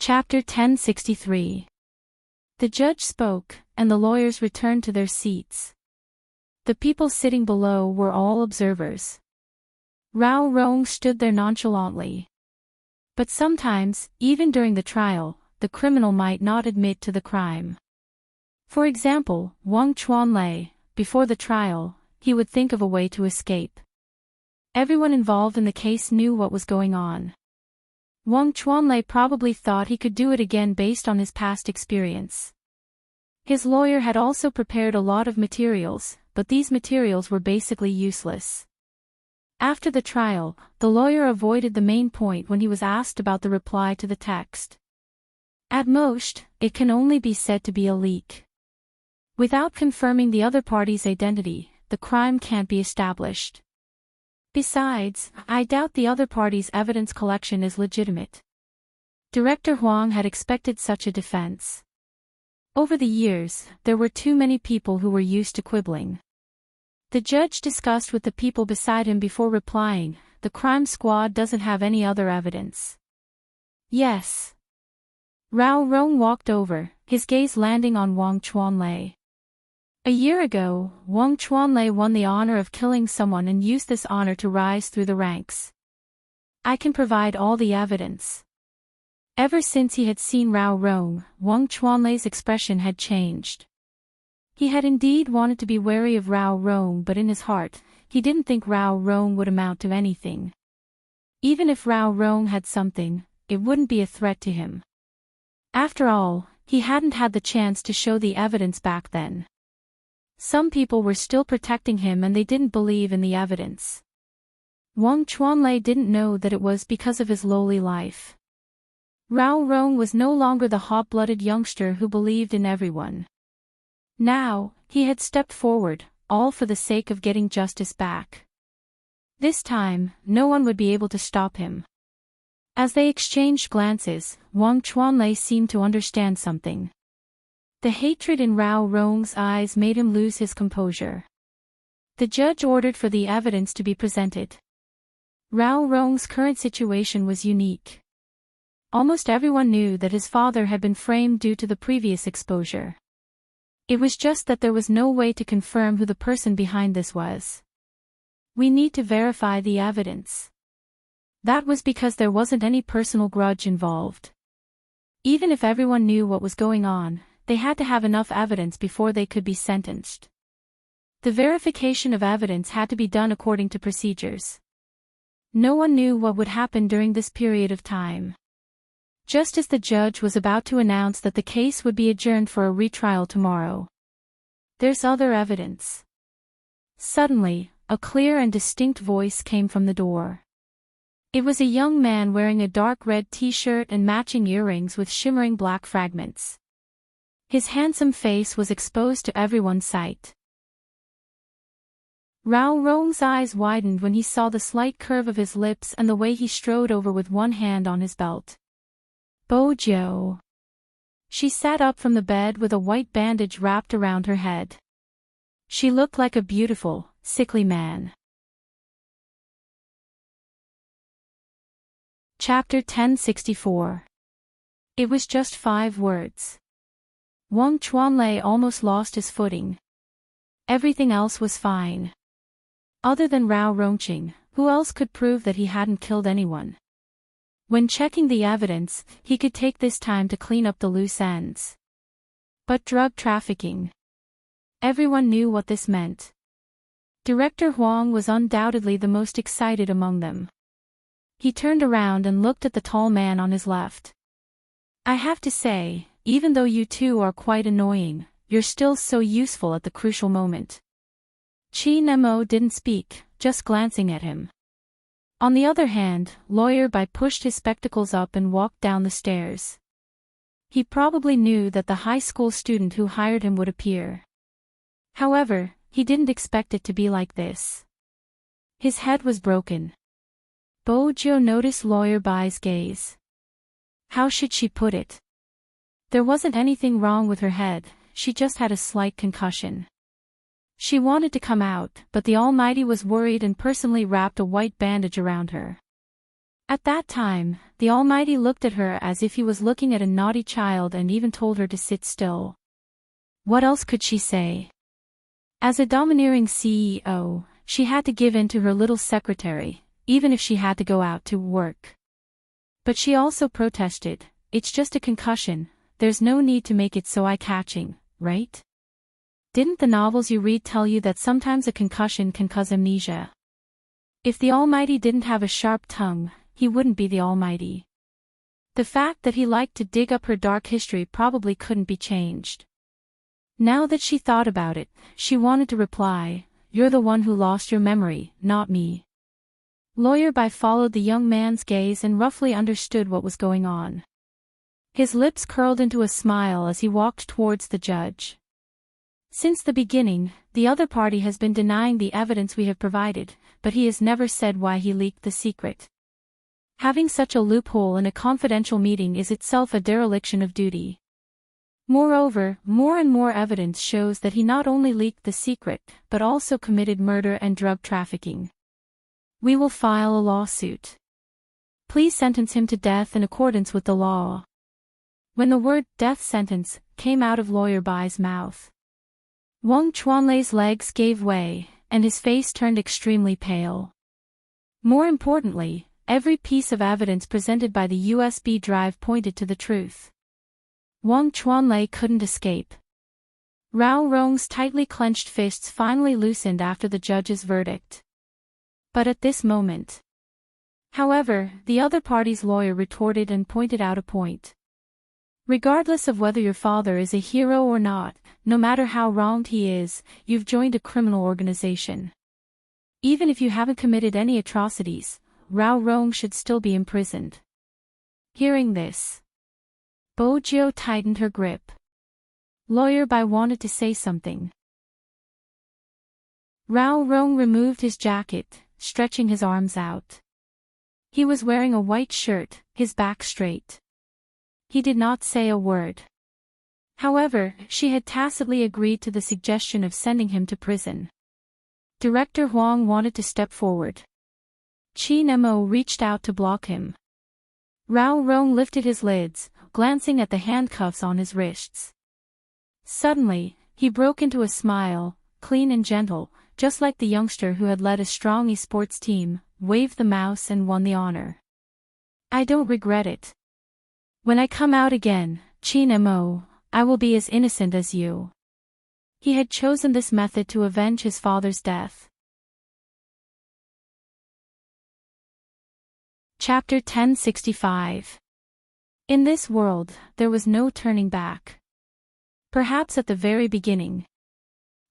Chapter 1063. The judge spoke, and the lawyers returned to their seats. The people sitting below were all observers. Rollercoasters stood there nonchalantly. But sometimes, even during the trial, the criminal might not admit to the crime. For example, Wang Chuanlei, before the trial, he would think of a way to escape. Everyone involved in the case knew what was going on. Wang Chuanlei probably thought he could do it again based on his past experience. His lawyer had also prepared a lot of materials, but these materials were basically useless. After the trial, the lawyer avoided the main point when he was asked about the reply to the text. At most, it can only be said to be a leak. Without confirming the other party's identity, the crime can't be established. Besides, I doubt the other party's evidence collection is legitimate. Director Huang had expected such a defense. Over the years, there were too many people who were used to quibbling. The judge discussed with the people beside him before replying, "The crime squad doesn't have any other evidence." "Yes." Rollercoasters walked over, his gaze landing on Wang Chuanlei. A year ago, Wang Chuanlei won the honor of killing someone and used this honor to rise through the ranks. "I can provide all the evidence." Ever since he had seen Rollercoasters, Wang Chuanlei's expression had changed. He had indeed wanted to be wary of Rollercoasters, but in his heart, he didn't think Rollercoasters would amount to anything. Even if Rollercoasters had something, it wouldn't be a threat to him. After all, he hadn't had the chance to show the evidence back then. Some people were still protecting him and they didn't believe in the evidence. Wang Chuanlei didn't know that it was because of his lowly life. Rollercoasters was no longer the hot-blooded youngster who believed in everyone. Now, he had stepped forward, all for the sake of getting justice back. This time, no one would be able to stop him. As they exchanged glances, Wang Chuanlei seemed to understand something. The hatred in Rollercoasters' eyes made him lose his composure. The judge ordered for the evidence to be presented. Rollercoasters' current situation was unique. Almost everyone knew that his father had been framed due to the previous exposure. It was just that there was no way to confirm who the person behind this was. "We need to verify the evidence." That was because there wasn't any personal grudge involved. Even if everyone knew what was going on, they had to have enough evidence before they could be sentenced. The verification of evidence had to be done according to procedures. No one knew what would happen during this period of time. Just as the judge was about to announce that the case would be adjourned for a retrial tomorrow. "There's other evidence." Suddenly, a clear and distinct voice came from the door. It was a young man wearing a dark red t-shirt and matching earrings with shimmering black fragments. His handsome face was exposed to everyone's sight. Rollercoasters' eyes widened when he saw the slight curve of his lips and the way he strode over with one hand on his belt. "Bojo." She sat up from the bed with a white bandage wrapped around her head. She looked like a beautiful, sickly man. Chapter 1064. It was just 5 words. Wang Chuanlei almost lost his footing. Everything else was fine. Other than Rollercoasters, who else could prove that he hadn't killed anyone? When checking the evidence, he could take this time to clean up the loose ends. But drug trafficking. Everyone knew what this meant. Director Huang was undoubtedly the most excited among them. He turned around and looked at the tall man on his left. "I have to say, even though you two are quite annoying, you're still so useful at the crucial moment." Chi Nemo didn't speak, just glancing at him. On the other hand, Lawyer Bai pushed his spectacles up and walked down the stairs. He probably knew that the high school student who hired him would appear. However, he didn't expect it to be like this. His head was broken. Bojo noticed Lawyer Bai's gaze. How should she put it? There wasn't anything wrong with her head, she just had a slight concussion. She wanted to come out, but the Almighty was worried and personally wrapped a white bandage around her. At that time, the Almighty looked at her as if he was looking at a naughty child and even told her to sit still. What else could she say? As a domineering CEO, she had to give in to her little secretary, even if she had to go out to work. But she also protested, "It's just a concussion, there's no need to make it so eye-catching, right? Didn't the novels you read tell you that sometimes a concussion can cause amnesia?" If the Almighty didn't have a sharp tongue, he wouldn't be the Almighty. The fact that he liked to dig up her dark history probably couldn't be changed. Now that she thought about it, she wanted to reply, "You're the one who lost your memory, not me." Lawyer Bai followed the young man's gaze and roughly understood what was going on. His lips curled into a smile as he walked towards the judge. Since the beginning, the other party has been denying the evidence we have provided, but he has never said why he leaked the secret. Having such a loophole in a confidential meeting is itself a dereliction of duty. Moreover, more and more evidence shows that he not only leaked the secret, but also committed murder and drug trafficking. We will file a lawsuit. Please sentence him to death in accordance with the law. When the word death sentence came out of Lawyer Bai's mouth, Wang Chuanlei's legs gave way, and his face turned extremely pale. More importantly, every piece of evidence presented by the USB drive pointed to the truth. Wang Chuanlei couldn't escape. Rao Rong's tightly clenched fists finally loosened after the judge's verdict. But at this moment. However, the other party's lawyer retorted and pointed out a point. Regardless of whether your father is a hero or not, no matter how wronged he is, you've joined a criminal organization. Even if you haven't committed any atrocities, Rao Rong should still be imprisoned. Hearing this, Bo Jiu tightened her grip. Lawyer Bai wanted to say something. Rao Rong removed his jacket, stretching his arms out. He was wearing a white shirt, his back straight. He did not say a word. However, she had tacitly agreed to the suggestion of sending him to prison. Director Huang wanted to step forward. Qi Nemo reached out to block him. Rao Rong lifted his lids, glancing at the handcuffs on his wrists. Suddenly, he broke into a smile, clean and gentle, just like the youngster who had led a strong esports team, waved the mouse and won the honor. I don't regret it. When I come out again, Qin Mo, I will be as innocent as you. He had chosen this method to avenge his father's death. Chapter 1065. In this world, there was no turning back. Perhaps at the very beginning.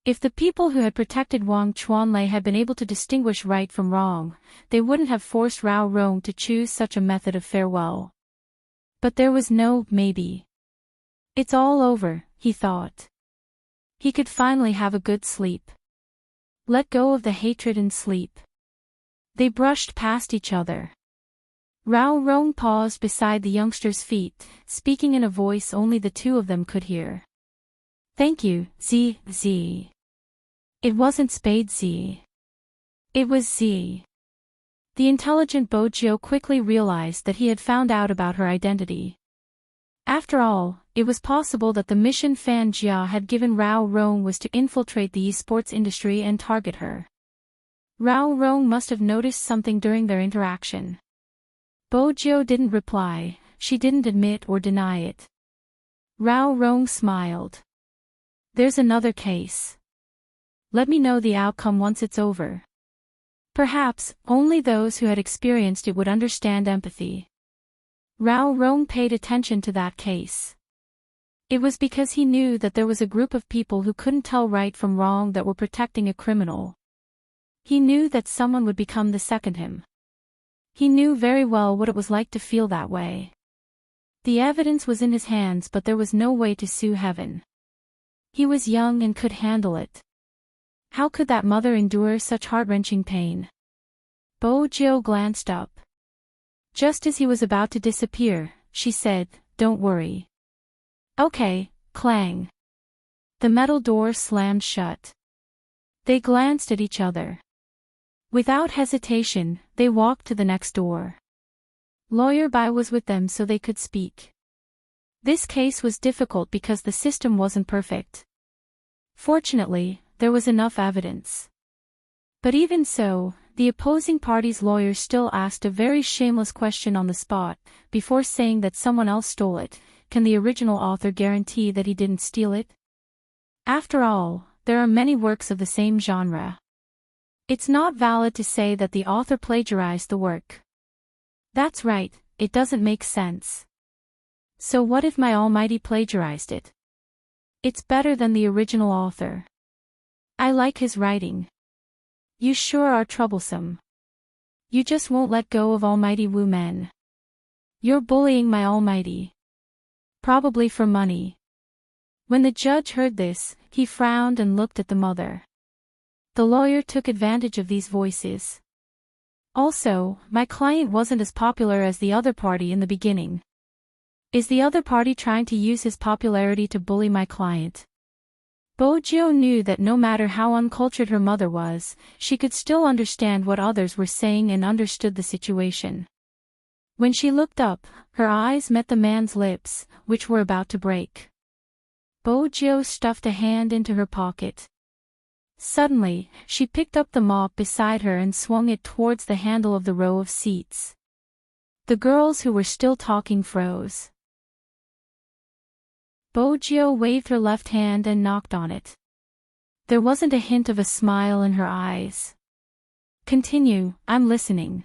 If the people who had protected Wang Chuanlei had been able to distinguish right from wrong, they wouldn't have forced Rao Rong to choose such a method of farewell. But there was no maybe. It's all over, he thought. He could finally have a good sleep. Let go of the hatred and sleep. They brushed past each other. Rao Rong paused beside the youngster's feet, speaking in a voice only the two of them could hear. Thank you, Z. It wasn't Spade Z. It was Z. The intelligent Bo Jiu quickly realized that he had found out about her identity. After all, it was possible that the mission Fan Jia had given Rao Rong was to infiltrate the esports industry and target her. Rao Rong must have noticed something during their interaction. Bo Jiu didn't reply, she didn't admit or deny it. Rao Rong smiled. There's another case. Let me know the outcome once it's over. Perhaps, only those who had experienced it would understand empathy. Rao Rong paid attention to that case. It was because he knew that there was a group of people who couldn't tell right from wrong that were protecting a criminal. He knew that someone would become the second him. He knew very well what it was like to feel that way. The evidence was in his hands, but there was no way to sue heaven. He was young and could handle it. How could that mother endure such heart-wrenching pain? Bo Jiu glanced up. Just as he was about to disappear, she said, "Don't worry." Okay, clang. The metal door slammed shut. They glanced at each other. Without hesitation, they walked to the next door. Lawyer Bai was with them so they could speak. This case was difficult because the system wasn't perfect. Fortunately, there was enough evidence. But even so, the opposing party's lawyers still asked a very shameless question on the spot, before saying that someone else stole it. Can the original author guarantee that he didn't steal it? After all, there are many works of the same genre. It's not valid to say that the author plagiarized the work. That's right, it doesn't make sense. So what if my almighty plagiarized it? It's better than the original author. I like his writing. You sure are troublesome. You just won't let go of almighty Wu Men. You're bullying my almighty. Probably for money. When the judge heard this, he frowned and looked at the mother. The lawyer took advantage of these voices. Also, my client wasn't as popular as the other party in the beginning. Is the other party trying to use his popularity to bully my client? Bojo knew that no matter how uncultured her mother was, she could still understand what others were saying and understood the situation. When she looked up, her eyes met the man's lips, which were about to break. Bojo stuffed a hand into her pocket. Suddenly, she picked up the mop beside her and swung it towards the handle of the row of seats. The girls who were still talking froze. Bojo waved her left hand and knocked on it. There wasn't a hint of a smile in her eyes. Continue, I'm listening.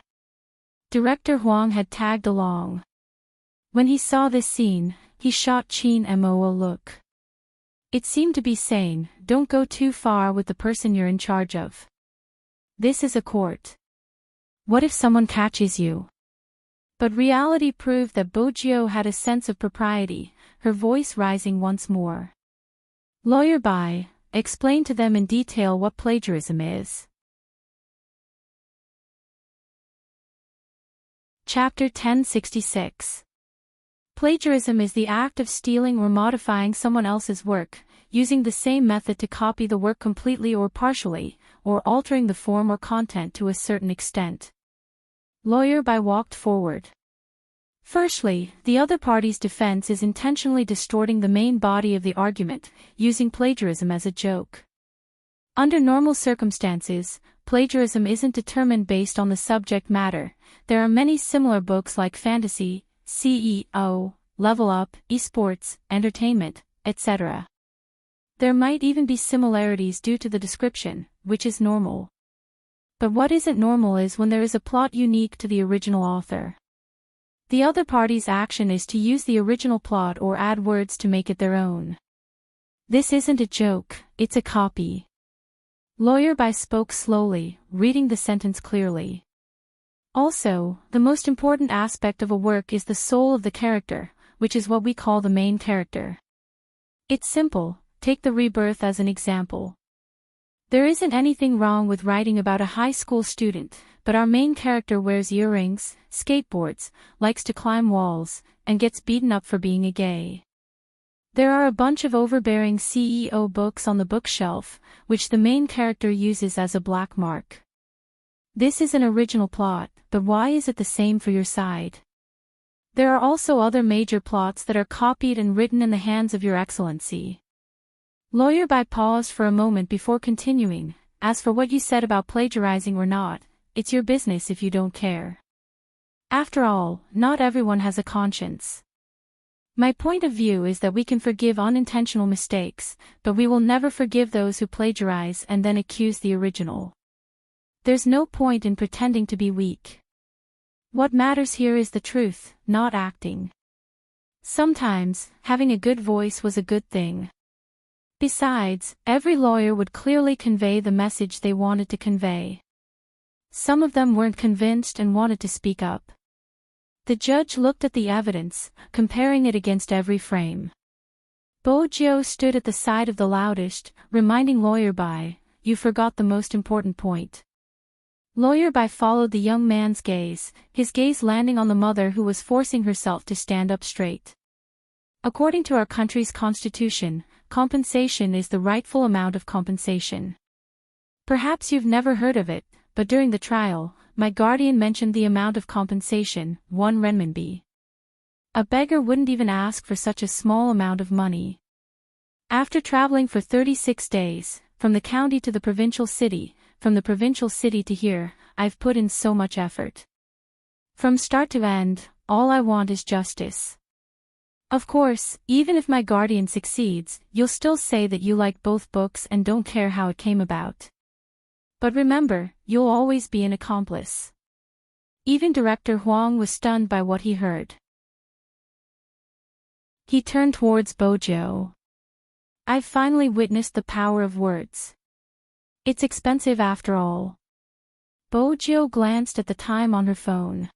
Director Huang had tagged along. When he saw this scene, he shot Qin Mo a look. It seemed to be saying, don't go too far with the person you're in charge of. This is a court. What if someone catches you? But reality proved that Bojo had a sense of propriety, her voice rising once more. Lawyer Bai, explain to them in detail what plagiarism is. Chapter 1066. Plagiarism is the act of stealing or modifying someone else's work, using the same method to copy the work completely or partially, or altering the form or content to a certain extent. Lawyer Bai walked forward. Firstly, the other party's defense is intentionally distorting the main body of the argument, using plagiarism as a joke. Under normal circumstances, plagiarism isn't determined based on the subject matter. There are many similar books like fantasy, CEO, level up, esports, entertainment, etc. There might even be similarities due to the description, which is normal. But what isn't normal is when there is a plot unique to the original author. The other party's action is to use the original plot or add words to make it their own. This isn't a joke, it's a copy. Lawyer Bai spoke slowly, reading the sentence clearly. Also, the most important aspect of a work is the soul of the character, which is what we call the main character. It's simple, take the rebirth as an example. There isn't anything wrong with writing about a high school student, but our main character wears earrings, skateboards, likes to climb walls, and gets beaten up for being a gay. There are a bunch of overbearing CEO books on the bookshelf, which the main character uses as a black mark. This is an original plot, but why is it the same for your side? There are also other major plots that are copied and written in the hands of Your Excellency. Lawyer Bai paused for a moment before continuing. As for what you said about plagiarizing or not, it's your business if you don't care. After all, not everyone has a conscience. My point of view is that we can forgive unintentional mistakes, but we will never forgive those who plagiarize and then accuse the original. There's no point in pretending to be weak. What matters here is the truth, not acting. Sometimes, having a good voice was a good thing. Besides, every lawyer would clearly convey the message they wanted to convey. Some of them weren't convinced and wanted to speak up. The judge looked at the evidence, comparing it against every frame. Bojo stood at the side of the loudest, reminding Lawyer Bai, you forgot the most important point. Lawyer Bai followed the young man's gaze, his gaze landing on the mother who was forcing herself to stand up straight. According to our country's constitution, compensation is the rightful amount of compensation. Perhaps you've never heard of it, but during the trial, my guardian mentioned the amount of compensation, 1 renminbi. A beggar wouldn't even ask for such a small amount of money. After traveling for 36 days, from the county to the provincial city, from the provincial city to here, I've put in so much effort. From start to end, all I want is justice. Of course, even if my guardian succeeds, you'll still say that you like both books and don't care how it came about. But remember, you'll always be an accomplice. Even Director Huang was stunned by what he heard. He turned towards Bojo. I've finally witnessed the power of words. It's expensive after all. Bojo glanced at the time on her phone.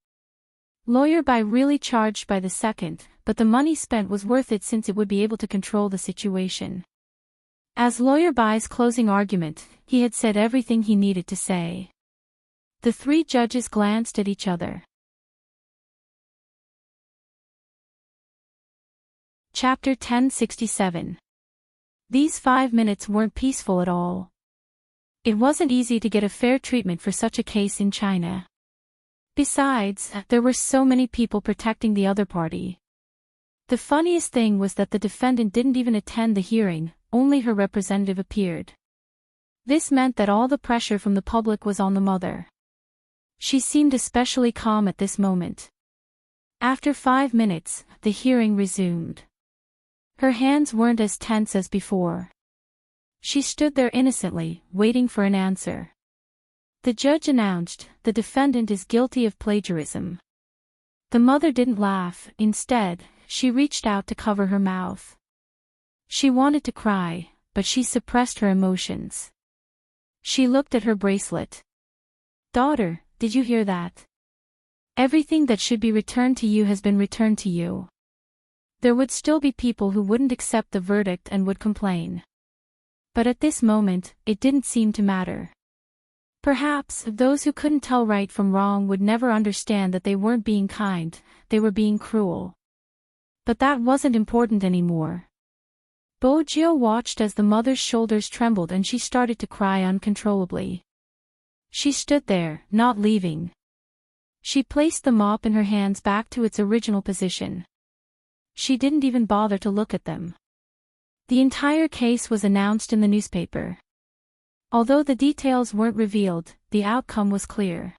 Lawyer Bai really charged by the second, but the money spent was worth it since it would be able to control the situation. As Lawyer Bai's closing argument, he had said everything he needed to say. The 3 judges glanced at each other. Chapter 1067. These 5 minutes weren't peaceful at all. It wasn't easy to get a fair treatment for such a case in China. Besides, there were so many people protecting the other party. The funniest thing was that the defendant didn't even attend the hearing, only her representative appeared. This meant that all the pressure from the public was on the mother. She seemed especially calm at this moment. After 5 minutes, the hearing resumed. Her hands weren't as tense as before. She stood there innocently, waiting for an answer. The judge announced, the defendant is guilty of plagiarism. The mother didn't laugh, instead, she reached out to cover her mouth. She wanted to cry, but she suppressed her emotions. She looked at her bracelet. Daughter, did you hear that? Everything that should be returned to you has been returned to you. There would still be people who wouldn't accept the verdict and would complain. But at this moment, it didn't seem to matter. Perhaps, those who couldn't tell right from wrong would never understand that they weren't being kind, they were being cruel. But that wasn't important anymore. Bojo watched as the mother's shoulders trembled and she started to cry uncontrollably. She stood there, not leaving. She placed the mop in her hands back to its original position. She didn't even bother to look at them. The entire case was announced in the newspaper. Although the details weren't revealed, the outcome was clear.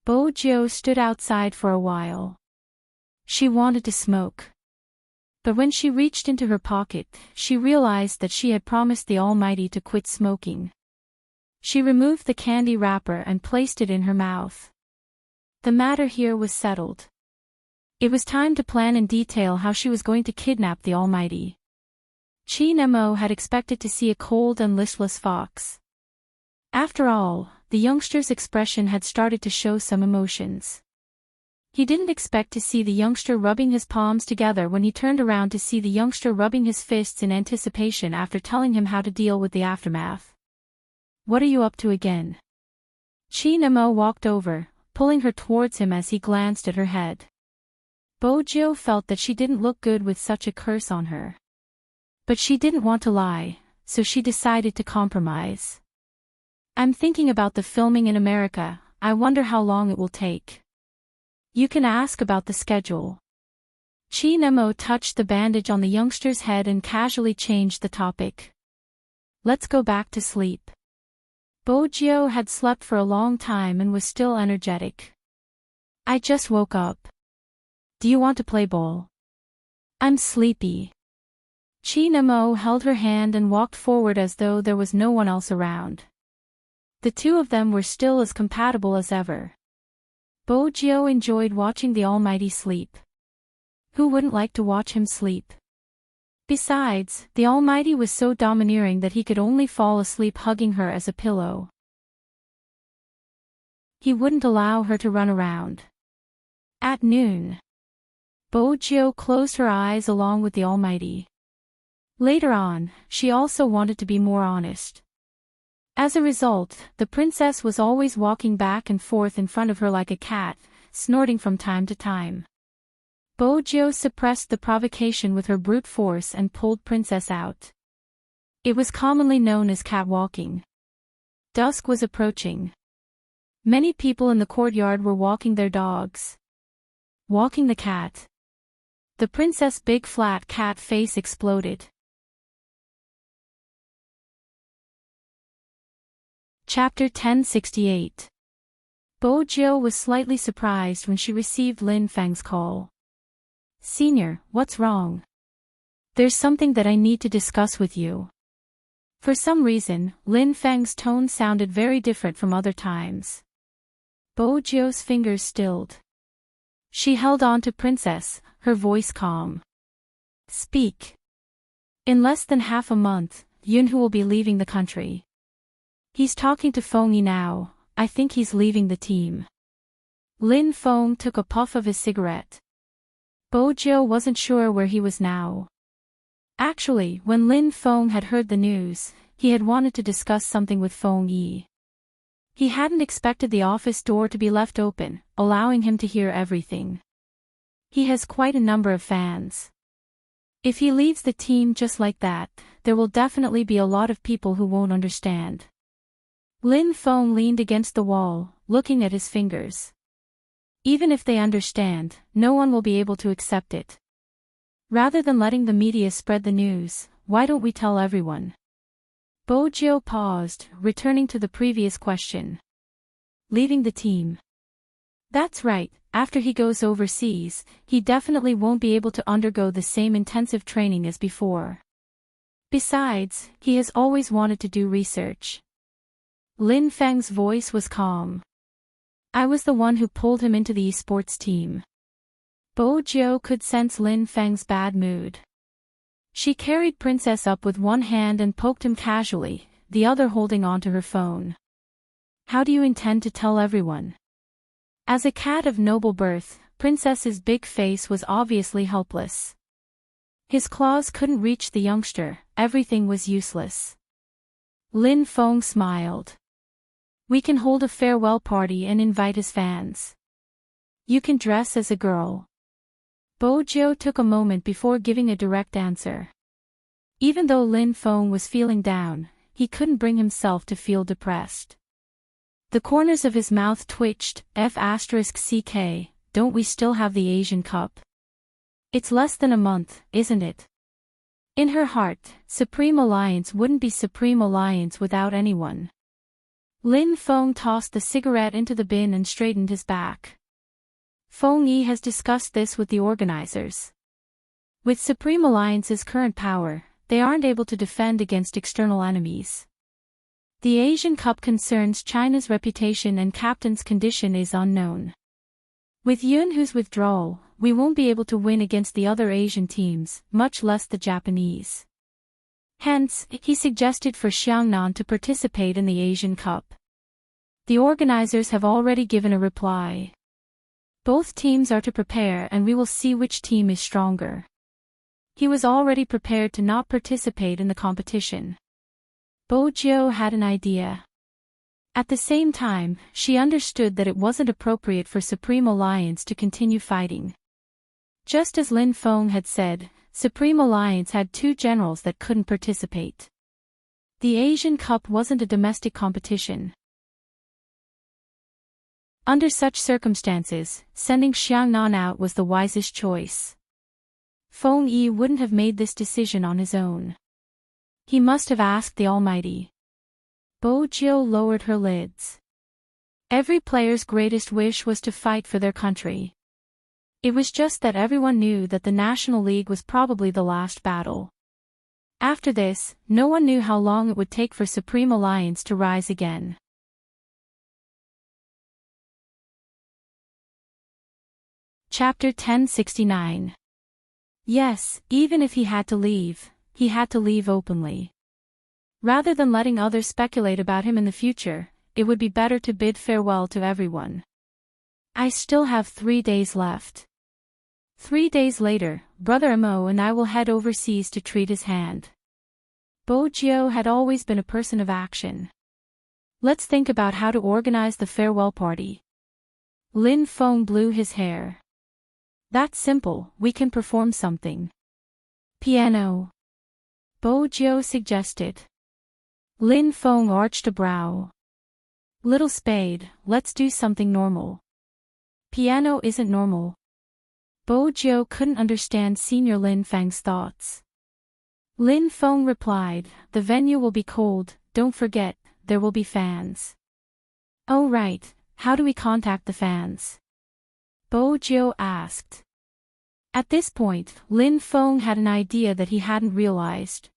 Bojo stood outside for a while. She wanted to smoke. But when she reached into her pocket, she realized that she had promised the Almighty to quit smoking. She removed the candy wrapper and placed it in her mouth. The matter here was settled. It was time to plan in detail how she was going to kidnap the Almighty. Chi Nemo had expected to see a cold and listless fox. After all, the youngster's expression had started to show some emotions. He didn't expect to see the youngster rubbing his palms together when he turned around to see the youngster rubbing his fists in anticipation after telling him how to deal with the aftermath. What are you up to again? Chi Nemo walked over, pulling her towards him as he glanced at her head. Bojo felt that she didn't look good with such a curse on her. But she didn't want to lie, so she decided to compromise. I'm thinking about the filming in America, I wonder how long it will take. You can ask about the schedule. Chi Nemo touched the bandage on the youngster's head and casually changed the topic. Let's go back to sleep. Bojo had slept for a long time and was still energetic. I just woke up. Do you want to play ball? I'm sleepy. Chi Nemo held her hand and walked forward as though there was no one else around. The two of them were still as compatible as ever. Bojo enjoyed watching the Almighty sleep. Who wouldn't like to watch him sleep? Besides, the Almighty was so domineering that he could only fall asleep hugging her as a pillow. He wouldn't allow her to run around. At noon, Bojo closed her eyes along with the Almighty. Later on, she also wanted to be more honest. As a result, the princess was always walking back and forth in front of her like a cat, snorting from time to time. Bojo suppressed the provocation with her brute force and pulled Princess out. It was commonly known as catwalking. Dusk was approaching. Many people in the courtyard were walking their dogs. Walking the cat. The princess' big flat cat face exploded. Chapter 1068. Bo Jiu was slightly surprised when she received Lin Feng's call. "Senior, what's wrong? There's something that I need to discuss with you." For some reason, Lin Feng's tone sounded very different from other times. Bo Jiu's fingers stilled. She held on to Princess, her voice calm. "Speak. In less than half a month, Yunhu will be leaving the country. He's talking to Feng Yi now. I think he's leaving the team." Lin Feng took a puff of his cigarette. Bo Jiu wasn't sure where he was now. Actually, when Lin Feng had heard the news, he had wanted to discuss something with Feng Yi. He hadn't expected the office door to be left open, allowing him to hear everything. He has quite a number of fans. If he leaves the team just like that, there will definitely be a lot of people who won't understand. Lin Feng leaned against the wall, looking at his fingers. Even if they understand, no one will be able to accept it. Rather than letting the media spread the news, why don't we tell everyone? Bo Jiu paused, returning to the previous question. Leaving the team. That's right, after he goes overseas, he definitely won't be able to undergo the same intensive training as before. Besides, he has always wanted to do research. Lin Feng's voice was calm. "I was the one who pulled him into the esports team." Bo Jiu could sense Lin Feng's bad mood. She carried Princess up with one hand and poked him casually, the other holding onto her phone. "How do you intend to tell everyone?" As a cat of noble birth, Princess's big face was obviously helpless. His claws couldn't reach the youngster, everything was useless. Lin Feng smiled. "We can hold a farewell party and invite his fans. You can dress as a girl." Bo Jiu took a moment before giving a direct answer. Even though Lin Feng was feeling down, he couldn't bring himself to feel depressed. The corners of his mouth twitched. F***ck, don't we still have the Asian Cup? It's less than a month, isn't it? In her heart, Supreme Alliance wouldn't be Supreme Alliance without anyone. Lin Feng tossed the cigarette into the bin and straightened his back. Feng Yi has discussed this with the organizers. With Supreme Alliance's current power, they aren't able to defend against external enemies. The Asian Cup concerns China's reputation and captain's condition is unknown. With Yunhu's withdrawal, we won't be able to win against the other Asian teams, much less the Japanese. Hence, he suggested for Xiangnan to participate in the Asian Cup. The organizers have already given a reply. Both teams are to prepare and we will see which team is stronger. He was already prepared to not participate in the competition. Bo Jiu had an idea. At the same time, she understood that it wasn't appropriate for Supreme Alliance to continue fighting. Just as Lin Feng had said, Supreme Alliance had two generals that couldn't participate. The Asian Cup wasn't a domestic competition. Under such circumstances, sending Xiangnan out was the wisest choice. Feng Yi wouldn't have made this decision on his own. He must have asked the Almighty. Bo Jiu lowered her lids. Every player's greatest wish was to fight for their country. It was just that everyone knew that the National League was probably the last battle. After this, no one knew how long it would take for Supreme Alliance to rise again. Chapter 1069. Yes, even if he had to leave openly. Rather than letting others speculate about him in the future, it would be better to bid farewell to everyone. I still have 3 days left. 3 days later, Brother Mo and I will head overseas to treat his hand. Bo Jiu had always been a person of action. Let's think about how to organize the farewell party. Lin Feng blew his hair. That's simple, we can perform something. Piano. Bo Jiu suggested. Lin Feng arched a brow. Little Spade, let's do something normal. Piano isn't normal. Bojo couldn't understand Senior Lin Fang's thoughts. Lin Feng replied, the venue will be cold, don't forget, there will be fans. Oh right, how do we contact the fans? Bojo asked. At this point, Lin Feng had an idea that he hadn't realized.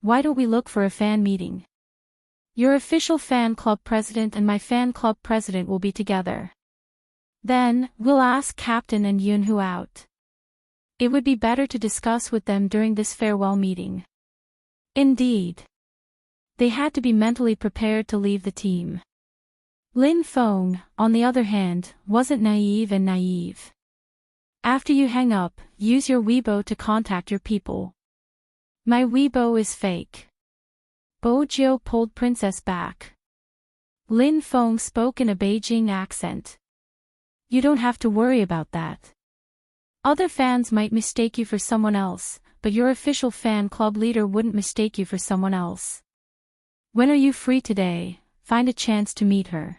Why don't we look for a fan meeting? Your official fan club president and my fan club president will be together. Then, we'll ask Captain and Yunhu out. It would be better to discuss with them during this farewell meeting. Indeed. They had to be mentally prepared to leave the team. Lin Feng, on the other hand, wasn't naive. After you hang up, use your Weibo to contact your people. My Weibo is fake. Bojo pulled Princess back. Lin Feng spoke in a Beijing accent. You don't have to worry about that. Other fans might mistake you for someone else, but your official fan club leader wouldn't mistake you for someone else. When are you free today? Find a chance to meet her.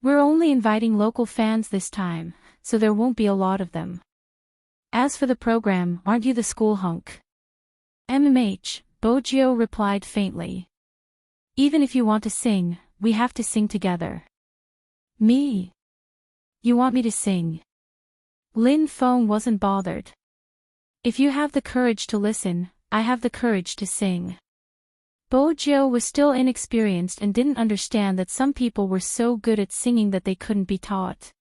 We're only inviting local fans this time, so there won't be a lot of them. As for the program, aren't you the school hunk? Bojo replied faintly. Even if you want to sing, we have to sing together. Me? You want me to sing? Lin Feng wasn't bothered. If you have the courage to listen, I have the courage to sing. Bojo was still inexperienced and didn't understand that some people were so good at singing that they couldn't be taught.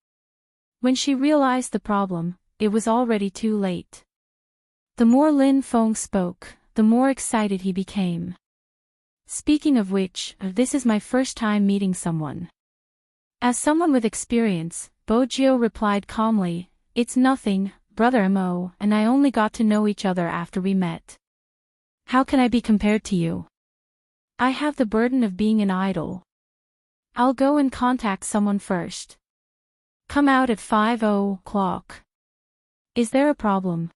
When she realized the problem, it was already too late. The more Lin Feng spoke, the more excited he became. Speaking of which, this is my first time meeting someone. As someone with experience, Bojo replied calmly, it's nothing, brother Mo and I only got to know each other after we met. How can I be compared to you? I have the burden of being an idol. I'll go and contact someone first. Come out at 5:00. Is there a problem?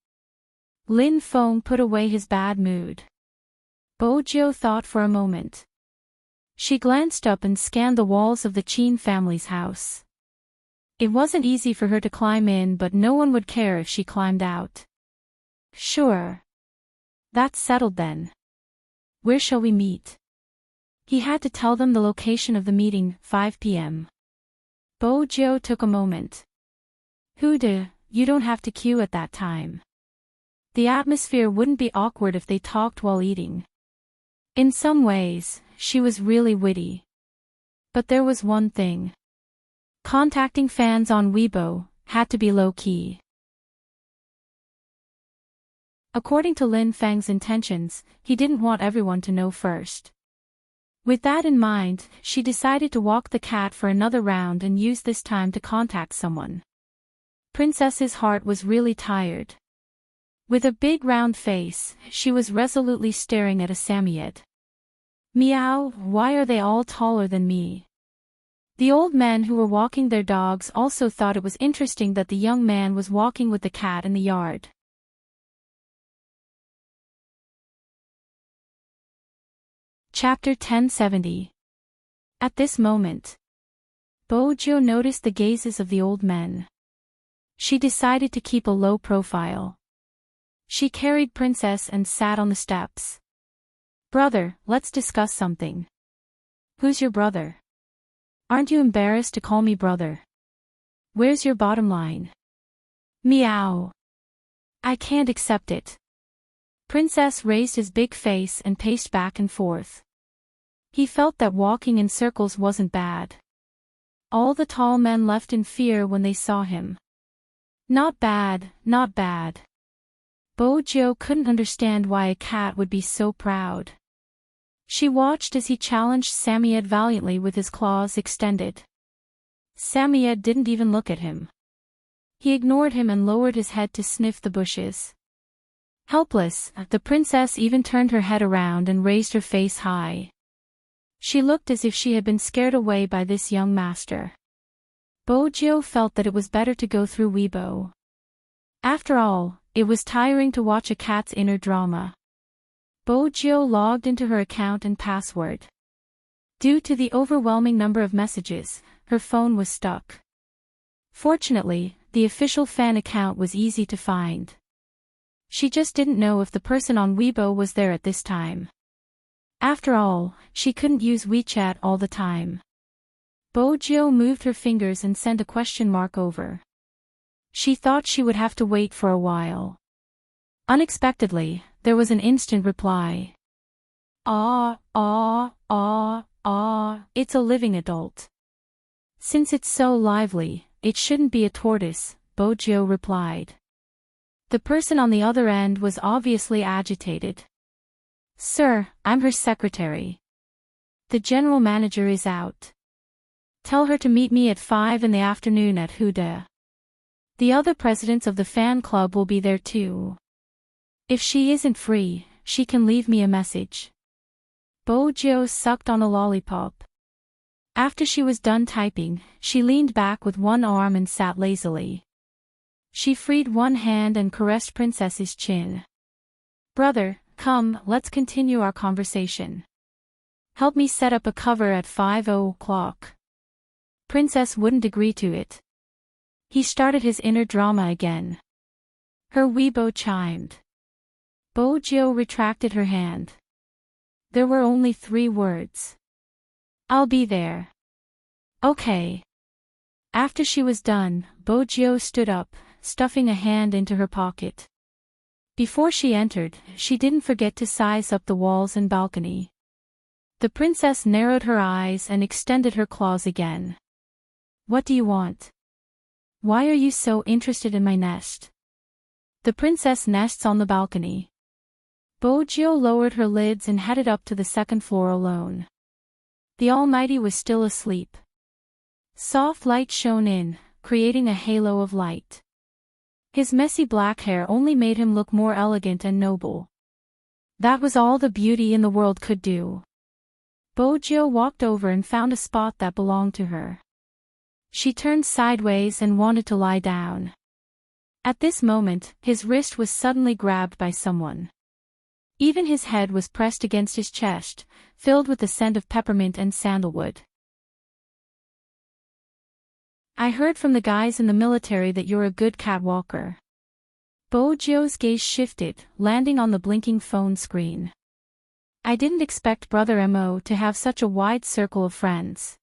Lin Feng put away his bad mood. Bojo thought for a moment. She glanced up and scanned the walls of the Qin family's house. It wasn't easy for her to climb in, but no one would care if she climbed out. Sure. That's settled then. Where shall we meet? He had to tell them the location of the meeting, 5 p.m. Bojo took a moment. Huda, you don't have to queue at that time. The atmosphere wouldn't be awkward if they talked while eating. In some ways, she was really witty. But there was one thing. Contacting fans on Weibo had to be low-key. According to Lin Feng's intentions, he didn't want everyone to know first. With that in mind, she decided to walk the cat for another round and use this time to contact someone. Princess's heart was really tired. With a big round face, she was resolutely staring at a Samyed. Meow, why are they all taller than me? The old men who were walking their dogs also thought it was interesting that the young man was walking with the cat in the yard. Chapter 1070. At this moment, Bojo noticed the gazes of the old men. She decided to keep a low profile. She carried Princess and sat on the steps. Brother, let's discuss something. Who's your brother? Aren't you embarrassed to call me brother? Where's your bottom line? Meow. I can't accept it. Princess raised his big face and paced back and forth. He felt that walking in circles wasn't bad. All the tall men left in fear when they saw him. Not bad, not bad. Bojo couldn't understand why a cat would be so proud. She watched as he challenged Samyed valiantly with his claws extended. Samyed didn't even look at him. He ignored him and lowered his head to sniff the bushes. Helpless, the princess even turned her head around and raised her face high. She looked as if she had been scared away by this young master. Bojo felt that it was better to go through Weibo. After all, it was tiring to watch a cat's inner drama. Bojo logged into her account and password. Due to the overwhelming number of messages, her phone was stuck. Fortunately, the official fan account was easy to find. She just didn't know if the person on Weibo was there at this time. After all, she couldn't use WeChat all the time. Bojo moved her fingers and sent a question mark over. She thought she would have to wait for a while. Unexpectedly, there was an instant reply. It's a living adult. Since it's so lively, it shouldn't be a tortoise, Bojo replied. The person on the other end was obviously agitated. Sir, I'm her secretary. The general manager is out. Tell her to meet me at 5 in the afternoon at Huda. The other presidents of the fan club will be there too. If she isn't free, she can leave me a message. Bojo sucked on a lollipop. After she was done typing, she leaned back with one arm and sat lazily. She freed one hand and caressed Princess's chin. Brother, come, let's continue our conversation. Help me set up a cover at 5:00. Princess wouldn't agree to it. He started his inner drama again. Her Weibo chimed. Bojo retracted her hand. There were only 3 words. I'll be there. Okay. After she was done, Bojo stood up, stuffing a hand into her pocket. Before she entered, she didn't forget to size up the walls and balcony. The princess narrowed her eyes and extended her claws again. What do you want? Why are you so interested in my nest? The princess nests on the balcony. Bojo lowered her lids and headed up to the 2nd floor alone. The Almighty was still asleep. Soft light shone in, creating a halo of light. His messy black hair only made him look more elegant and noble. That was all the beauty in the world could do. Bojo walked over and found a spot that belonged to her. She turned sideways and wanted to lie down. At this moment, his wrist was suddenly grabbed by someone. Even his head was pressed against his chest, filled with the scent of peppermint and sandalwood. I heard from the guys in the military that you're a good catwalker. Bojo's gaze shifted, landing on the blinking phone screen. I didn't expect Brother Mo to have such a wide circle of friends.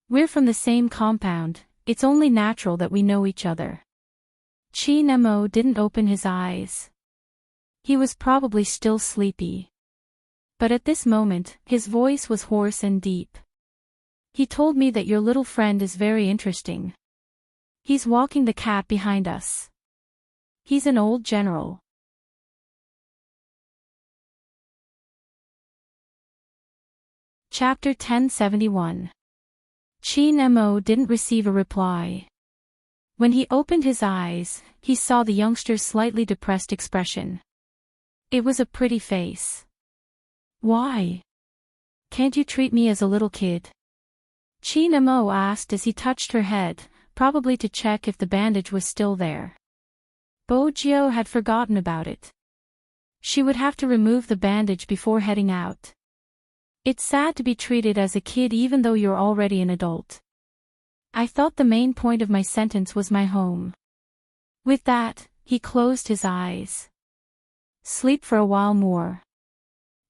We're from the same compound, it's only natural that we know each other. Chin Mo didn't open his eyes. He was probably still sleepy. But at this moment, his voice was hoarse and deep. He told me that your little friend is very interesting. He's walking the cat behind us. He's an old general. Chapter 1071. Chin Mo didn't receive a reply. When he opened his eyes, he saw the youngster's slightly depressed expression. It was a pretty face. Why? Can't you treat me as a little kid? Chin Mo asked as he touched her head, probably to check if the bandage was still there. Bojo had forgotten about it. She would have to remove the bandage before heading out. It's sad to be treated as a kid even though you're already an adult. I thought the main point of my sentence was my home. With that, he closed his eyes. Sleep for a while more.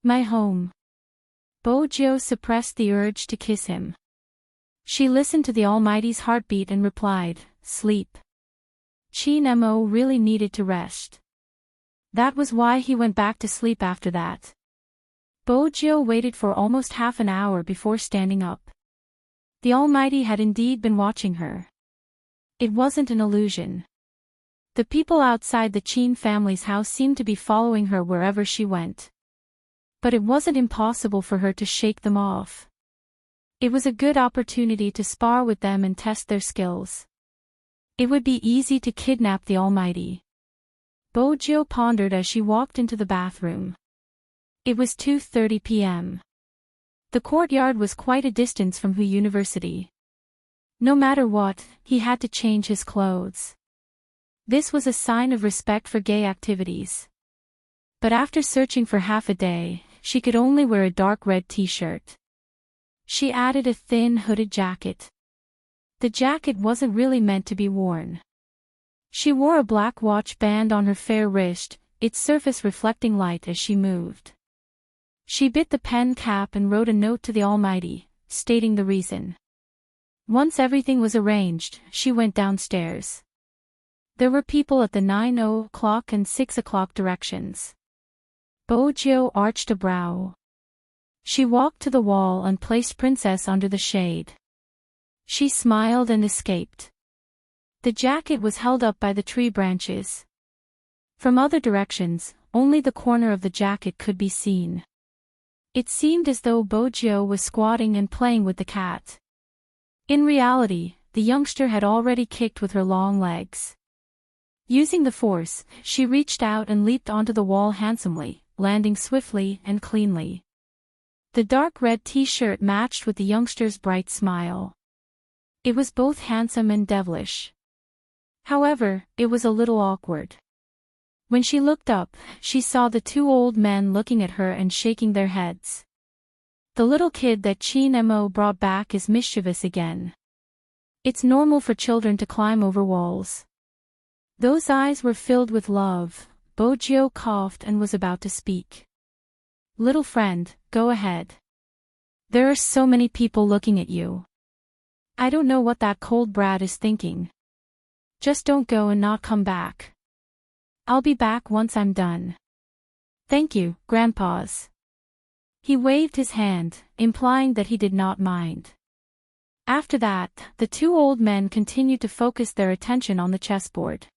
My home. Bojo suppressed the urge to kiss him. She listened to the Almighty's heartbeat and replied, sleep. Chin Mo really needed to rest. That was why he went back to sleep after that. Bojo waited for almost half an hour before standing up. The Almighty had indeed been watching her. It wasn't an illusion. The people outside the Chin family's house seemed to be following her wherever she went. But it wasn't impossible for her to shake them off. It was a good opportunity to spar with them and test their skills. It would be easy to kidnap the Almighty. Bojo pondered as she walked into the bathroom. It was 2:30 p.m. The courtyard was quite a distance from Hu University. No matter what, he had to change his clothes. This was a sign of respect for gay activities. But after searching for half a day, she could only wear a dark red t-shirt. She added a thin hooded jacket. The jacket wasn't really meant to be worn. She wore a black watch band on her fair wrist, its surface reflecting light as she moved. She bit the pen cap and wrote a note to the Almighty, stating the reason. Once everything was arranged, she went downstairs. There were people at the 9:00 and 6:00 directions. Bojo arched a brow. She walked to the wall and placed Princess under the shade. She smiled and escaped. The jacket was held up by the tree branches. From other directions, only the corner of the jacket could be seen. It seemed as though Bojo was squatting and playing with the cat. In reality, the youngster had already kicked with her long legs. Using the force, she reached out and leaped onto the wall handsomely, landing swiftly and cleanly. The dark red t-shirt matched with the youngster's bright smile. It was both handsome and devilish. However, it was a little awkward. When she looked up, she saw the two old men looking at her and shaking their heads. The little kid that Chin-mo brought back is mischievous again. It's normal for children to climb over walls. Those eyes were filled with love. Bojo coughed and was about to speak. Little friend, go ahead. There are so many people looking at you. I don't know what that cold brat is thinking. Just don't go and not come back. I'll be back once I'm done. Thank you, Grandpa's. He waved his hand, implying that he did not mind. After that, the two old men continued to focus their attention on the chessboard.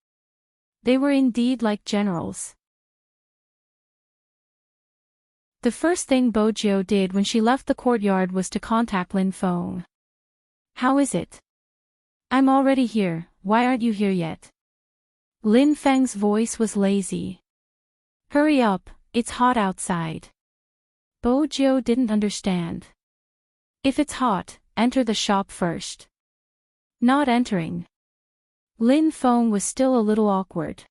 They were indeed like generals. The first thing Bojo did when she left the courtyard was to contact Lin Feng. How is it? I'm already here, why aren't you here yet? Lin Feng's voice was lazy. Hurry up, it's hot outside. Bojo didn't understand. If it's hot, enter the shop first. Not entering. Lin Feng was still a little awkward.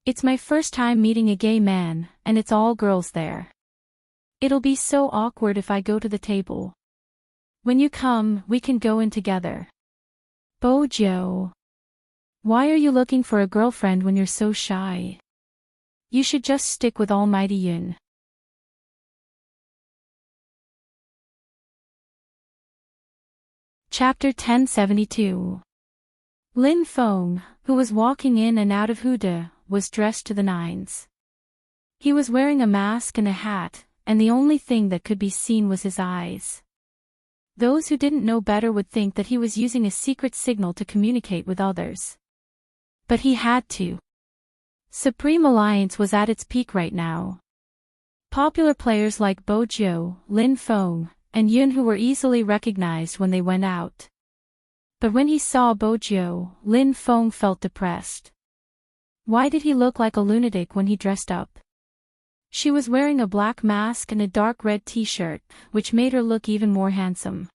It's my first time meeting a gay man, and it's all girls there. It'll be so awkward if I go to the table. When you come, we can go in together. Bojo. Why are you looking for a girlfriend when you're so shy? You should just stick with Almighty Yun. Chapter 1072. Lin Feng, who was walking in and out of Huda, was dressed to the nines. He was wearing a mask and a hat, and the only thing that could be seen was his eyes. Those who didn't know better would think that he was using a secret signal to communicate with others. But he had to. Supreme Alliance was at its peak right now. Popular players like Bojo, Lin Feng, and Yun who were easily recognized when they went out. But when he saw Bojo, Lin Feng felt depressed. Why did he look like a lunatic when he dressed up? She was wearing a black mask and a dark red t-shirt, which made her look even more handsome.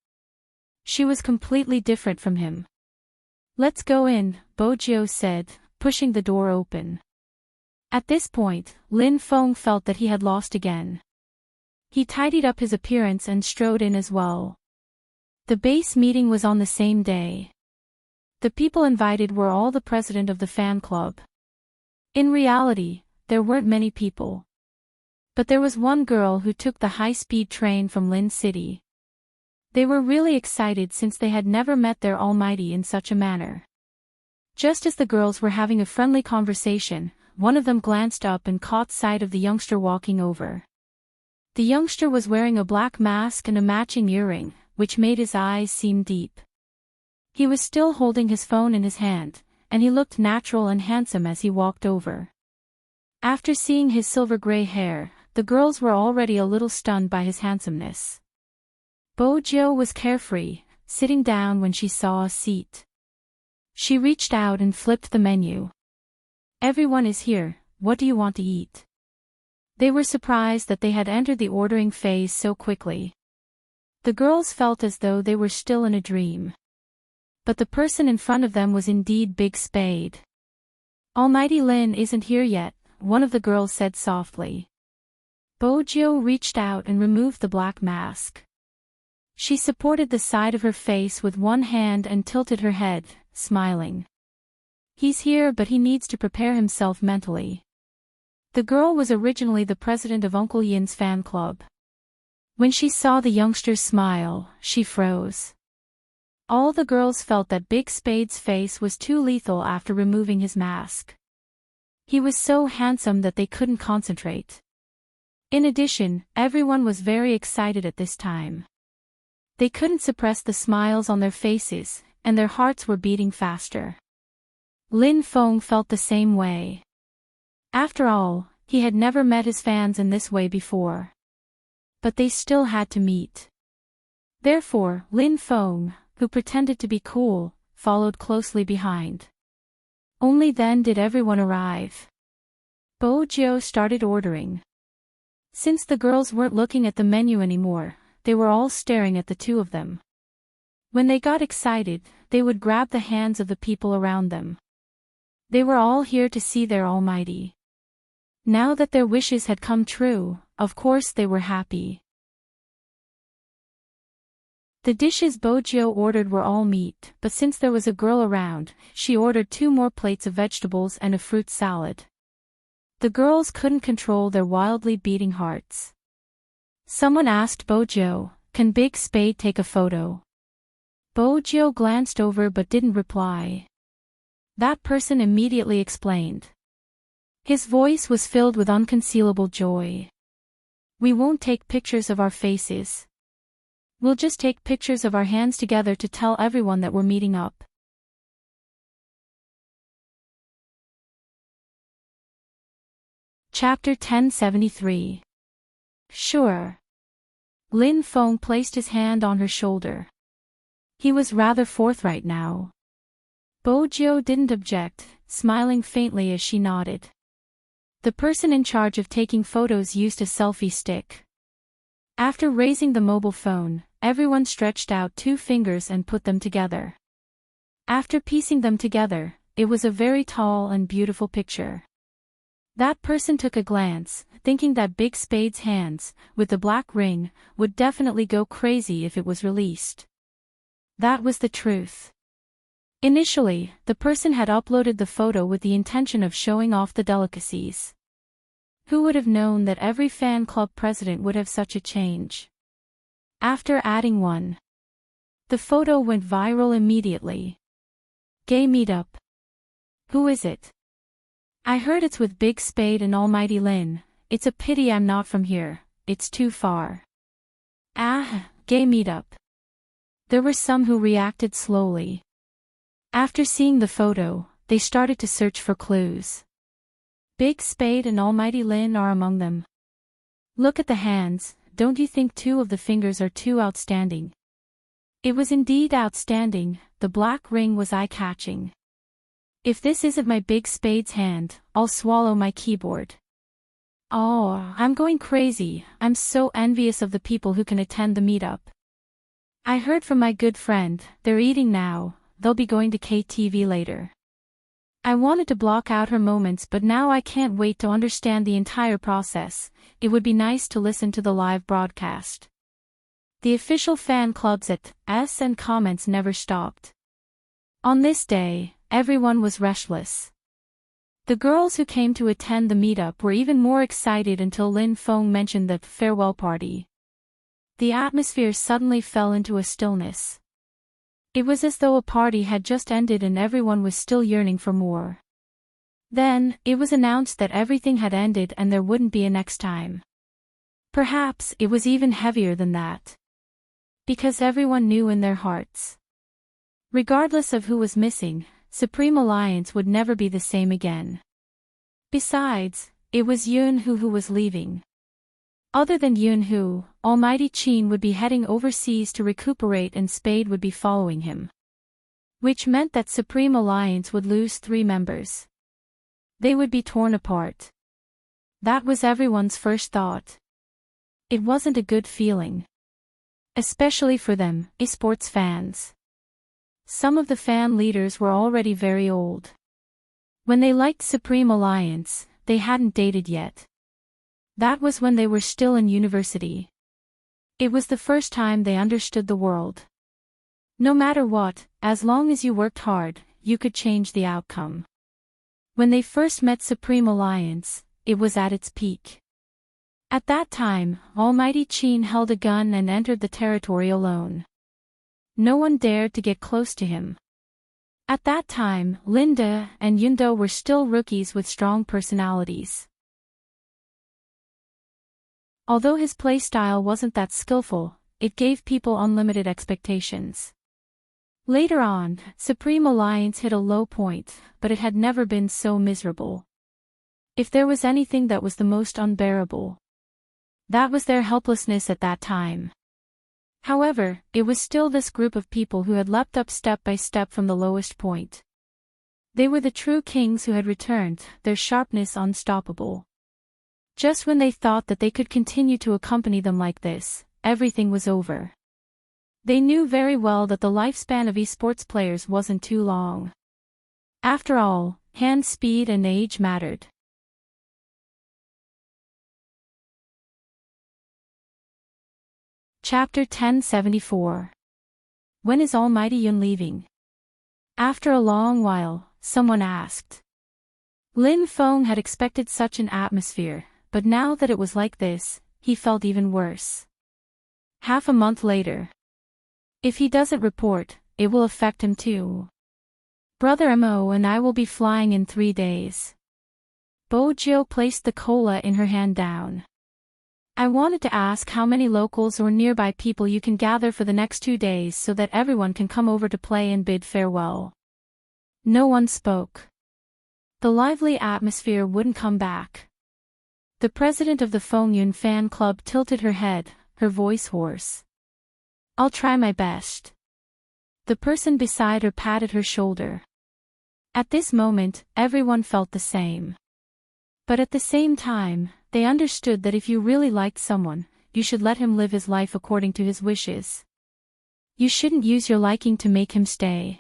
She was completely different from him. Let's go in, Bojo said, pushing the door open. At this point, Lin Feng felt that he had lost again. He tidied up his appearance and strode in as well. The base meeting was on the same day. The people invited were all the president of the fan club. In reality, there weren't many people. But there was one girl who took the high-speed train from Lin City. They were really excited since they had never met their Almighty in such a manner. Just as the girls were having a friendly conversation, one of them glanced up and caught sight of the youngster walking over. The youngster was wearing a black mask and a matching earring, which made his eyes seem deep. He was still holding his phone in his hand, and he looked natural and handsome as he walked over. After seeing his silver-gray hair, the girls were already a little stunned by his handsomeness. Bojo was carefree, sitting down when she saw a seat. She reached out and flipped the menu. Everyone is here, what do you want to eat? They were surprised that they had entered the ordering phase so quickly. The girls felt as though they were still in a dream. But the person in front of them was indeed Big Spade. Almighty Lin isn't here yet, one of the girls said softly. Bojo reached out and removed the black mask. She supported the side of her face with one hand and tilted her head, smiling. He's here, but he needs to prepare himself mentally. The girl was originally the president of Uncle Yin's fan club. When she saw the youngster's smile, she froze. All the girls felt that Big Spade's face was too lethal after removing his mask. He was so handsome that they couldn't concentrate. In addition, everyone was very excited at this time. They couldn't suppress the smiles on their faces, and their hearts were beating faster. Lin Feng felt the same way. After all, he had never met his fans in this way before. But they still had to meet. Therefore, Lin Feng, who pretended to be cool, followed closely behind. Only then did everyone arrive. Bo Jiu started ordering. Since the girls weren't looking at the menu anymore, they were all staring at the two of them. When they got excited, they would grab the hands of the people around them. They were all here to see their almighty. Now that their wishes had come true, of course they were happy. The dishes Bojo ordered were all meat, but since there was a girl around, she ordered 2 more plates of vegetables and a fruit salad. The girls couldn't control their wildly beating hearts. Someone asked Bojo, "Can Big Spade take a photo?" Bojo glanced over but didn't reply. That person immediately explained. His voice was filled with unconcealable joy. "We won't take pictures of our faces. We'll just take pictures of our hands together to tell everyone that we're meeting up." Chapter 1073. Sure. Lin Feng placed his hand on her shoulder. He was rather forthright now. Bojo didn't object, smiling faintly as she nodded. The person in charge of taking photos used a selfie stick. After raising the mobile phone, everyone stretched out 2 fingers and put them together. After piecing them together, it was a very tall and beautiful picture. That person took a glance, thinking that Big Spade's hands, with the black ring, would definitely go crazy if it was released. That was the truth. Initially, the person had uploaded the photo with the intention of showing off the delicacies. Who would have known that every fan club president would have such a change? After adding one, the photo went viral immediately. Gay meetup. Who is it? I heard it's with Big Spade and Almighty Lin. It's a pity I'm not from here, it's too far. Ah, gay meetup. There were some who reacted slowly. After seeing the photo, they started to search for clues. Big Spade and Almighty Lin are among them. Look at the hands, don't you think 2 of the fingers are too outstanding? It was indeed outstanding, the black ring was eye-catching. If this isn't my Big Spade's hand, I'll swallow my keyboard. Oh, I'm going crazy, I'm so envious of the people who can attend the meetup. I heard from my good friend, they're eating now, they'll be going to KTV later. I wanted to block out her moments, but now I can't wait to understand the entire process. It would be nice to listen to the live broadcast. The official fan clubs at S and comments never stopped. On this day, everyone was restless. The girls who came to attend the meetup were even more excited until Lin Feng mentioned the farewell party. The atmosphere suddenly fell into a stillness. It was as though a party had just ended and everyone was still yearning for more. Then, it was announced that everything had ended and there wouldn't be a next time. Perhaps it was even heavier than that. Because everyone knew in their hearts. Regardless of who was missing, Supreme Alliance would never be the same again. Besides, it was Yunhu who was leaving. Other than Yunhu, Almighty Qin would be heading overseas to recuperate and Spade would be following him. Which meant that Supreme Alliance would lose 3 members. They would be torn apart. That was everyone's first thought. It wasn't a good feeling. Especially for them, esports fans. Some of the fan leaders were already very old. When they liked Supreme Alliance, they hadn't dated yet. That was when they were still in university. It was the first time they understood the world. No matter what, as long as you worked hard, you could change the outcome. When they first met Supreme Alliance, it was at its peak. At that time, Almighty Qin held a gun and entered the territory alone. No one dared to get close to him. At that time, Linda and Yundo were still rookies with strong personalities. Although his playstyle wasn't that skillful, it gave people unlimited expectations. Later on, Supreme Alliance hit a low point, but it had never been so miserable. If there was anything that was the most unbearable, that was their helplessness at that time. However, it was still this group of people who had leapt up step by step from the lowest point. They were the true kings who had returned, their sharpness unstoppable. Just when they thought that they could continue to accompany them like this, everything was over. They knew very well that the lifespan of esports players wasn't too long. After all, hand speed and age mattered. Chapter 1074. When is Almighty Yun leaving? After a long while, someone asked. Lin Feng had expected such an atmosphere, but now that it was like this, he felt even worse. Half a month later. If he doesn't report, it will affect him too. Brother Mo and I will be flying in 3 days. Bojo placed the cola in her hand down. I wanted to ask how many locals or nearby people you can gather for the next 2 days so that everyone can come over to play and bid farewell. No one spoke. The lively atmosphere wouldn't come back. The president of the Fengyun fan club tilted her head, her voice hoarse. I'll try my best. The person beside her patted her shoulder. At this moment, everyone felt the same. But at the same time, they understood that if you really liked someone, you should let him live his life according to his wishes. You shouldn't use your liking to make him stay.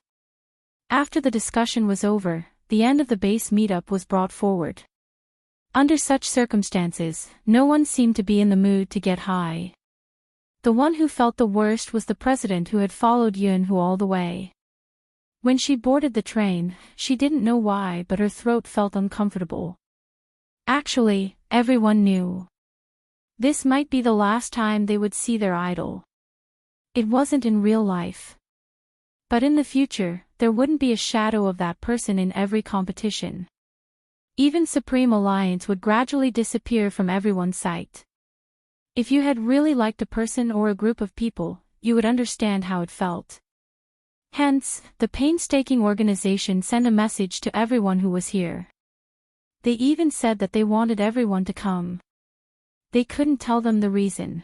After the discussion was over, the end of the base meetup was brought forward. Under such circumstances, no one seemed to be in the mood to get high. The one who felt the worst was the president who had followed Yunhu all the way. When she boarded the train, she didn't know why but her throat felt uncomfortable. Actually, everyone knew. This might be the last time they would see their idol. It wasn't in real life. But in the future, there wouldn't be a shadow of that person in every competition. Even Supreme Alliance would gradually disappear from everyone's sight. If you had really liked a person or a group of people, you would understand how it felt. Hence, the painstaking organization sent a message to everyone who was here. They even said that they wanted everyone to come. They couldn't tell them the reason.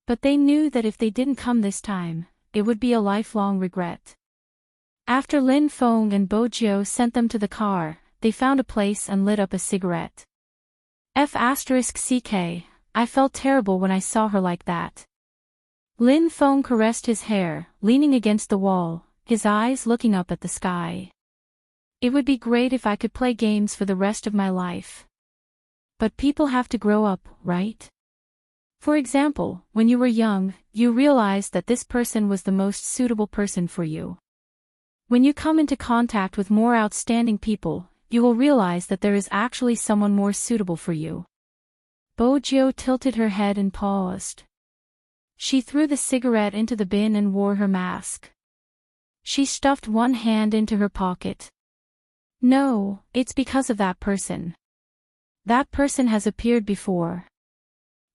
But they knew that if they didn't come this time, it would be a lifelong regret. After Lin Feng and Bojo sent them to the car, they found a place and lit up a cigarette. F***ck, I felt terrible when I saw her like that. Lin Feng caressed his hair, leaning against the wall, his eyes looking up at the sky. It would be great if I could play games for the rest of my life. But people have to grow up, right? For example, when you were young, you realized that this person was the most suitable person for you. When you come into contact with more outstanding people, you will realize that there is actually someone more suitable for you. Bojo tilted her head and paused. She threw the cigarette into the bin and wore her mask. She stuffed one hand into her pocket. No, it's because of that person. That person has appeared before.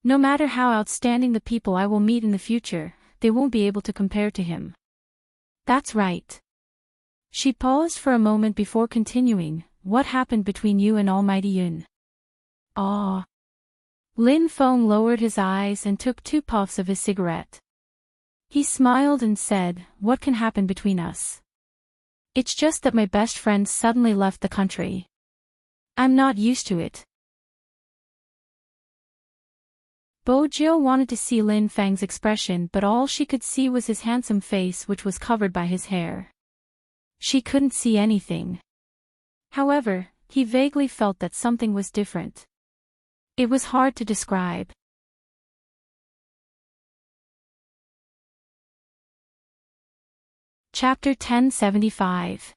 No matter how outstanding the people I will meet in the future, they won't be able to compare to him. That's right. She paused for a moment before continuing. What happened between you and Almighty Yun? Ah. Lin Feng lowered his eyes and took 2 puffs of his cigarette. He smiled and said, what can happen between us? It's just that my best friend suddenly left the country. I'm not used to it. Bojo wanted to see Lin Feng's expression, but all she could see was his handsome face, which was covered by his hair. She couldn't see anything. However, he vaguely felt that something was different. It was hard to describe. Chapter 1075.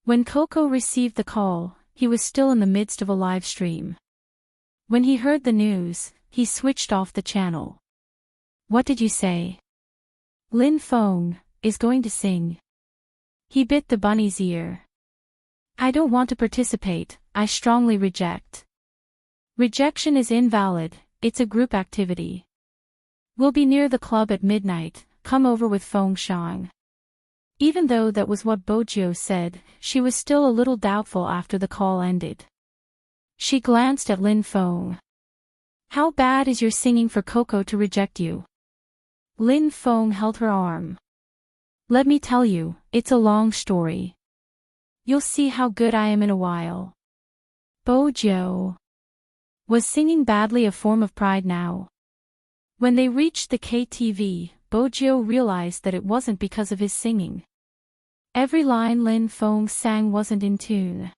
When Coco received the call, he was still in the midst of a live stream. When he heard the news, he switched off the channel. What did you say? Lin Feng is going to sing. He bit the bunny's ear. I don't want to participate, I strongly reject. Rejection is invalid, it's a group activity. We'll be near the club at midnight, come over with Feng Shang. Even though that was what Bojiu said, she was still a little doubtful after the call ended. She glanced at Lin Feng. How bad is your singing for Coco to reject you? Lin Feng held her arm. Let me tell you, it's a long story. You'll see how good I am in a while. Bojiu. Was singing badly a form of pride now? When they reached the KTV, Bojiu realized that it wasn't because of his singing. Every line Lin Feng sang wasn't in tune.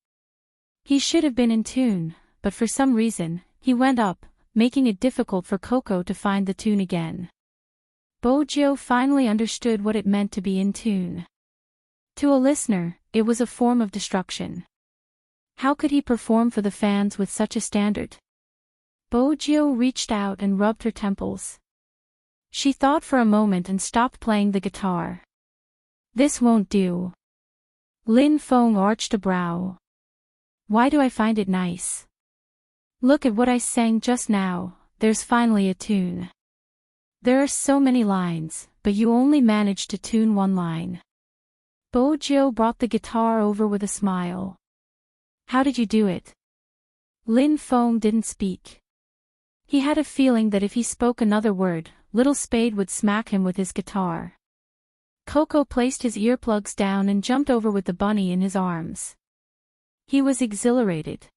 He should have been in tune, but for some reason, he went up, making it difficult for Coco to find the tune again. Bojiu finally understood what it meant to be in tune. To a listener, it was a form of destruction. How could he perform for the fans with such a standard? Bojiu reached out and rubbed her temples. She thought for a moment and stopped playing the guitar. This won't do. Lin Feng arched a brow. Why do I find it nice? Look at what I sang just now, there's finally a tune. There are so many lines, but you only managed to tune one line. Bojiu brought the guitar over with a smile. How did you do it? Lin Feng didn't speak. He had a feeling that if he spoke another word, Little Spade would smack him with his guitar. Coco placed his earplugs down and jumped over with the bunny in his arms. He was exhilarated.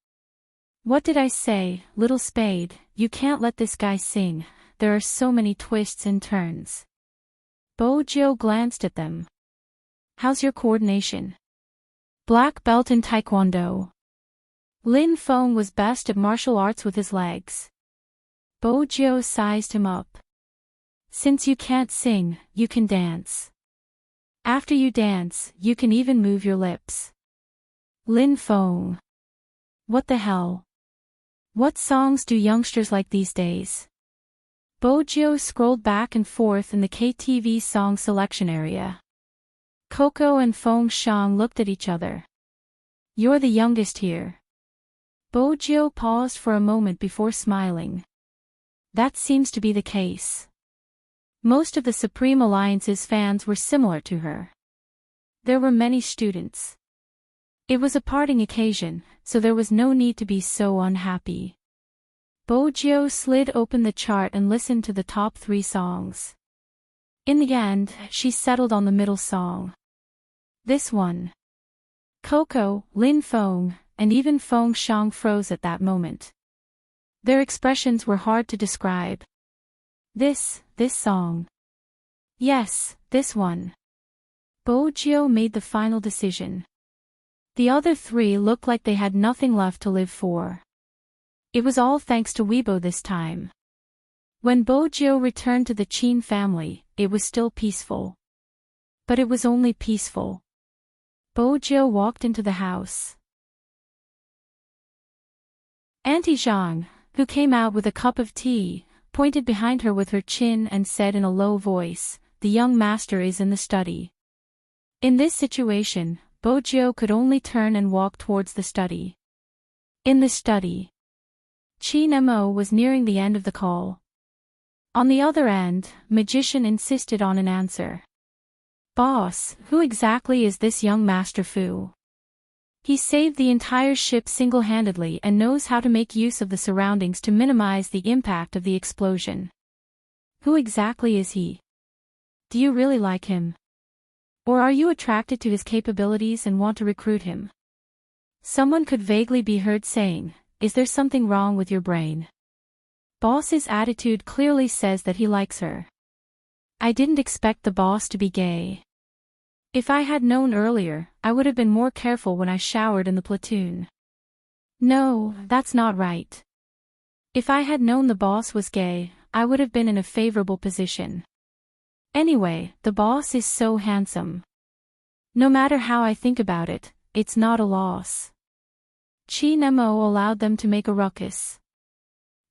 What did I say, Little Spade, you can't let this guy sing, there are so many twists and turns. Bojiu glanced at them. How's your coordination? Black belt in Taekwondo. Lin Feng was best at martial arts with his legs. Bojiu sized him up. Since you can't sing, you can dance. After you dance, you can even move your lips. Lin Feng. What the hell? What songs do youngsters like these days? Bojiu scrolled back and forth in the KTV song selection area. Coco and Feng Shang looked at each other. You're the youngest here. Bojiu paused for a moment before smiling. That seems to be the case. Most of the Supreme Alliance's fans were similar to her. There were many students. It was a parting occasion, so there was no need to be so unhappy. Bojiu slid open the chart and listened to the top 3 songs. In the end, she settled on the middle song. This one. Coco, Lin Feng, and even Feng Shang froze at that moment. Their expressions were hard to describe. This song. Yes, this one. Bojiu made the final decision. The other 3 looked like they had nothing left to live for. It was all thanks to Weibo this time. When Bojiu returned to the Qin family, it was still peaceful. But it was only peaceful. Bojiu walked into the house. Auntie Zhang, who came out with a cup of tea, pointed behind her with her chin and said in a low voice, "The young master is in the study." In this situation, Bojiu could only turn and walk towards the study. In the study. Qin Mo was nearing the end of the call. On the other end, Magician insisted on an answer. Boss, who exactly is this young Master Fu? He saved the entire ship single-handedly and knows how to make use of the surroundings to minimize the impact of the explosion. Who exactly is he? Do you really like him? Or are you attracted to his capabilities and want to recruit him? Someone could vaguely be heard saying, "Is there something wrong with your brain?" Boss's attitude clearly says that he likes her. I didn't expect the boss to be gay. If I had known earlier, I would have been more careful when I showered in the platoon. No, that's not right. If I had known the boss was gay, I would have been in a favorable position. Anyway, the boss is so handsome. No matter how I think about it, it's not a loss. Chi Nemo allowed them to make a ruckus.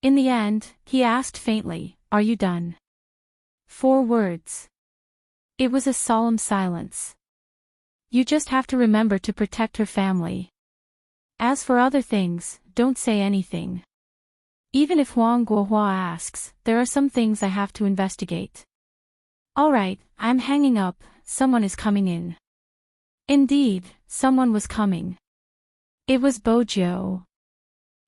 In the end, he asked faintly, "Are you done?" 4 words. It was a solemn silence. You just have to remember to protect her family. As for other things, don't say anything. Even if Huang Guohua asks, there are some things I have to investigate. Alright, I'm hanging up, someone is coming in. Indeed, someone was coming. It was Bojo.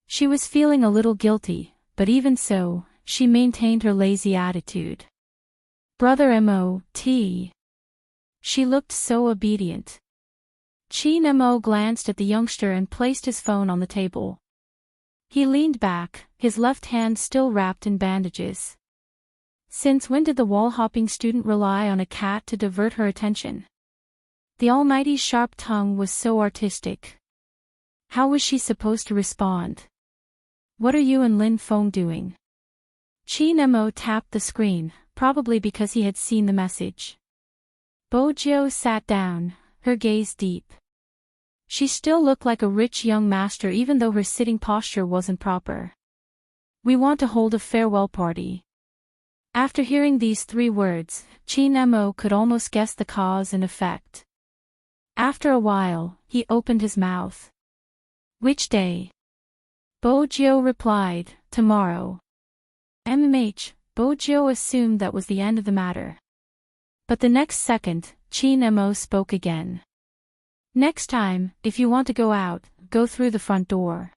She was feeling a little guilty, but even so, she maintained her lazy attitude. Brother Mot. She looked so obedient. Chi Nemo glanced at the youngster and placed his phone on the table. He leaned back, his left hand still wrapped in bandages. Since when did the wall-hopping student rely on a cat to divert her attention? The almighty's sharp tongue was so artistic. How was she supposed to respond? What are you and Lin Feng doing? Chi Nemo tapped the screen, probably because he had seen the message. Bojo sat down, her gaze deep. She still looked like a rich young master even though her sitting posture wasn't proper. We want to hold a farewell party. After hearing these 3 words, Chi Nemo could almost guess the cause and effect. After a while, he opened his mouth. Which day? Bojo replied, tomorrow. Bojo assumed that was the end of the matter. But the next second, Chi Nemo spoke again. Next time, if you want to go out, go through the front door.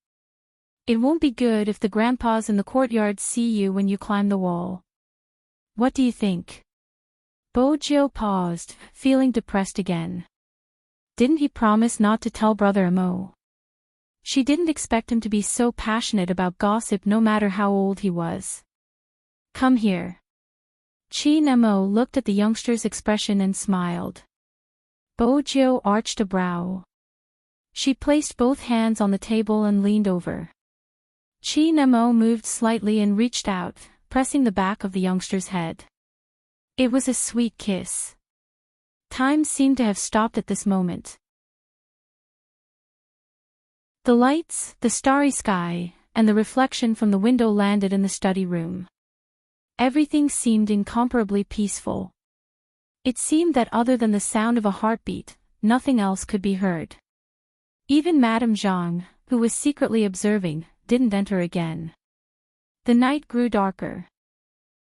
It won't be good if the grandpas in the courtyard see you when you climb the wall. What do you think? Bojo paused, feeling depressed again. Didn't he promise not to tell Brother Mo? She didn't expect him to be so passionate about gossip no matter how old he was. Come here. Chi Nemo looked at the youngster's expression and smiled. Bojo arched a brow. She placed both hands on the table and leaned over. Chi Nemo moved slightly and reached out, pressing the back of the youngster's head. It was a sweet kiss. Time seemed to have stopped at this moment. The lights, the starry sky, and the reflection from the window landed in the study room. Everything seemed incomparably peaceful. It seemed that other than the sound of a heartbeat, nothing else could be heard. Even Madame Zhang, who was secretly observing, didn't enter again. The night grew darker.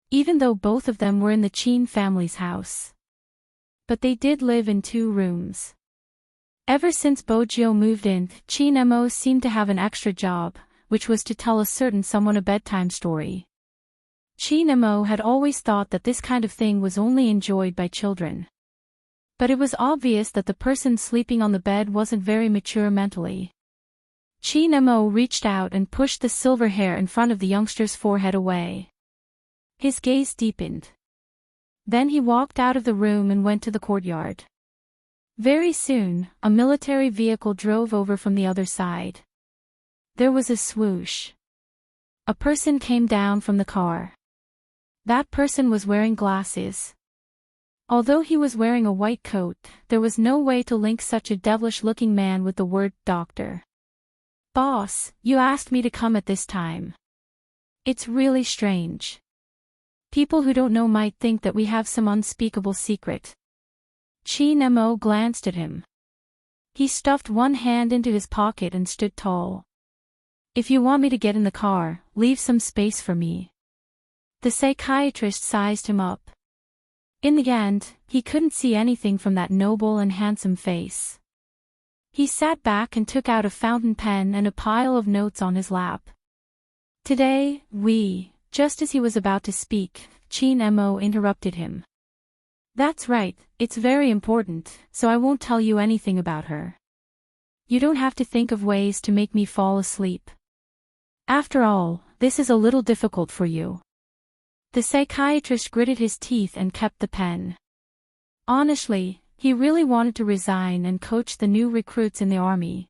Even though both of them were in the Qin family's house. But they did live in 2 rooms. Ever since Bojo moved in, Chi Nemo seemed to have an extra job, which was to tell a certain someone a bedtime story. Chi Nemo had always thought that this kind of thing was only enjoyed by children. But it was obvious that the person sleeping on the bed wasn't very mature mentally. Chi Nemo reached out and pushed the silver hair in front of the youngster's forehead away. His gaze deepened. Then he walked out of the room and went to the courtyard. Very soon, a military vehicle drove over from the other side. There was a swoosh. A person came down from the car. That person was wearing glasses. Although he was wearing a white coat, there was no way to link such a devilish-looking man with the word doctor. Boss, you asked me to come at this time. It's really strange. People who don't know might think that we have some unspeakable secret. Chi Nemo glanced at him. He stuffed one hand into his pocket and stood tall. If you want me to get in the car, leave some space for me. The psychiatrist sized him up. In the end, he couldn't see anything from that noble and handsome face. He sat back and took out a fountain pen and a pile of notes on his lap. Today, just as he was about to speak, Chi Nemo interrupted him. That's right, it's very important, so I won't tell you anything about her. You don't have to think of ways to make me fall asleep. After all, this is a little difficult for you. The psychiatrist gritted his teeth and kept the pen. Honestly, he really wanted to resign and coach the new recruits in the army.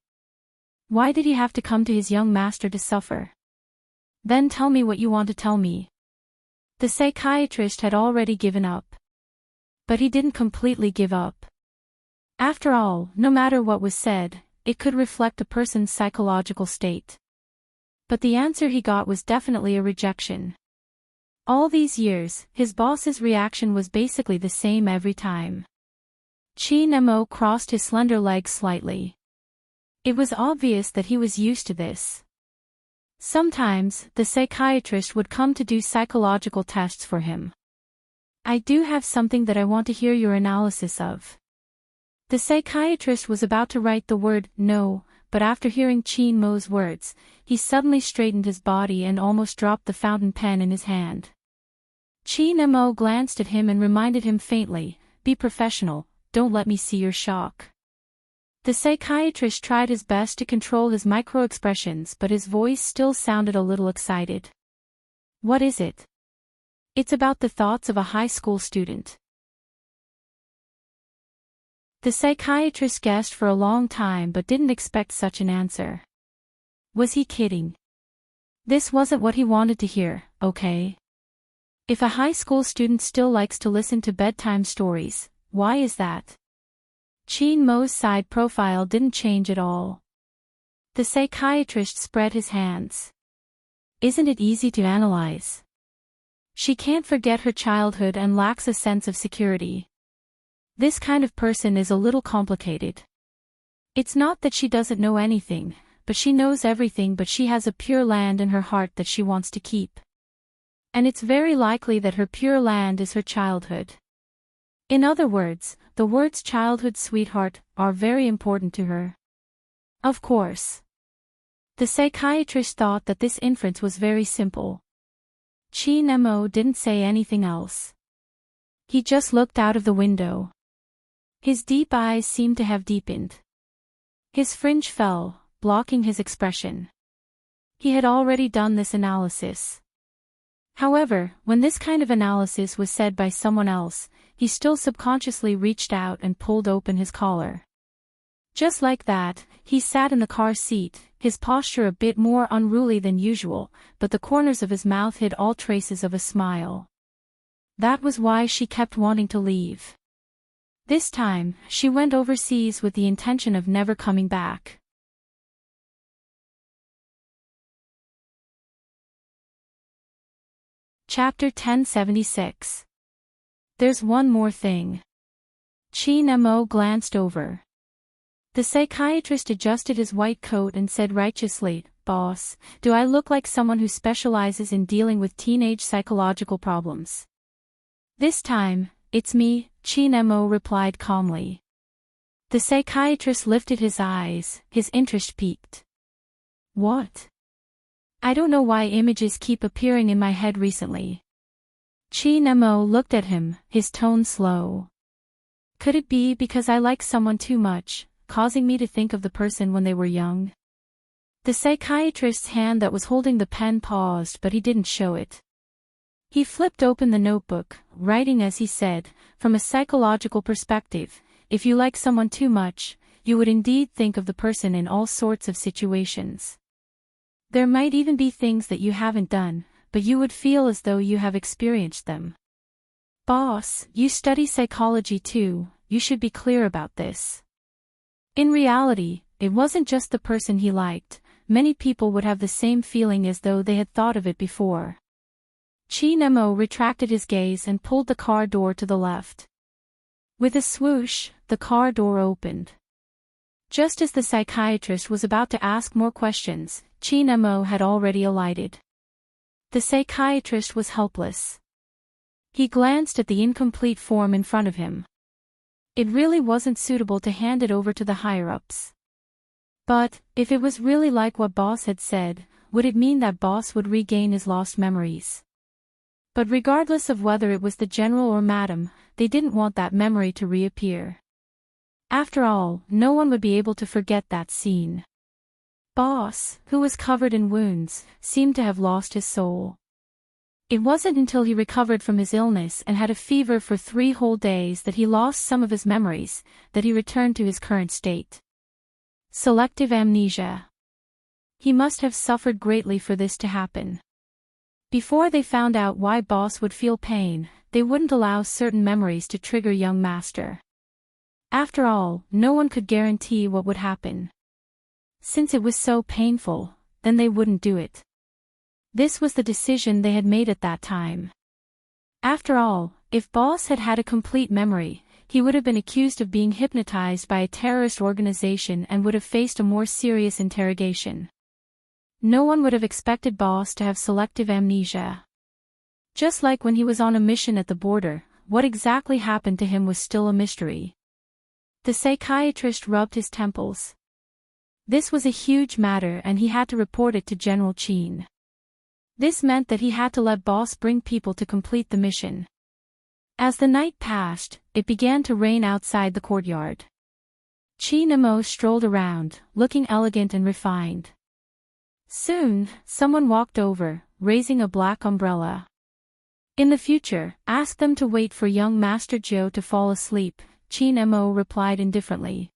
Why did he have to come to his young master to suffer? Then tell me what you want to tell me. The psychiatrist had already given up. But he didn't completely give up. After all, no matter what was said, it could reflect a person's psychological state. But the answer he got was definitely a rejection. All these years, his boss's reaction was basically the same every time. Chi Nemo crossed his slender legs slightly. It was obvious that he was used to this. Sometimes, the psychiatrist would come to do psychological tests for him. I do have something that I want to hear your analysis of. The psychiatrist was about to write the word no, but after hearing Chi Mo's words, he suddenly straightened his body and almost dropped the fountain pen in his hand. Chi Nemo glanced at him and reminded him faintly, "Be professional, don't let me see your shock." The psychiatrist tried his best to control his micro-expressions, but his voice still sounded a little excited. "What is it?" "It's about the thoughts of a high school student." The psychiatrist guessed for a long time but didn't expect such an answer. Was he kidding? This wasn't what he wanted to hear, okay? If a high school student still likes to listen to bedtime stories, why is that? Chi Mo's side profile didn't change at all. The psychiatrist spread his hands. "Isn't it easy to analyze? She can't forget her childhood and lacks a sense of security. This kind of person is a little complicated. It's not that she doesn't know anything, but she knows everything, but she has a pure land in her heart that she wants to keep. And it's very likely that her pure land is her childhood. In other words, the words childhood sweetheart are very important to her." Of course. The psychiatrist thought that this inference was very simple. Chi Nemo didn't say anything else. He just looked out of the window. His deep eyes seemed to have deepened. His fringe fell, blocking his expression. He had already done this analysis. However, when this kind of analysis was said by someone else, he still subconsciously reached out and pulled open his collar. Just like that, he sat in the car seat, his posture a bit more unruly than usual, but the corners of his mouth hid all traces of a smile. That was why she kept wanting to leave. This time, she went overseas with the intention of never coming back. Chapter 1076. There's one more thing. Chi Nemo glanced over. The psychiatrist adjusted his white coat and said righteously, "Boss, do I look like someone who specializes in dealing with teenage psychological problems?" "This time, it's me," Chi Nemo replied calmly. The psychiatrist lifted his eyes, his interest piqued. "What?" "I don't know why images keep appearing in my head recently." Chi Nemo looked at him, his tone slow. "Could it be because I like someone too much, causing me to think of the person when they were young?" The psychiatrist's hand that was holding the pen paused, but he didn't show it. He flipped open the notebook, writing as he said, "From a psychological perspective, if you like someone too much, you would indeed think of the person in all sorts of situations. There might even be things that you haven't done, but you would feel as though you have experienced them." "Boss, you study psychology too, you should be clear about this." In reality, it wasn't just the person he liked, many people would have the same feeling as though they had thought of it before. Chi Nemo retracted his gaze and pulled the car door to the left. With a swoosh, the car door opened. Just as the psychiatrist was about to ask more questions, Chi Nemo had already alighted. The psychiatrist was helpless. He glanced at the incomplete form in front of him. It really wasn't suitable to hand it over to the higher-ups. But, if it was really like what Boss had said, would it mean that Boss would regain his lost memories? But regardless of whether it was the general or madam, they didn't want that memory to reappear. After all, no one would be able to forget that scene. Boss, who was covered in wounds, seemed to have lost his soul. It wasn't until he recovered from his illness and had a fever for 3 whole days that he lost some of his memories, that he returned to his current state. Selective amnesia. He must have suffered greatly for this to happen. Before they found out why Boss would feel pain, they wouldn't allow certain memories to trigger young Master. After all, no one could guarantee what would happen. Since it was so painful, then they wouldn't do it. This was the decision they had made at that time. After all, if Boss had had a complete memory, he would have been accused of being hypnotized by a terrorist organization and would have faced a more serious interrogation. No one would have expected Boss to have selective amnesia. Just like when he was on a mission at the border, what exactly happened to him was still a mystery. The psychiatrist rubbed his temples. This was a huge matter and he had to report it to General Chin. This meant that he had to let Boss bring people to complete the mission. As the night passed, it began to rain outside the courtyard. Chin strolled around, looking elegant and refined. Soon, someone walked over, raising a black umbrella. In the future, ask them to wait for young Master Joe to fall asleep, Chin replied indifferently.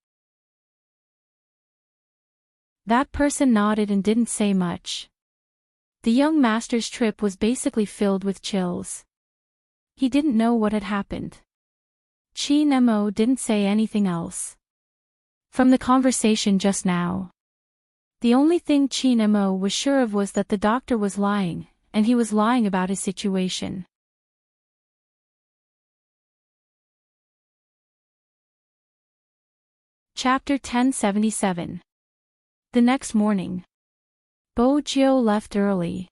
That person nodded and didn't say much. The young master's trip was basically filled with chills. He didn't know what had happened. Chin didn't say anything else. From the conversation just now, the only thing Chin was sure of was that the doctor was lying, and he was lying about his situation. Chapter 1077. The next morning, Bo Jio left early.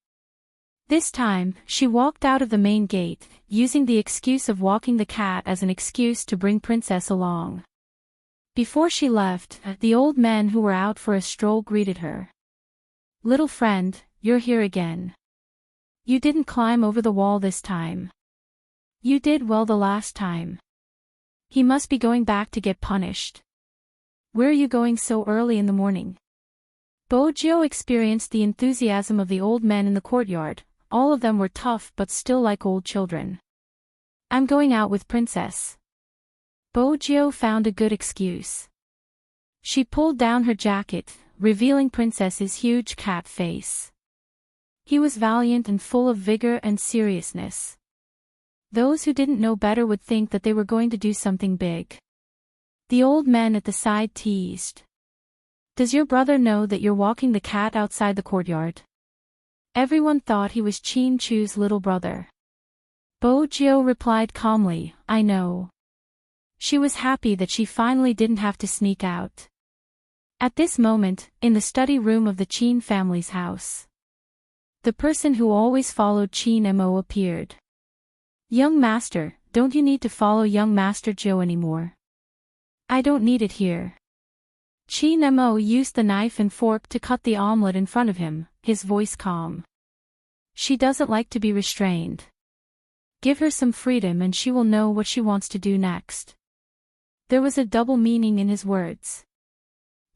This time, she walked out of the main gate, using the excuse of walking the cat as an excuse to bring Princess along. Before she left, the old men who were out for a stroll greeted her. "Little friend, you're here again. You didn't climb over the wall this time. You did well the last time. He must be going back to get punished. Where are you going so early in the morning?" Bo Jio experienced the enthusiasm of the old men in the courtyard. All of them were tough but still like old children. "I'm going out with Princess." Bo Jio found a good excuse. She pulled down her jacket, revealing Princess's huge cat face. He was valiant and full of vigor and seriousness. Those who didn't know better would think that they were going to do something big. The old men at the side teased. "Does your brother know that you're walking the cat outside the courtyard?" Everyone thought he was Chin Chu's little brother. Bo Jio replied calmly, "I know." She was happy that she finally didn't have to sneak out. At this moment, in the study room of the Chin family's house, the person who always followed Chin appeared. "Young master, don't you need to follow young Master Joe anymore?" "I don't need it here." Chin used the knife and fork to cut the omelette in front of him, his voice calm. "She doesn't like to be restrained. Give her some freedom and she will know what she wants to do next." There was a double meaning in his words.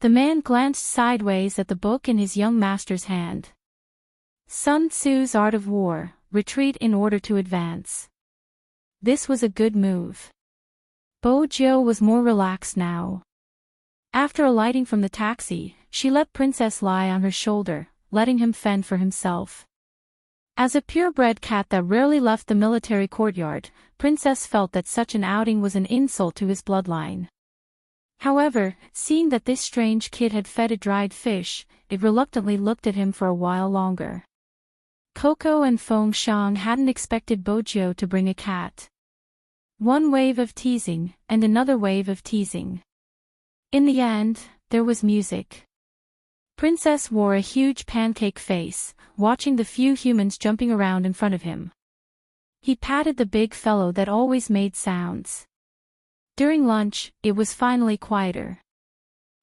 The man glanced sideways at the book in his young master's hand. Sun Tzu's Art of War, Retreat in Order to Advance. This was a good move. Bo Jio was more relaxed now. After alighting from the taxi, she let Princess lie on her shoulder, letting him fend for himself. As a purebred cat that rarely left the military courtyard, Princess felt that such an outing was an insult to his bloodline. However, seeing that this strange kid had fed it dried fish, it reluctantly looked at him for a while longer. Coco and Feng Shang hadn't expected Bo Jio to bring a cat. One wave of teasing, and another wave of teasing. In the end, there was music. Princess wore a huge pancake face, watching the few humans jumping around in front of him. He patted the big fellow that always made sounds. During lunch, it was finally quieter.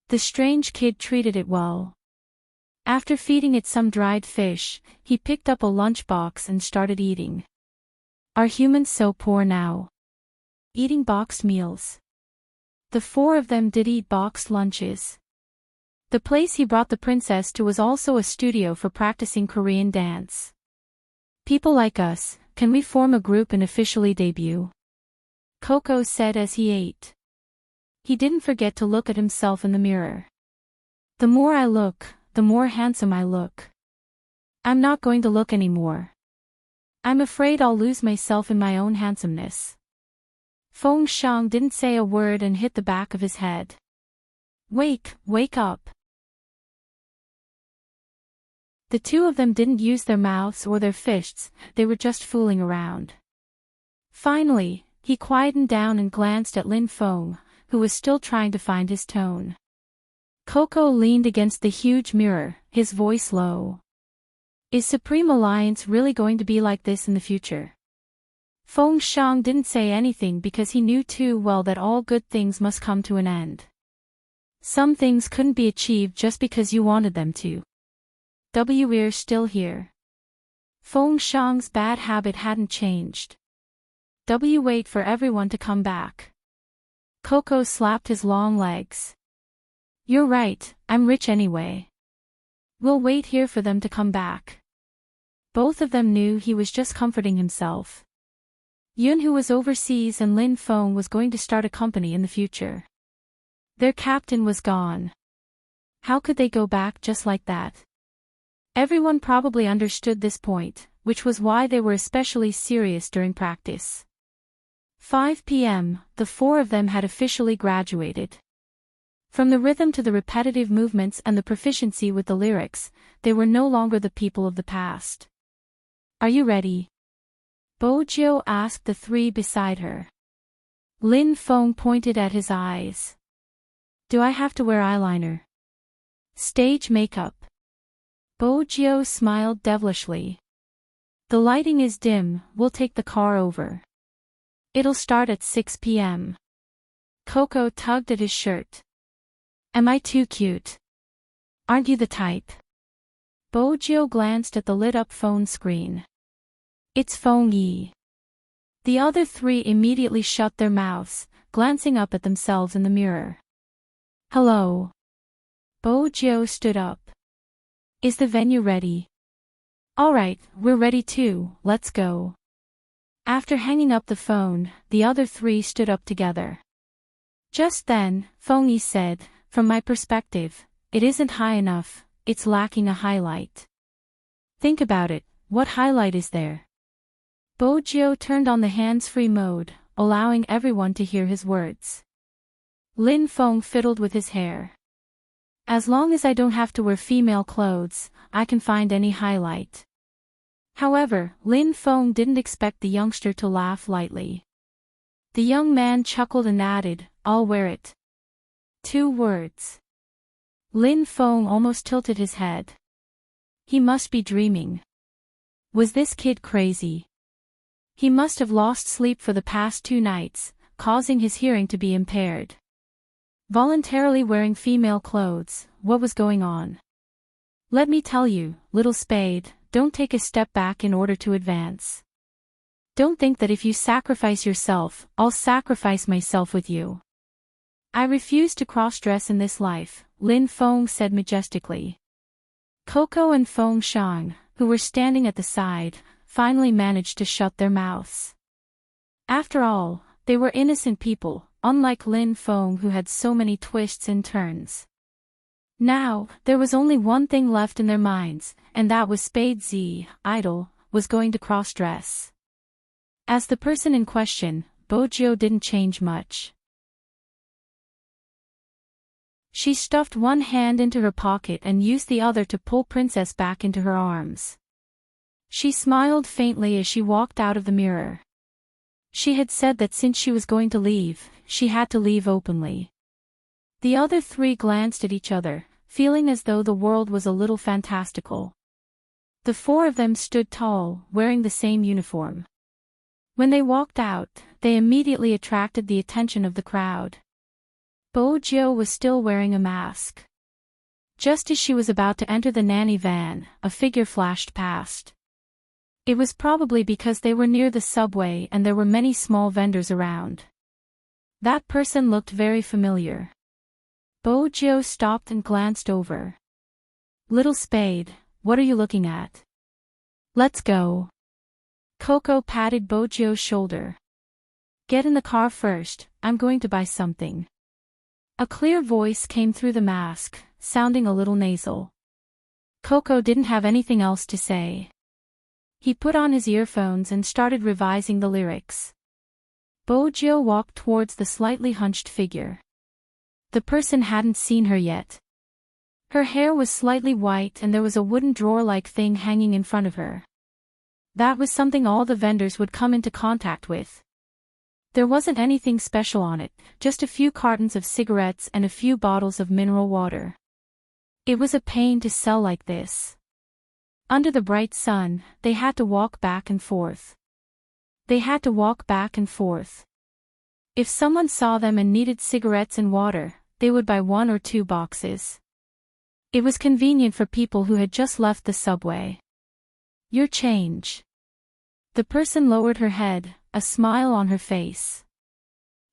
The strange kid treated it well. After feeding it some dried fish, he picked up a lunchbox and started eating. Are humans so poor now? Eating boxed meals. The four of them did eat boxed lunches. The place he brought the princess to was also a studio for practicing Korean dance. People like us, can we form a group and officially debut? Coco said as he ate. He didn't forget to look at himself in the mirror. The more I look, the more handsome I look. I'm not going to look anymore. I'm afraid I'll lose myself in my own handsomeness. Feng Shang didn't say a word and hit the back of his head. Wake up. The two of them didn't use their mouths or their fists, they were just fooling around. Finally, he quietened down and glanced at Lin Feng, who was still trying to find his tone. Coco leaned against the huge mirror, his voice low. Is Supreme Alliance really going to be like this in the future? Feng Shang didn't say anything because he knew too well that all good things must come to an end. Some things couldn't be achieved just because you wanted them to. We're still here. Feng Shang's bad habit hadn't changed. Wait for everyone to come back. Coco slapped his long legs. You're right, I'm rich anyway. We'll wait here for them to come back. Both of them knew he was just comforting himself. Yun, who was overseas, and Lin Feng was going to start a company in the future. Their captain was gone. How could they go back just like that? Everyone probably understood this point, which was why they were especially serious during practice. 5 p.m., the four of them had officially graduated. From the rhythm to the repetitive movements and the proficiency with the lyrics, they were no longer the people of the past. Are you ready? Bojo asked the three beside her. Lin Feng pointed at his eyes. Do I have to wear eyeliner? Stage makeup. Bojo smiled devilishly. The lighting is dim, we'll take the car over. It'll start at 6 p.m. Coco tugged at his shirt. Am I too cute? Aren't you the type? Bojo glanced at the lit-up phone screen. It's Feng Yi. The other three immediately shut their mouths, glancing up at themselves in the mirror. Hello. Bojo stood up. Is the venue ready? All right, we're ready too, let's go. After hanging up the phone, the other three stood up together. Just then, Feng Yi said, from my perspective, it isn't high enough, it's lacking a highlight. Think about it, what highlight is there? Bojo turned on the hands-free mode, allowing everyone to hear his words. Lin Feng fiddled with his hair. As long as I don't have to wear female clothes, I can find any highlight. However, Lin Feng didn't expect the youngster to laugh lightly. The young man chuckled and added, I'll wear it. 2 words. Lin Feng almost tilted his head. He must be dreaming. Was this kid crazy? He must have lost sleep for the past 2 nights, causing his hearing to be impaired. Voluntarily wearing female clothes, what was going on? Let me tell you, little spade, don't take a step back in order to advance. Don't think that if you sacrifice yourself, I'll sacrifice myself with you. I refuse to cross-dress in this life, Lin Feng said majestically. Coco and Feng Shang, who were standing at the side, finally managed to shut their mouths. After all, they were innocent people, unlike Lin Feng who had so many twists and turns. Now, there was only one thing left in their minds, and that was Spade Z, idol, was going to cross-dress. As the person in question, Bojo didn't change much. She stuffed one hand into her pocket and used the other to pull Princess back into her arms. She smiled faintly as she walked out of the mirror. She had said that since she was going to leave, she had to leave openly. The other three glanced at each other, feeling as though the world was a little fantastical. The 4 of them stood tall, wearing the same uniform. When they walked out, they immediately attracted the attention of the crowd. Bojo was still wearing a mask. Just as she was about to enter the nanny van, a figure flashed past. It was probably because they were near the subway and there were many small vendors around. That person looked very familiar. Bojo stopped and glanced over. Little Spade, what are you looking at? Let's go. Coco patted Bojo's shoulder. Get in the car first, I'm going to buy something. A clear voice came through the mask, sounding a little nasal. Coco didn't have anything else to say. He put on his earphones and started revising the lyrics. Bojo walked towards the slightly hunched figure. The person hadn't seen her yet. Her hair was slightly white and there was a wooden drawer-like thing hanging in front of her. That was something all the vendors would come into contact with. There wasn't anything special on it, just a few cartons of cigarettes and a few bottles of mineral water. It was a pain to sell like this. Under the bright sun, they had to walk back and forth. They had to walk back and forth. If someone saw them and needed cigarettes and water, they would buy 1 or 2 boxes. It was convenient for people who had just left the subway. Your change. The person lowered her head, a smile on her face.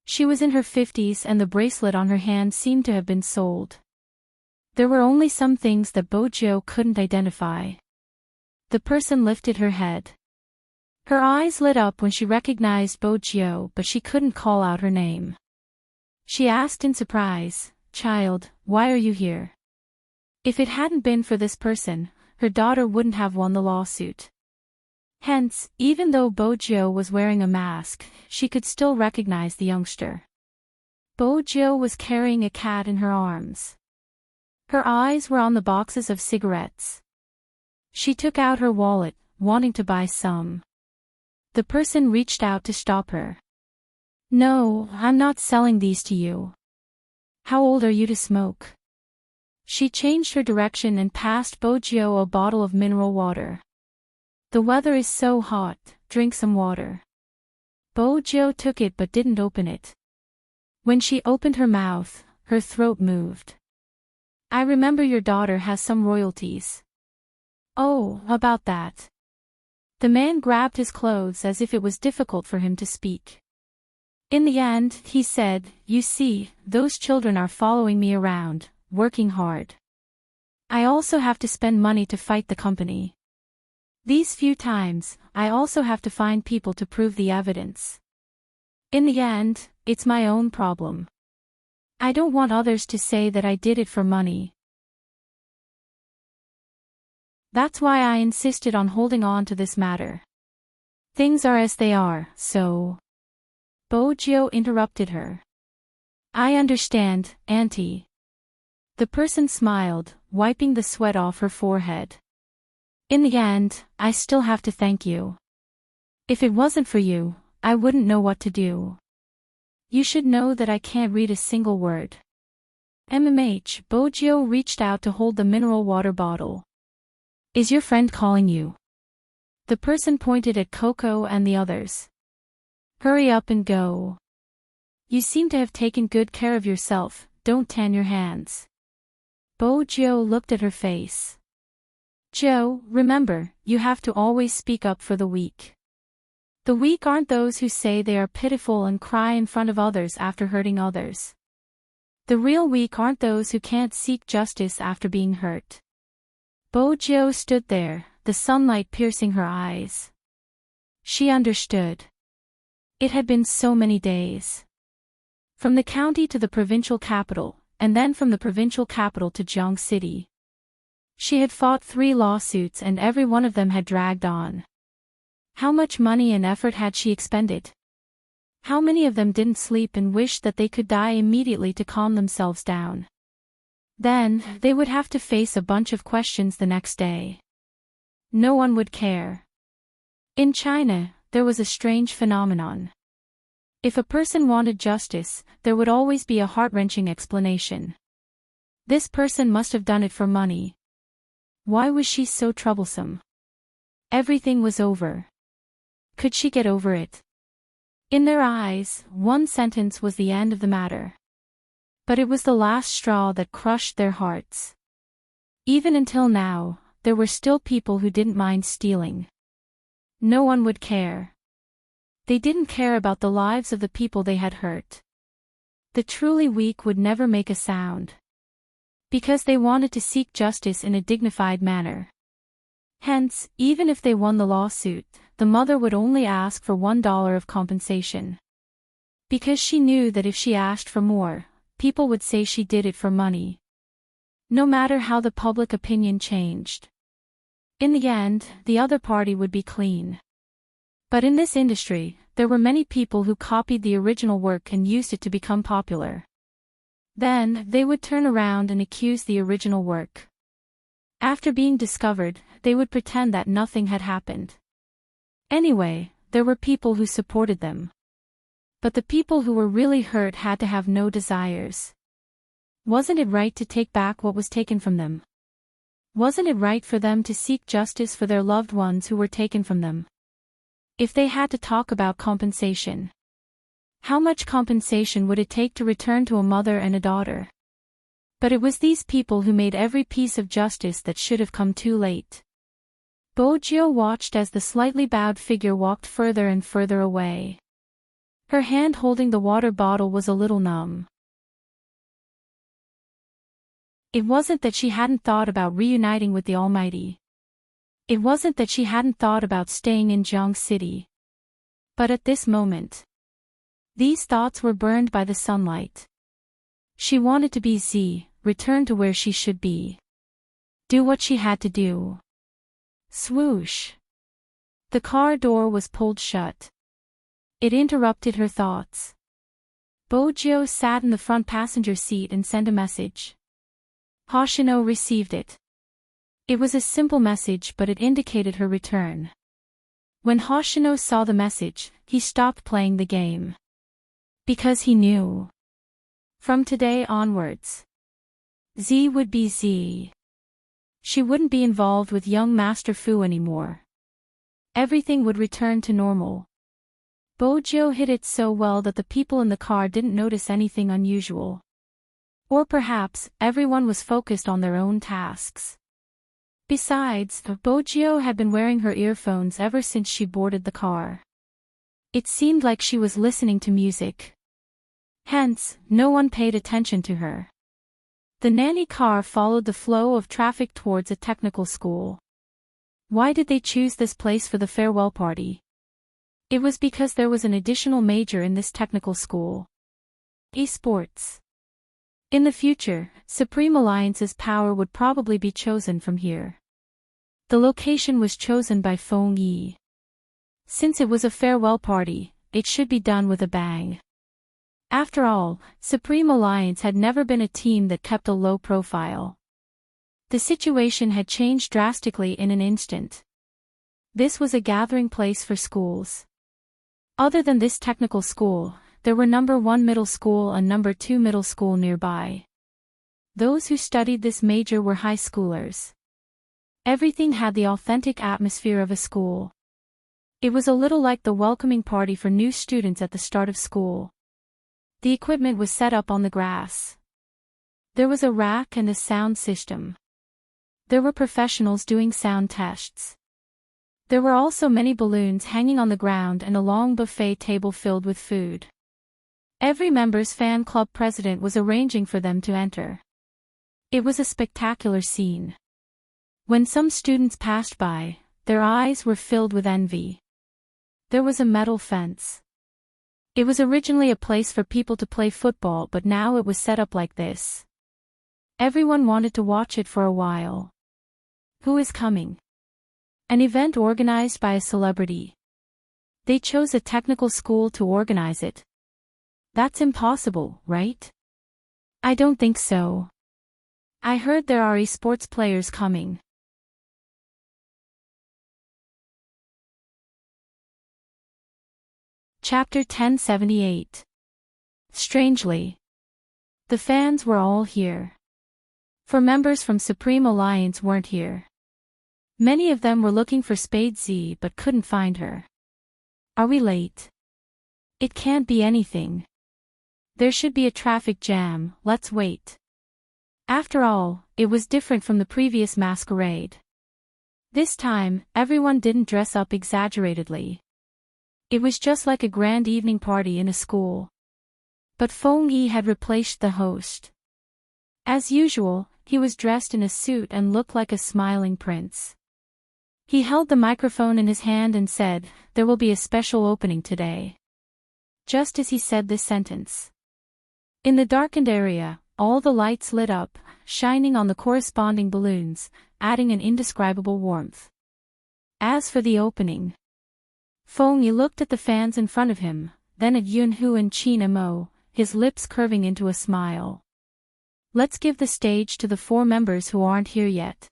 She was in her 50s and the bracelet on her hand seemed to have been sold. There were only some things that Bojo couldn't identify. The person lifted her head. Her eyes lit up when she recognized Bojo, but she couldn't call out her name. She asked in surprise, "Child, why are you here?" If it hadn't been for this person, her daughter wouldn't have won the lawsuit. Hence, even though Bojo was wearing a mask, she could still recognize the youngster. Bojo was carrying a cat in her arms. Her eyes were on the boxes of cigarettes. She took out her wallet, wanting to buy some. The person reached out to stop her. "No, I'm not selling these to you. How old are you to smoke?" She changed her direction and passed Bojo a bottle of mineral water. "The weather is so hot, drink some water." Bojo took it but didn't open it. When she opened her mouth, her throat moved. "I remember your daughter has some royalties." "Oh, about that." The man grabbed his clothes as if it was difficult for him to speak. "In the end," he said, "you see, those children are following me around, working hard. I also have to spend money to fight the company. These few times, I also have to find people to prove the evidence. In the end, it's my own problem. I don't want others to say that I did it for money. That's why I insisted on holding on to this matter. Things are as they are, so..." Bojo interrupted her. "I understand, Auntie." The person smiled, wiping the sweat off her forehead. "In the end, I still have to thank you. If it wasn't for you, I wouldn't know what to do. You should know that I can't read a single word." Bojo reached out to hold the mineral water bottle. "Is your friend calling you?" The person pointed at Coco and the others. "Hurry up and go. You seem to have taken good care of yourself, don't tan your hands." Bojo looked at her face. "Joe, remember, you have to always speak up for the weak. The weak aren't those who say they are pitiful and cry in front of others after hurting others. The real weak aren't those who can't seek justice after being hurt." Bojo stood there, the sunlight piercing her eyes. She understood. It had been so many days. From the county to the provincial capital, and then from the provincial capital to Jiang City. She had fought 3 lawsuits and every one of them had dragged on. How much money and effort had she expended? How many of them didn't sleep and wished that they could die immediately to calm themselves down? Then, they would have to face a bunch of questions the next day. No one would care. In China, there was a strange phenomenon. If a person wanted justice, there would always be a heart-wrenching explanation. This person must have done it for money. Why was she so troublesome? Everything was over. Could she get over it? In their eyes, one sentence was the end of the matter. But it was the last straw that crushed their hearts. Even until now, there were still people who didn't mind stealing. No one would care. They didn't care about the lives of the people they had hurt. The truly weak would never make a sound. Because they wanted to seek justice in a dignified manner. Hence, even if they won the lawsuit, the mother would only ask for $1 of compensation. Because she knew that if she asked for more, people would say she did it for money. No matter how the public opinion changed. In the end, the other party would be clean. But in this industry, there were many people who copied the original work and used it to become popular. Then, they would turn around and accuse the original work. After being discovered, they would pretend that nothing had happened. Anyway, there were people who supported them. But the people who were really hurt had to have no desires. Wasn't it right to take back what was taken from them? Wasn't it right for them to seek justice for their loved ones who were taken from them? If they had to talk about compensation, how much compensation would it take to return to a mother and a daughter? But it was these people who made every piece of justice that should have come too late. Bojio watched as the slightly bowed figure walked further and further away. Her hand holding the water bottle was a little numb. It wasn't that she hadn't thought about reuniting with the Almighty. It wasn't that she hadn't thought about staying in Jiang City. But at this moment, these thoughts were burned by the sunlight. She wanted to be Z, return to where she should be. Do what she had to do. Swoosh. The car door was pulled shut. It interrupted her thoughts. Bojio sat in the front passenger seat and sent a message. Hoshino received it. It was a simple message, but it indicated her return. When Hoshino saw the message, he stopped playing the game. Because he knew. From today onwards, Z would be Z. She wouldn't be involved with young Master Fu anymore. Everything would return to normal. Bojio hit it so well that the people in the car didn't notice anything unusual. Or perhaps, everyone was focused on their own tasks. Besides, Bojio had been wearing her earphones ever since she boarded the car. It seemed like she was listening to music. Hence, no one paid attention to her. The nanny car followed the flow of traffic towards a technical school. Why did they choose this place for the farewell party? It was because there was an additional major in this technical school. Esports. In the future, Supreme Alliance's power would probably be chosen from here. The location was chosen by Feng Yi. Since it was a farewell party, it should be done with a bang. After all, Supreme Alliance had never been a team that kept a low profile. The situation had changed drastically in an instant. This was a gathering place for schools. Other than this technical school, there were number 1 middle school and number 2 middle school nearby. Those who studied this major were high schoolers. Everything had the authentic atmosphere of a school. It was a little like the welcoming party for new students at the start of school. The equipment was set up on the grass. There was a rack and a sound system. There were professionals doing sound tests. There were also many balloons hanging on the ground and a long buffet table filled with food. Every member's fan club president was arranging for them to enter. It was a spectacular scene. When some students passed by, their eyes were filled with envy. There was a metal fence. It was originally a place for people to play football, but now it was set up like this. Everyone wanted to watch it for a while. Who is coming? An event organized by a celebrity. They chose a technical school to organize it. That's impossible, right? I don't think so. I heard there are esports players coming. Chapter 1078. Strangely, the fans were all here. For members from Supreme Alliance weren't here. Many of them were looking for Spade Z but couldn't find her. Are we late? It can't be anything. There should be a traffic jam, let's wait. After all, it was different from the previous masquerade. This time, everyone didn't dress up exaggeratedly. It was just like a grand evening party in a school. But Feng Yi had replaced the host. As usual, he was dressed in a suit and looked like a smiling prince. He held the microphone in his hand and said, "There will be a special opening today." Just as he said this sentence, in the darkened area, all the lights lit up, shining on the corresponding balloons, adding an indescribable warmth. As for the opening, Feng Yi looked at the fans in front of him, then at Yunhu and Qin Mo, his lips curving into a smile. Let's give the stage to the 4 members who aren't here yet.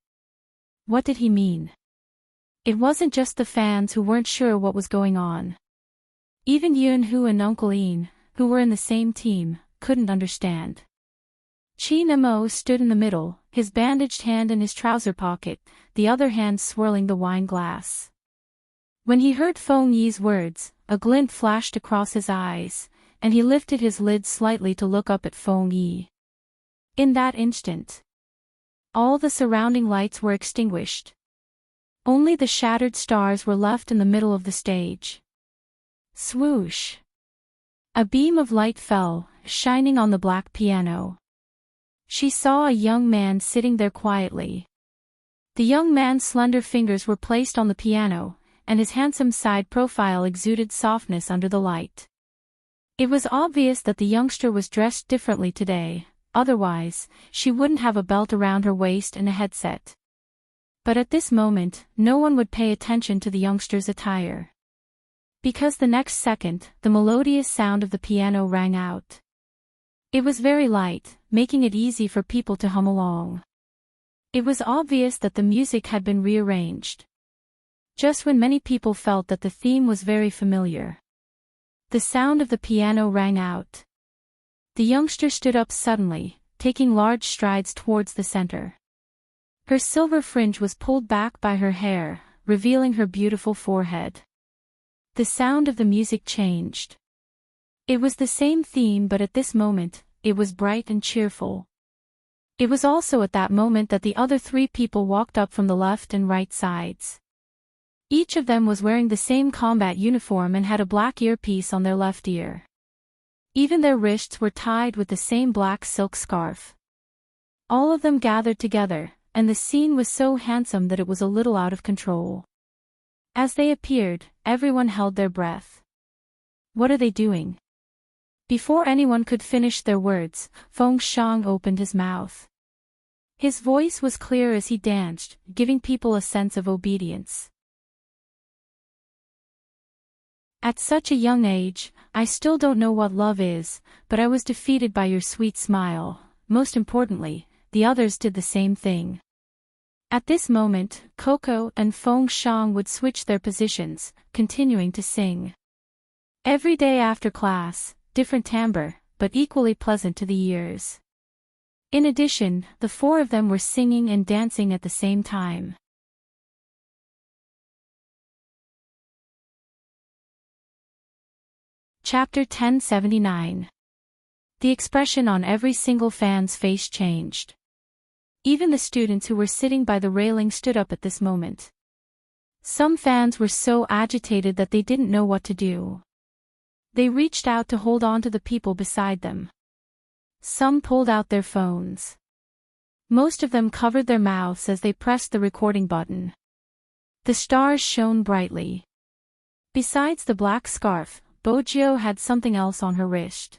What did he mean? It wasn't just the fans who weren't sure what was going on. Even Yunhu and Uncle Ian, who were in the same team, couldn't understand. Qin Mo stood in the middle, his bandaged hand in his trouser pocket, the other hand swirling the wine glass. When he heard Feng Yi's words, a glint flashed across his eyes, and he lifted his lids slightly to look up at Feng Yi. In that instant, all the surrounding lights were extinguished. Only the shattered stars were left in the middle of the stage. Swoosh! A beam of light fell, shining on the black piano. She saw a young man sitting there quietly. The young man's slender fingers were placed on the piano, and his handsome side profile exuded softness under the light. It was obvious that the youngster was dressed differently today, otherwise, she wouldn't have a belt around her waist and a headset. But at this moment, no one would pay attention to the youngster's attire. Because the next second, the melodious sound of the piano rang out. It was very light, making it easy for people to hum along. It was obvious that the music had been rearranged. Just when many people felt that the theme was very familiar. The sound of the piano rang out. The youngster stood up suddenly, taking large strides towards the center. Her silver fringe was pulled back by her hair, revealing her beautiful forehead. The sound of the music changed. It was the same theme, but at this moment, it was bright and cheerful. It was also at that moment that the other 3 people walked up from the left and right sides. Each of them was wearing the same combat uniform and had a black earpiece on their left ear. Even their wrists were tied with the same black silk scarf. All of them gathered together, and the scene was so handsome that it was a little out of control. As they appeared, everyone held their breath. What are they doing? Before anyone could finish their words, Feng Shang opened his mouth. His voice was clear as he danced, giving people a sense of obedience. At such a young age, I still don't know what love is, but I was defeated by your sweet smile. Most importantly, the others did the same thing. At this moment, Coco and Feng Shang would switch their positions, continuing to sing. Every day after class, different timbre, but equally pleasant to the ears. In addition, the 4 of them were singing and dancing at the same time. Chapter 1079. The expression on every single fan's face changed. Even the students who were sitting by the railing stood up at this moment. Some fans were so agitated that they didn't know what to do. They reached out to hold on to the people beside them. Some pulled out their phones. Most of them covered their mouths as they pressed the recording button. The stars shone brightly. Besides the black scarf, Bojio had something else on her wrist.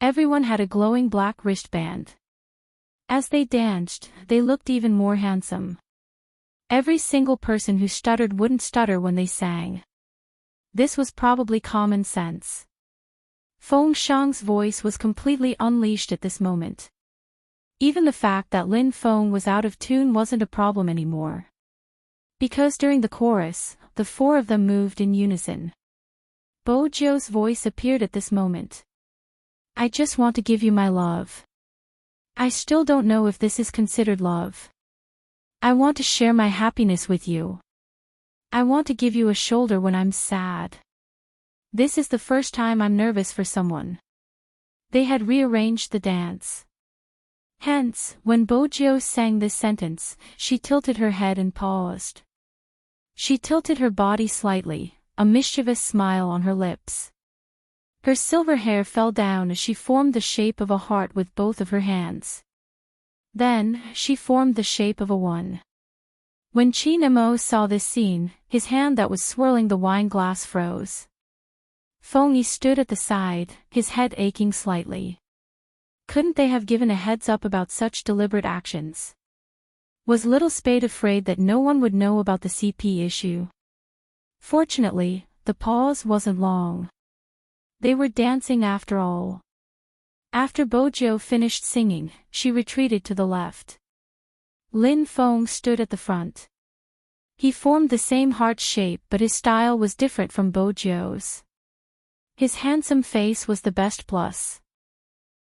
Everyone had a glowing black wristband. As they danced, they looked even more handsome. Every single person who stuttered wouldn't stutter when they sang. This was probably common sense. Feng Shang's voice was completely unleashed at this moment. Even the fact that Lin Feng was out of tune wasn't a problem anymore. Because during the chorus, the 4 of them moved in unison. Bojio's voice appeared at this moment. I just want to give you my love. I still don't know if this is considered love. I want to share my happiness with you. I want to give you a shoulder when I'm sad. This is the first time I'm nervous for someone. They had rearranged the dance. Hence, when Bojio sang this sentence, she tilted her head and paused. She tilted her body slightly, a mischievous smile on her lips. Her silver hair fell down as she formed the shape of a heart with both of her hands. Then, she formed the shape of a 1. When Qin Mo saw this scene, his hand that was swirling the wine glass froze. Feng Yi stood at the side, his head aching slightly. Couldn't they have given a heads up about such deliberate actions? Was Little Spade afraid that no one would know about the CP issue? Fortunately, the pause wasn't long. They were dancing after all. After Bojo finished singing, she retreated to the left. Lin Feng stood at the front. He formed the same heart shape, but his style was different from Bojo's. His handsome face was the best plus.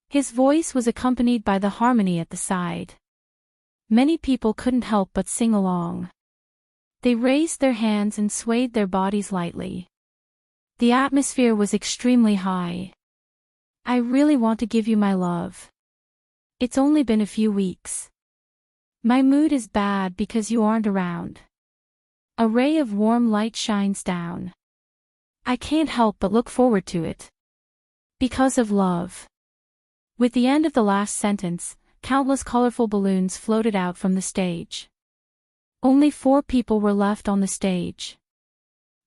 His voice was accompanied by the harmony at the side. Many people couldn't help but sing along. They raised their hands and swayed their bodies lightly. The atmosphere was extremely high. I really want to give you my love. It's only been a few weeks. My mood is bad because you aren't around. A ray of warm light shines down. I can't help but look forward to it. Because of love. With the end of the last sentence, countless colorful balloons floated out from the stage. Only 4 people were left on the stage.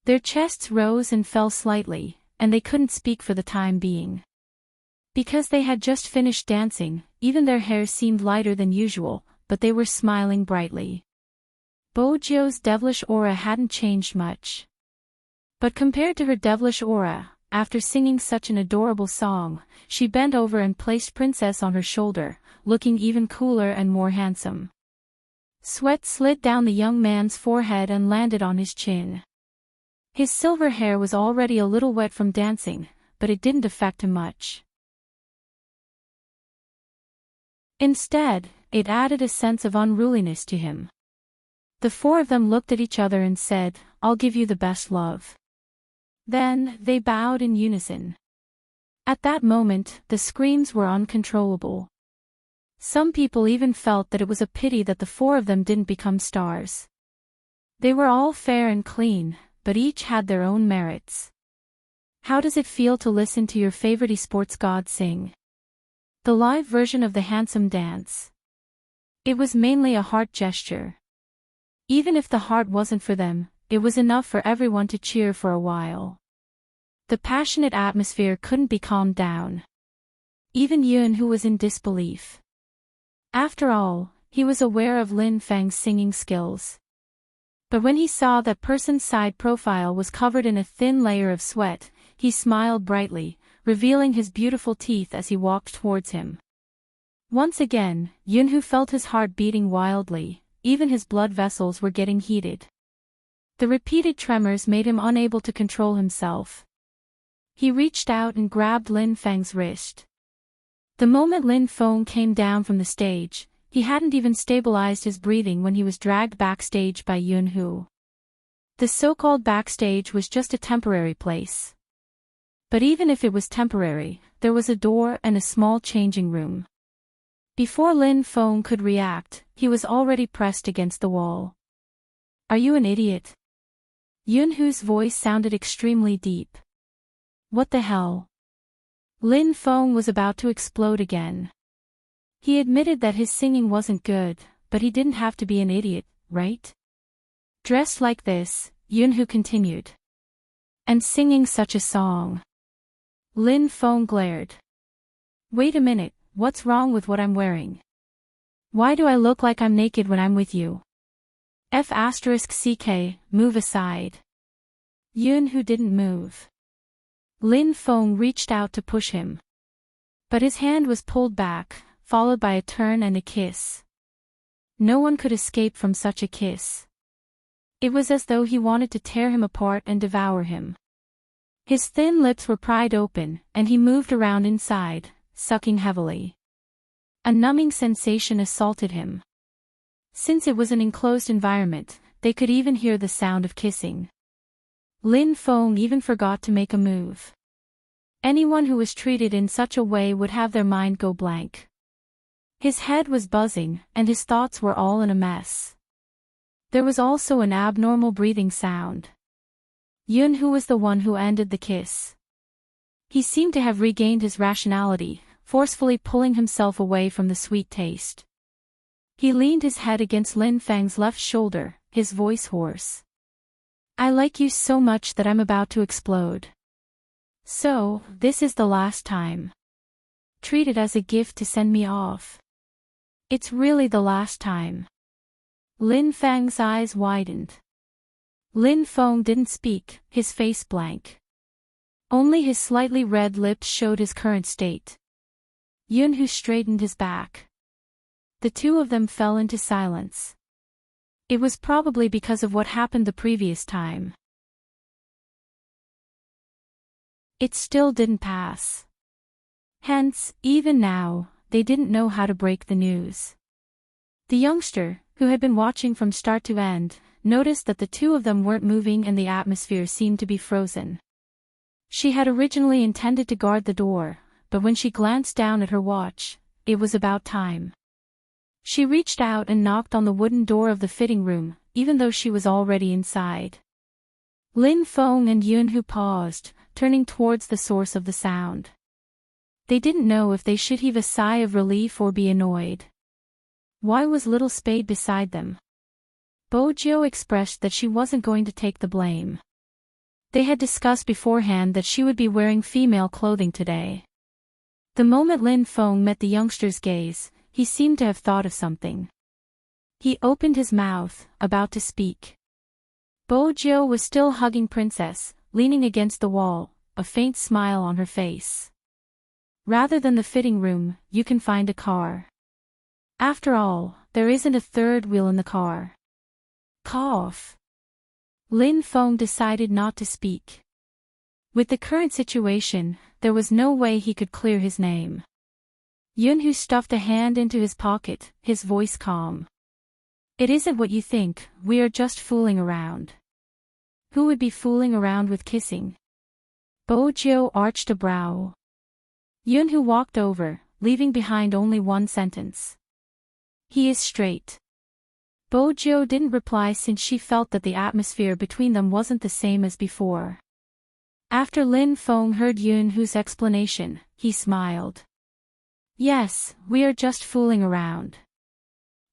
Their chests rose and fell slightly, and they couldn't speak for the time being. Because they had just finished dancing, even their hair seemed lighter than usual, but they were smiling brightly. Bojo's devilish aura hadn't changed much. But compared to her devilish aura, after singing such an adorable song, she bent over and placed Princess on her shoulder, looking even cooler and more handsome. Sweat slid down the young man's forehead and landed on his chin. His silver hair was already a little wet from dancing, but it didn't affect him much. Instead, it added a sense of unruliness to him. The 4 of them looked at each other and said, "I'll give you the best love." Then, they bowed in unison. At that moment, the screams were uncontrollable. Some people even felt that it was a pity that the 4 of them didn't become stars. They were all fair and clean, but each had their own merits. How does it feel to listen to your favorite esports god sing? The live version of the handsome dance. It was mainly a heart gesture. Even if the heart wasn't for them, it was enough for everyone to cheer for a while. The passionate atmosphere couldn't be calmed down. Even Yun, who was in disbelief. After all, he was aware of Lin Feng's singing skills. But when he saw that person's side profile was covered in a thin layer of sweat, he smiled brightly, revealing his beautiful teeth as he walked towards him. Once again, Yunhu felt his heart beating wildly, even his blood vessels were getting heated. The repeated tremors made him unable to control himself. He reached out and grabbed Lin Feng's wrist. The moment Lin Feng came down from the stage, he hadn't even stabilized his breathing when he was dragged backstage by Yunhu. The so-called backstage was just a temporary place. But even if it was temporary, there was a door and a small changing room. Before Lin Feng could react, he was already pressed against the wall. "Are you an idiot?" Yunhu's voice sounded extremely deep. "What the hell?" Lin Feng was about to explode again. He admitted that his singing wasn't good, but he didn't have to be an idiot, right? Dressed like this, Yunhu continued. And singing such a song. Lin Feng glared. "Wait a minute, what's wrong with what I'm wearing? Why do I look like I'm naked when I'm with you? F***ck, move aside." Yunhu didn't move. Lin Feng reached out to push him. But his hand was pulled back, followed by a turn and a kiss. No one could escape from such a kiss. It was as though he wanted to tear him apart and devour him. His thin lips were pried open, and he moved around inside, sucking heavily. A numbing sensation assaulted him. Since it was an enclosed environment, they could even hear the sound of kissing. Lin Feng even forgot to make a move. Anyone who was treated in such a way would have their mind go blank. His head was buzzing, and his thoughts were all in a mess. There was also an abnormal breathing sound. Yunhu was the one who ended the kiss. He seemed to have regained his rationality, forcefully pulling himself away from the sweet taste. He leaned his head against Lin Feng's left shoulder, his voice hoarse. "I like you so much that I'm about to explode. So, this is the last time. Treat it as a gift to send me off. It's really the last time." Lin Feng's eyes widened. Lin Feng didn't speak, his face blank. Only his slightly red lips showed his current state. Yunhu straightened his back. The two of them fell into silence. It was probably because of what happened the previous time. It still didn't pass. Hence, even now, they didn't know how to break the news. The youngster, who had been watching from start to end, noticed that the two of them weren't moving and the atmosphere seemed to be frozen. She had originally intended to guard the door, but when she glanced down at her watch, it was about time. She reached out and knocked on the wooden door of the fitting room, even though she was already inside. Lin Feng and Yunhu paused, turning towards the source of the sound. They didn't know if they should heave a sigh of relief or be annoyed. Why was Little Spade beside them? Bojo expressed that she wasn't going to take the blame. They had discussed beforehand that she would be wearing female clothing today. The moment Lin Feng met the youngster's gaze, he seemed to have thought of something. He opened his mouth, about to speak. Bojo was still hugging Princess, leaning against the wall, a faint smile on her face. Rather than the fitting room, you can find a car. After all, there isn't a third wheel in the car. Cough. Lin Feng decided not to speak. With the current situation, there was no way he could clear his name. Yunhu stuffed a hand into his pocket, his voice calm. It isn't what you think, we are just fooling around. Who would be fooling around with kissing? Bojo arched a brow. Yunhu walked over, leaving behind only one sentence. He is straight. Bojo didn't reply since she felt that the atmosphere between them wasn't the same as before. After Lin Feng heard Yunhu's explanation, he smiled. Yes, we are just fooling around.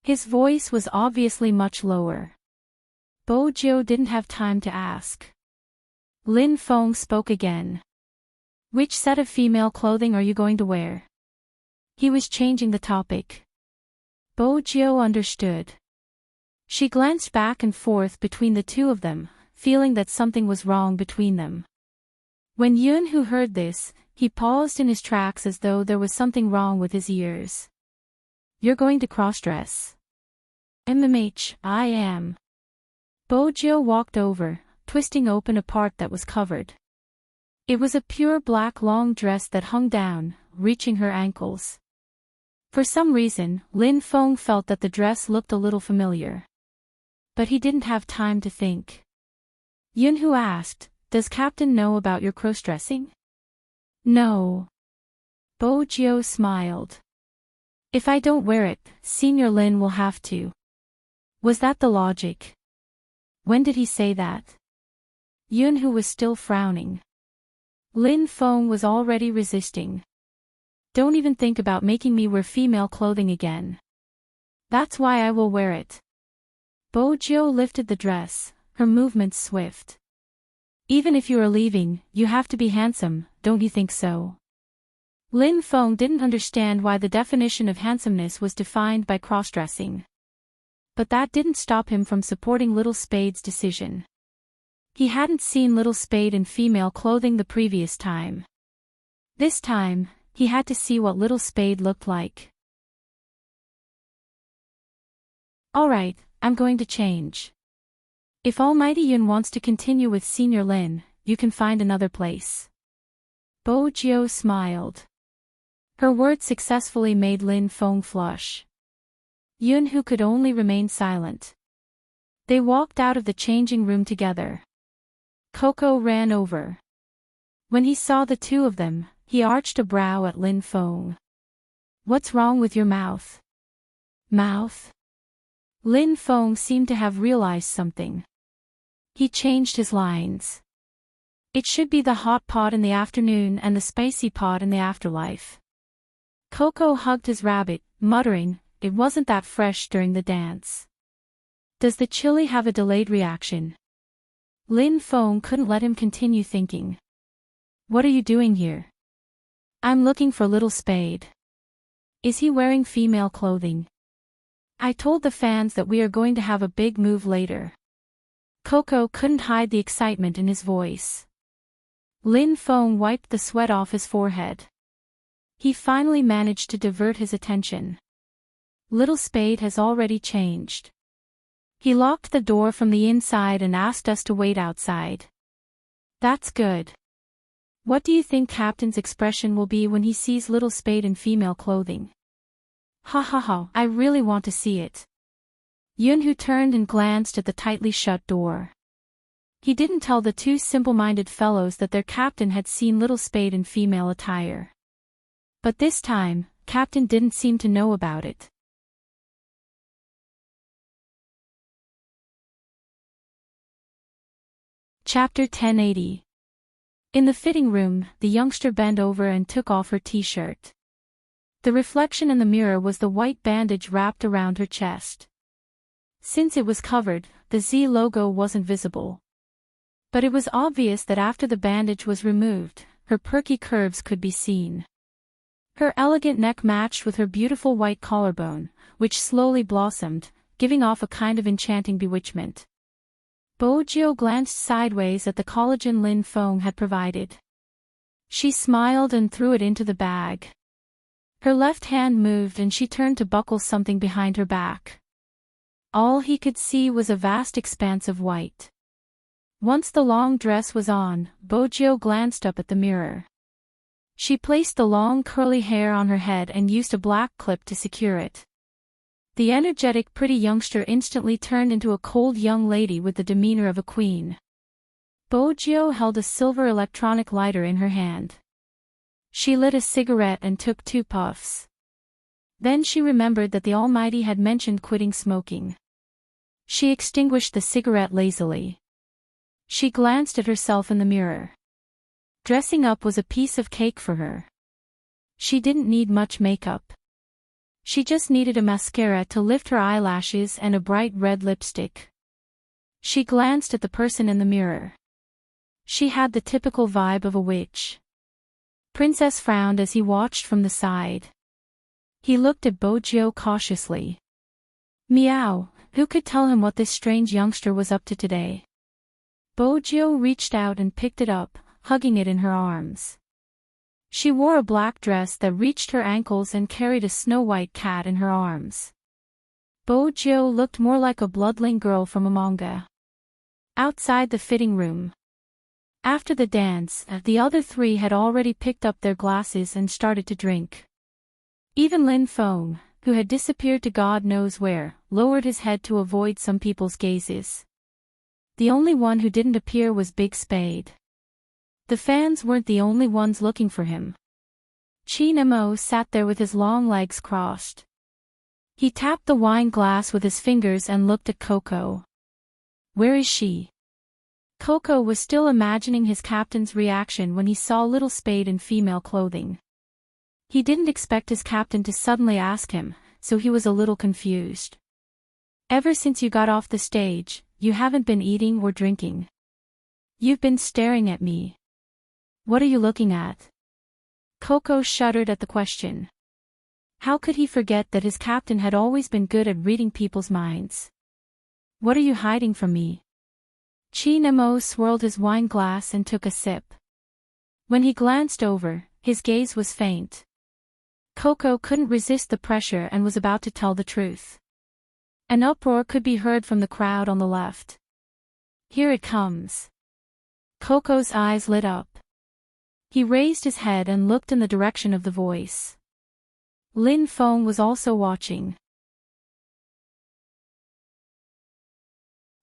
His voice was obviously much lower. Bojo didn't have time to ask. Lin Feng spoke again. Which set of female clothing are you going to wear? He was changing the topic. Bojo understood. She glanced back and forth between the two of them, feeling that something was wrong between them. When Yunhu heard this, he paused in his tracks as though there was something wrong with his ears. You're going to cross-dress? I am. Bojo walked over, twisting open a part that was covered. It was a pure black long dress that hung down, reaching her ankles. For some reason, Lin Feng felt that the dress looked a little familiar. But he didn't have time to think. Yunhu asked, does Captain know about your cross-dressing? No. Bojo smiled. If I don't wear it, Senior Lin will have to. Was that the logic? When did he say that? Yunhu was still frowning. Lin Feng was already resisting. Don't even think about making me wear female clothing again. That's why I will wear it. Bojo lifted the dress, her movements swift. Even if you are leaving, you have to be handsome, don't you think so? Lin Feng didn't understand why the definition of handsomeness was defined by cross-dressing. But that didn't stop him from supporting Little Spade's decision. He hadn't seen Little Spade in female clothing the previous time. This time, he had to see what Little Spade looked like. Alright, I'm going to change. If Almighty Yun wants to continue with Senior Lin, you can find another place. Bojo smiled. Her words successfully made Lin Feng flush. Yunhu could only remain silent. They walked out of the changing room together. Coco ran over. When he saw the two of them, he arched a brow at Lin Feng. What's wrong with your mouth? Mouth? Lin Feng seemed to have realized something. He changed his lines. It should be the hot pot in the afternoon and the spicy pot in the afterlife. Coco hugged his rabbit, muttering, it wasn't that fresh during the dance. Does the chili have a delayed reaction? Lin Feng couldn't let him continue thinking. What are you doing here? I'm looking for Little Spade. Is he wearing female clothing? I told the fans that we are going to have a big move later. Coco couldn't hide the excitement in his voice. Lin Feng wiped the sweat off his forehead. He finally managed to divert his attention. Little Spade has already changed. He locked the door from the inside and asked us to wait outside. That's good. What do you think Captain's expression will be when he sees Little Spade in female clothing? Ha ha ha, I really want to see it. Yunhu turned and glanced at the tightly shut door. He didn't tell the two simple-minded fellows that their captain had seen Little Spade in female attire. But this time, Captain didn't seem to know about it. Chapter 1080. In the fitting room, the youngster bent over and took off her t-shirt. The reflection in the mirror was the white bandage wrapped around her chest. Since it was covered, the Z logo wasn't visible. But it was obvious that after the bandage was removed, her perky curves could be seen. Her elegant neck matched with her beautiful white collarbone, which slowly blossomed, giving off a kind of enchanting bewitchment. Bojiu glanced sideways at the collagen Lin Feng had provided. She smiled and threw it into the bag. Her left hand moved and she turned to buckle something behind her back. All he could see was a vast expanse of white. Once the long dress was on, Bojiu glanced up at the mirror. She placed the long curly hair on her head and used a black clip to secure it. The energetic pretty youngster instantly turned into a cold young lady with the demeanor of a queen. Bojiu held a silver electronic lighter in her hand. She lit a cigarette and took 2 puffs. Then she remembered that the Almighty had mentioned quitting smoking. She extinguished the cigarette lazily. She glanced at herself in the mirror. Dressing up was a piece of cake for her. She didn't need much makeup. She just needed a mascara to lift her eyelashes and a bright red lipstick. She glanced at the person in the mirror. She had the typical vibe of a witch. Princess frowned as he watched from the side. He looked at Bojiu cautiously. Meow, who could tell him what this strange youngster was up to today? Bojiu reached out and picked it up, hugging it in her arms. She wore a black dress that reached her ankles and carried a snow-white cat in her arms. Bojiu looked more like a bloodling girl from a manga. Outside the fitting room. After the dance, the other 3 had already picked up their glasses and started to drink. Even Lin Feng, who had disappeared to God knows where, lowered his head to avoid some people's gazes. The only one who didn't appear was Big Spade. The fans weren't the only ones looking for him. Qin Mo sat there with his long legs crossed. He tapped the wine glass with his fingers and looked at Coco. Where is she? Coco was still imagining his captain's reaction when he saw Little Spade in female clothing. He didn't expect his captain to suddenly ask him, so he was a little confused. Ever since you got off the stage, you haven't been eating or drinking. You've been staring at me. What are you looking at? Coco shuddered at the question. How could he forget that his captain had always been good at reading people's minds? What are you hiding from me? Qin Mo swirled his wine glass and took a sip. When he glanced over, his gaze was faint. Coco couldn't resist the pressure and was about to tell the truth. An uproar could be heard from the crowd on the left. Here it comes. Coco's eyes lit up. He raised his head and looked in the direction of the voice. Lin Feng was also watching.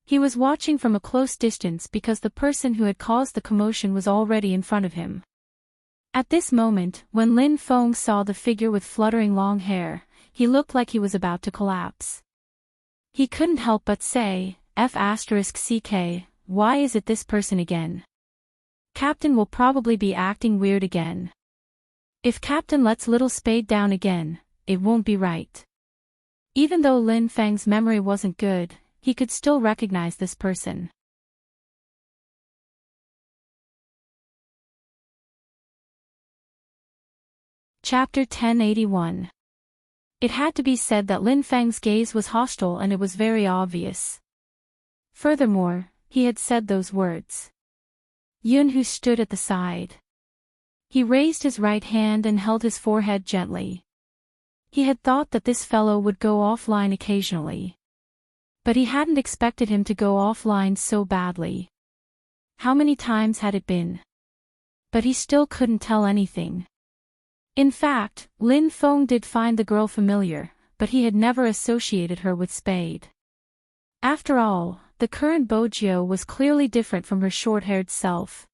He was watching from a close distance because the person who had caused the commotion was already in front of him. At this moment, when Lin Feng saw the figure with fluttering long hair, he looked like he was about to collapse. He couldn't help but say, F***ck, why is it this person again? Captain will probably be acting weird again. If Captain lets Little Spade down again, it won't be right. Even though Lin Feng's memory wasn't good, he could still recognize this person. Chapter 1081. It had to be said that Lin Feng's gaze was hostile and it was very obvious. Furthermore, he had said those words. Yun, who stood at the side. He raised his right hand and held his forehead gently. He had thought that this fellow would go offline occasionally. But he hadn't expected him to go offline so badly. How many times had it been? But he still couldn't tell anything. In fact, Lin Feng did find the girl familiar, but he had never associated her with Spade. After all, the current Bojiu was clearly different from her short-haired self.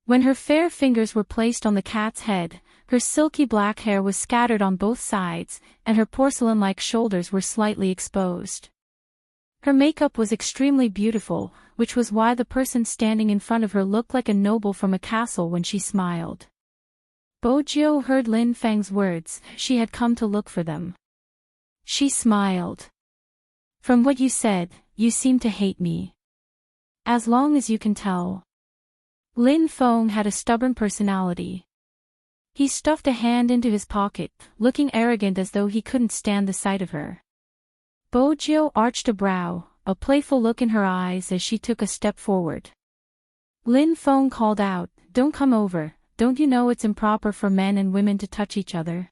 When her fair fingers were placed on the cat's head, her silky black hair was scattered on both sides, and her porcelain-like shoulders were slightly exposed. Her makeup was extremely beautiful, which was why the person standing in front of her looked like a noble from a castle when she smiled. Bojiu heard Lin Feng's words. She had come to look for them. She smiled. From what you said, you seem to hate me. As long as you can tell. Lin Feng had a stubborn personality. He stuffed a hand into his pocket, looking arrogant as though he couldn't stand the sight of her. Bojiu arched a brow, a playful look in her eyes as she took a step forward. Lin Feng called out, "Don't come over, don't you know it's improper for men and women to touch each other?"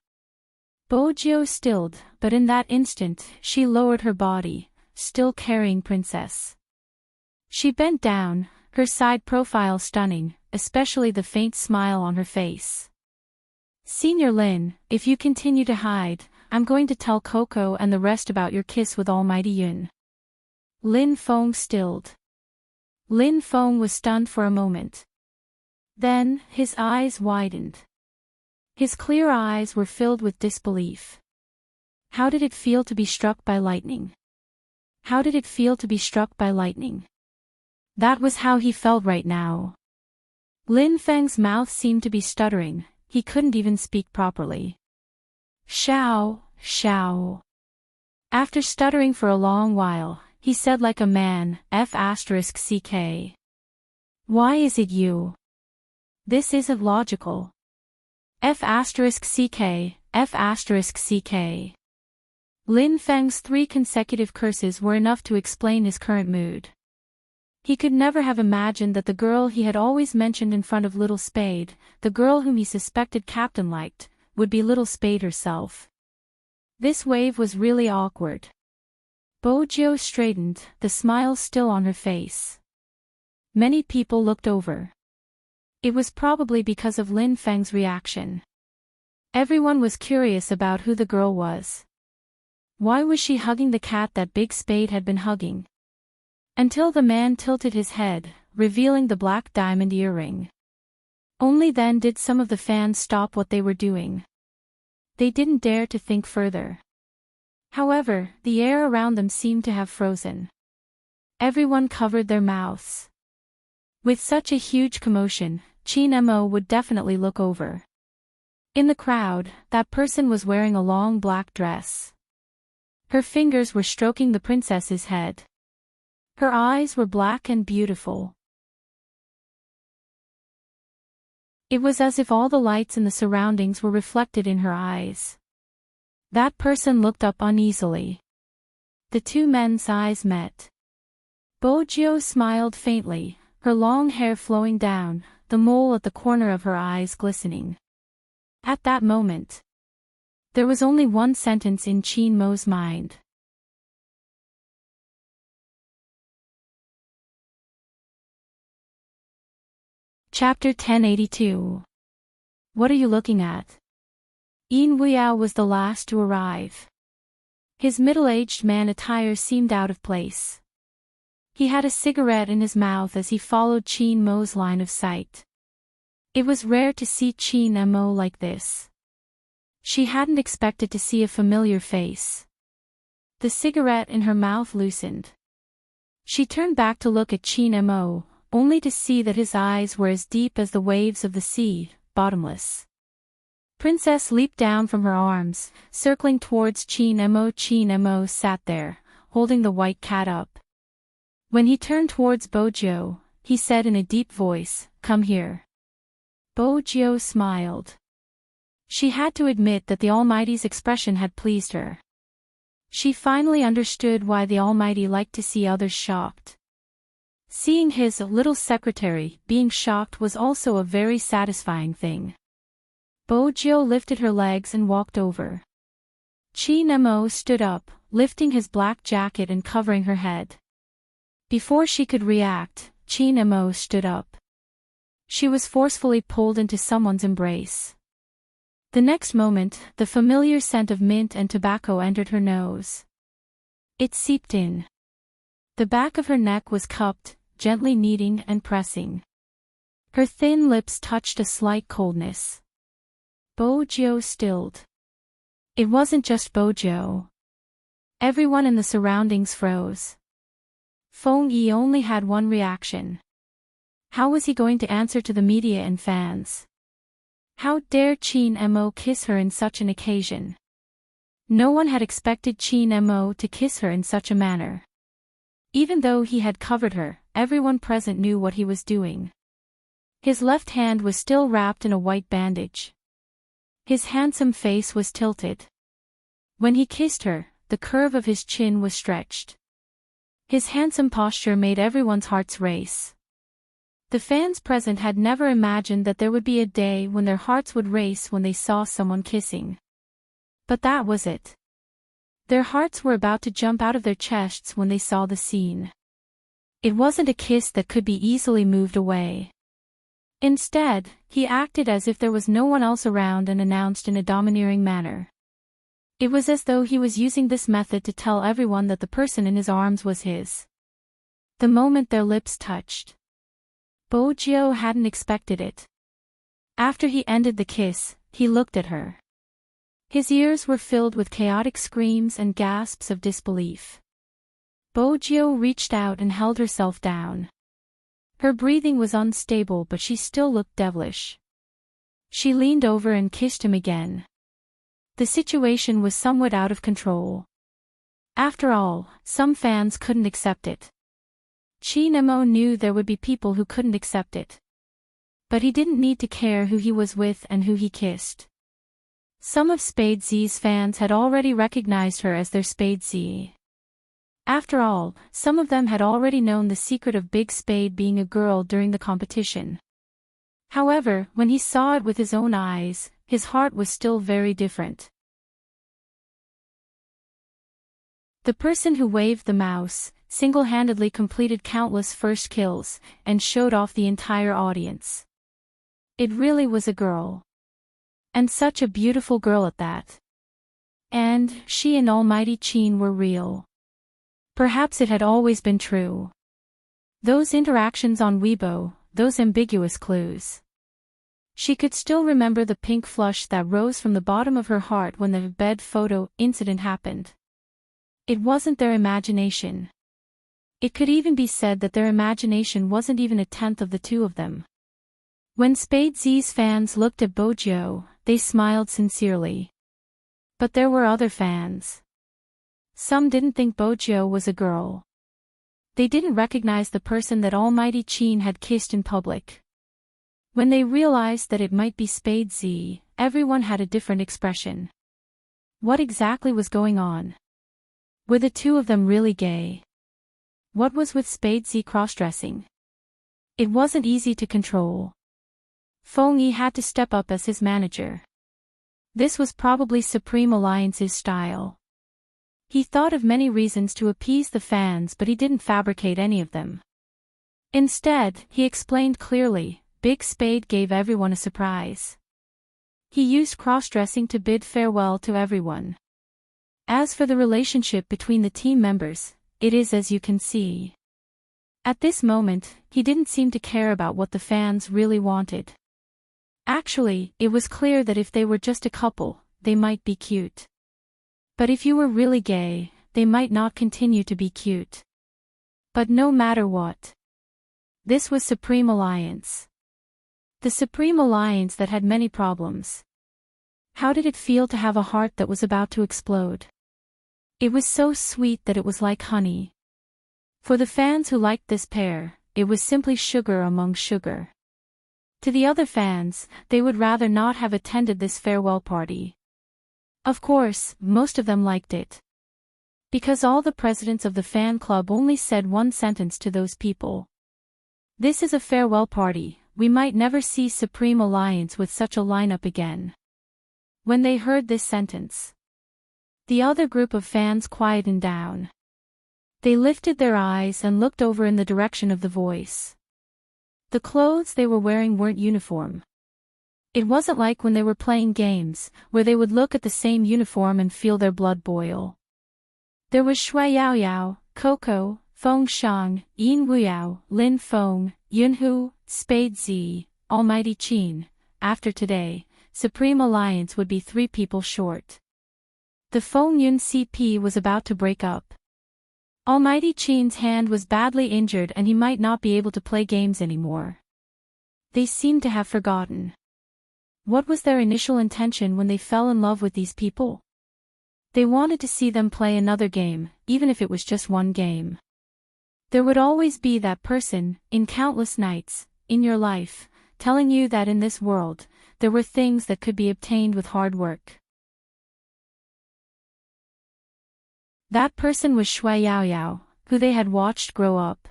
Bojiu stilled, but in that instant, she lowered her body, still carrying Princess. She bent down, her side profile stunning, especially the faint smile on her face. "Senior Lin, if you continue to hide, I'm going to tell Coco and the rest about your kiss with Almighty Yun." Lin Feng stilled. Lin Feng was stunned for a moment. Then, his eyes widened. His clear eyes were filled with disbelief. How did it feel to be struck by lightning? How did it feel to be struck by lightning? That was how he felt right now. Lin Feng's mouth seemed to be stuttering, he couldn't even speak properly. "Xiao, Xiao." After stuttering for a long while, he said like a man, F***ck. "Why is it you? This isn't logical. F***ck, F***ck. Lin Feng's 3 consecutive curses were enough to explain his current mood. He could never have imagined that the girl he had always mentioned in front of Little Spade, the girl whom he suspected Captain liked, would be Little Spade herself. This wave was really awkward. Bojiu straightened, the smile still on her face. Many people looked over. It was probably because of Lin Feng's reaction. Everyone was curious about who the girl was. Why was she hugging the cat that Big Spade had been hugging? Until the man tilted his head, revealing the black diamond earring. Only then did some of the fans stop what they were doing. They didn't dare to think further. However, the air around them seemed to have frozen. Everyone covered their mouths. With such a huge commotion, Qin Mo would definitely look over. In the crowd, that person was wearing a long black dress. Her fingers were stroking the princess's head. Her eyes were black and beautiful. It was as if all the lights in the surroundings were reflected in her eyes. That person looked up uneasily. The 2 men's eyes met. Bojiu smiled faintly, her long hair flowing down, the mole at the corner of her eyes glistening. At that moment, there was only one sentence in Qin Mo's mind. Chapter 1082. What are you looking at? Yin Wuya was the last to arrive. His middle-aged man attire seemed out of place. He had a cigarette in his mouth as he followed Qin Mo's line of sight. It was rare to see Qin Mo like this. She hadn't expected to see a familiar face. The cigarette in her mouth loosened. She turned back to look at Qin Mo, only to see that his eyes were as deep as the waves of the sea, bottomless. Princess leaped down from her arms, circling towards Qin Mo. Qin Mo sat there, holding the white cat up. When he turned towards Bojiu, he said in a deep voice, "Come here." Bojiu smiled. She had to admit that the Almighty's expression had pleased her. She finally understood why the Almighty liked to see others shocked. Seeing his little secretary being shocked was also a very satisfying thing. Bojo lifted her legs and walked over. Chin-mo stood up, lifting his black jacket and covering her head. Before she could react, Chin-mo stood up. She was forcefully pulled into someone's embrace. The next moment, the familiar scent of mint and tobacco entered her nose. It seeped in. The back of her neck was cupped, gently kneading and pressing. Her thin lips touched a slight coldness. Bojo stilled. It wasn't just Bojo. Everyone in the surroundings froze. Feng-yi only had one reaction. How was he going to answer to the media and fans? How dare Chin-mo kiss her in such an occasion? No one had expected Chin-mo to kiss her in such a manner. Even though he had covered her, everyone present knew what he was doing. His left hand was still wrapped in a white bandage. His handsome face was tilted. When he kissed her, the curve of his chin was stretched. His handsome posture made everyone's hearts race. The fans present had never imagined that there would be a day when their hearts would race when they saw someone kissing. But that was it. Their hearts were about to jump out of their chests when they saw the scene. It wasn't a kiss that could be easily moved away. Instead, he acted as if there was no one else around and announced in a domineering manner. It was as though he was using this method to tell everyone that the person in his arms was his. The moment their lips touched. Bojo hadn't expected it. After he ended the kiss, he looked at her. His ears were filled with chaotic screams and gasps of disbelief. Bojo reached out and held herself down. Her breathing was unstable, but she still looked devilish. She leaned over and kissed him again. The situation was somewhat out of control. After all, some fans couldn't accept it. Chin-mo knew there would be people who couldn't accept it. But he didn't need to care who he was with and who he kissed. Some of Spade Z's fans had already recognized her as their Spade Z. After all, some of them had already known the secret of Big Spade being a girl during the competition. However, when he saw it with his own eyes, his heart was still very different. The person who waved the mouse single-handedly completed countless first kills and showed off the entire audience. It really was a girl. And such a beautiful girl at that. And she and Almighty Chin were real. Perhaps it had always been true. Those interactions on Weibo, those ambiguous clues. She could still remember the pink flush that rose from the bottom of her heart when the bed photo incident happened. It wasn't their imagination. It could even be said that their imagination wasn't even a tenth of the two of them. When Spade Z's fans looked at Bojo, they smiled sincerely. But there were other fans. Some didn't think Bojo was a girl. They didn't recognize the person that Almighty Chin had kissed in public. When they realized that it might be Spade Z, everyone had a different expression. What exactly was going on? Were the two of them really gay? What was with Spade Z cross-dressing? It wasn't easy to control. Feng-yi had to step up as his manager. This was probably Supreme Alliance's style. He thought of many reasons to appease the fans, but he didn't fabricate any of them. Instead, he explained clearly, Big Spade gave everyone a surprise. He used cross-dressing to bid farewell to everyone. As for the relationship between the team members, it is as you can see. At this moment, he didn't seem to care about what the fans really wanted. Actually, it was clear that if they were just a couple, they might be cute. But if you were really gay, they might not continue to be cute. But no matter what. This was Supreme Alliance. The Supreme Alliance that had many problems. How did it feel to have a heart that was about to explode? It was so sweet that it was like honey. For the fans who liked this pair, it was simply sugar among sugar. To the other fans, they would rather not have attended this farewell party. Of course, most of them liked it. Because all the presidents of the fan club only said one sentence to those people. This is a farewell party, we might never see Supreme Alliance with such a lineup again. When they heard this sentence, the other group of fans quietened down. They lifted their eyes and looked over in the direction of the voice. The clothes they were wearing weren't uniform. It wasn't like when they were playing games, where they would look at the same uniform and feel their blood boil. There was Shui Yao Yao, Coco, Feng Shang, Yin Wuyao, Lin Feng, Yunhu, Spade Z, Almighty Qin. After today, Supreme Alliance would be 3 people short. The Feng Yun CP was about to break up. Almighty Qin's hand was badly injured and he might not be able to play games anymore. They seemed to have forgotten. What was their initial intention when they fell in love with these people? They wanted to see them play another game, even if it was just one game. There would always be that person, in countless nights, in your life, telling you that in this world, there were things that could be obtained with hard work. That person was Shui Yao Yao, who they had watched grow up.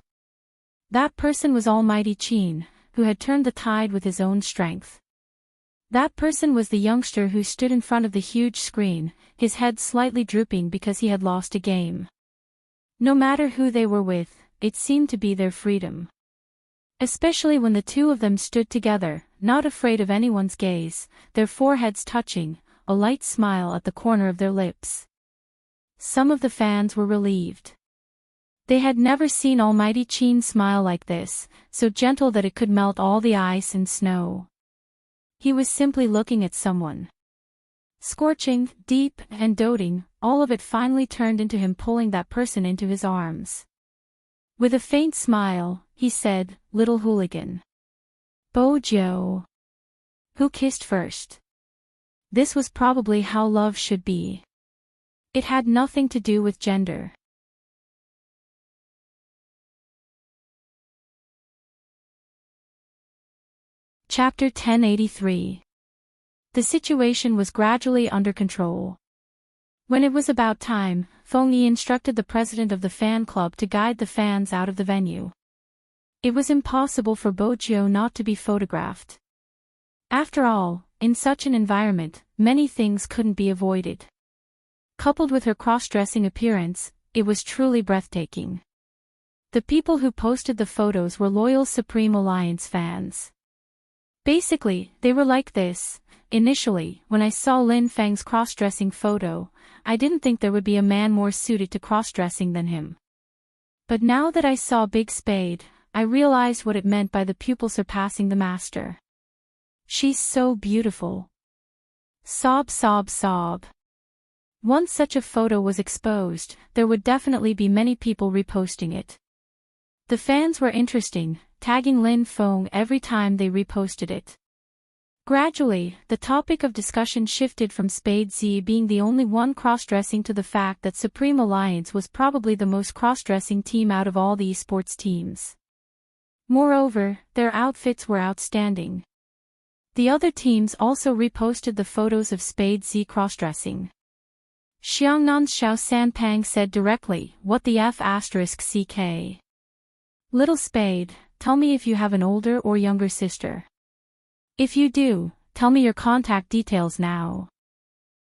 That person was Almighty Qin, who had turned the tide with his own strength. That person was the youngster who stood in front of the huge screen, his head slightly drooping because he had lost a game. No matter who they were with, it seemed to be their freedom. Especially when the 2 of them stood together, not afraid of anyone's gaze, their foreheads touching, a light smile at the corner of their lips. Some of the fans were relieved. They had never seen Almighty Qin smile like this, so gentle that it could melt all the ice and snow. He was simply looking at someone. Scorching, deep, and doting, all of it finally turned into him pulling that person into his arms. With a faint smile, he said, "Little hooligan." Bojo. Who kissed first? This was probably how love should be. It had nothing to do with gender. Chapter 1083. The situation was gradually under control. When it was about time, Feng Yi instructed the president of the fan club to guide the fans out of the venue. It was impossible for Bojo not to be photographed. After all, in such an environment, many things couldn't be avoided. Coupled with her cross-dressing appearance, it was truly breathtaking. The people who posted the photos were loyal Supreme Alliance fans. Basically, they were like this. Initially, when I saw Lin Feng's cross-dressing photo, I didn't think there would be a man more suited to cross-dressing than him. But now that I saw Big Spade, I realized what it meant by the pupil surpassing the master. She's so beautiful. Sob, sob, sob. Once such a photo was exposed, there would definitely be many people reposting it. The fans were interesting, tagging Lin Feng every time they reposted it. Gradually, the topic of discussion shifted from Spade Z being the only one cross-dressing to the fact that Supreme Alliance was probably the most cross-dressing team out of all the esports teams. Moreover, their outfits were outstanding. The other teams also reposted the photos of Spade Z cross-dressing. Xiangnan's Xiao Sanpang said directly, "What the F*** CK? Little Spade, tell me if you have an older or younger sister. If you do, tell me your contact details now."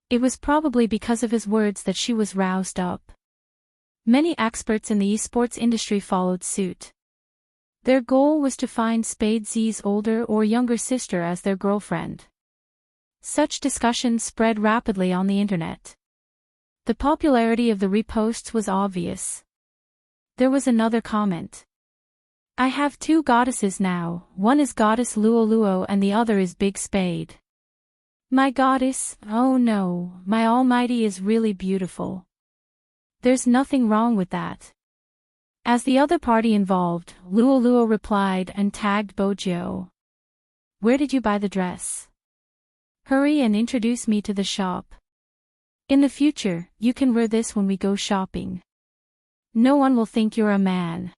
It was probably because of his words that she was roused up. Many experts in the esports industry followed suit. Their goal was to find Spade Z's older or younger sister as their girlfriend. Such discussions spread rapidly on the internet. The popularity of the reposts was obvious. There was another comment. "I have 2 goddesses now, one is Goddess Luo Luo and the other is Big Spade. My goddess, oh no, my almighty is really beautiful. There's nothing wrong with that." As the other party involved, Luo Luo replied and tagged Bojo. "Where did you buy the dress? Hurry and introduce me to the shop. In the future, you can wear this when we go shopping. No one will think you're a man."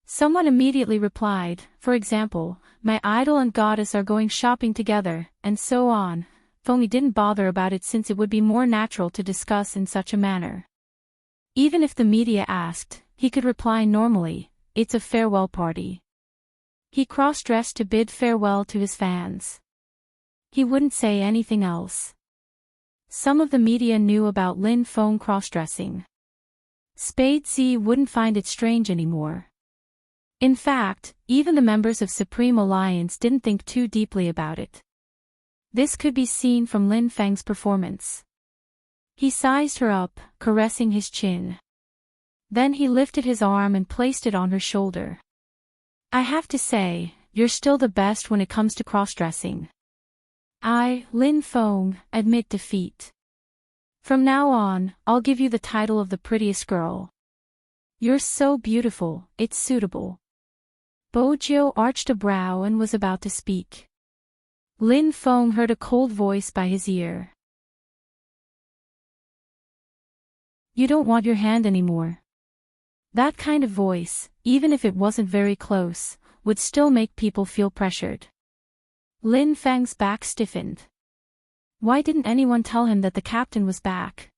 Someone immediately replied, for example, "My idol and goddess are going shopping together," and so on. Feng Yi didn't bother about it since it would be more natural to discuss in such a manner. Even if the media asked, he could reply normally, "It's a farewell party." He cross-dressed to bid farewell to his fans. He wouldn't say anything else. Some of the media knew about Lin Feng cross-dressing. Spades wouldn't find it strange anymore. In fact, even the members of Supreme Alliance didn't think too deeply about it. This could be seen from Lin Feng's performance. He sized her up, caressing his chin. Then he lifted his arm and placed it on her shoulder. I have to say, you're still the best when it comes to cross-dressing. I, Lin Feng, admit defeat. From now on, I'll give you the title of the prettiest girl. You're so beautiful, it's suitable. Bojiu arched a brow and was about to speak. Lin Feng heard a cold voice by his ear. You don't want your hand anymore. That kind of voice, even if it wasn't very close, would still make people feel pressured. Lin Feng's back stiffened. Why didn't anyone tell him that the captain was back?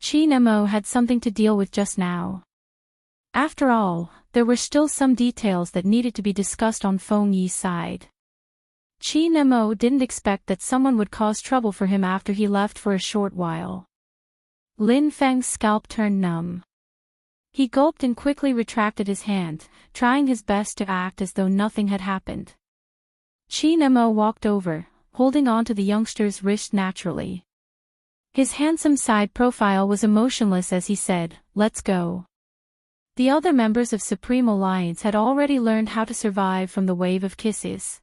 Qin Mo had something to deal with just now. After all, there were still some details that needed to be discussed on Feng Yi's side. Qin Mo didn't expect that someone would cause trouble for him after he left for a short while. Lin Feng's scalp turned numb. He gulped and quickly retracted his hand, trying his best to act as though nothing had happened. Qin Mo walked over, holding on to the youngster's wrist naturally. His handsome side profile was emotionless as he said, "Let's go." The other members of Supreme Alliance had already learned how to survive from the wave of kisses.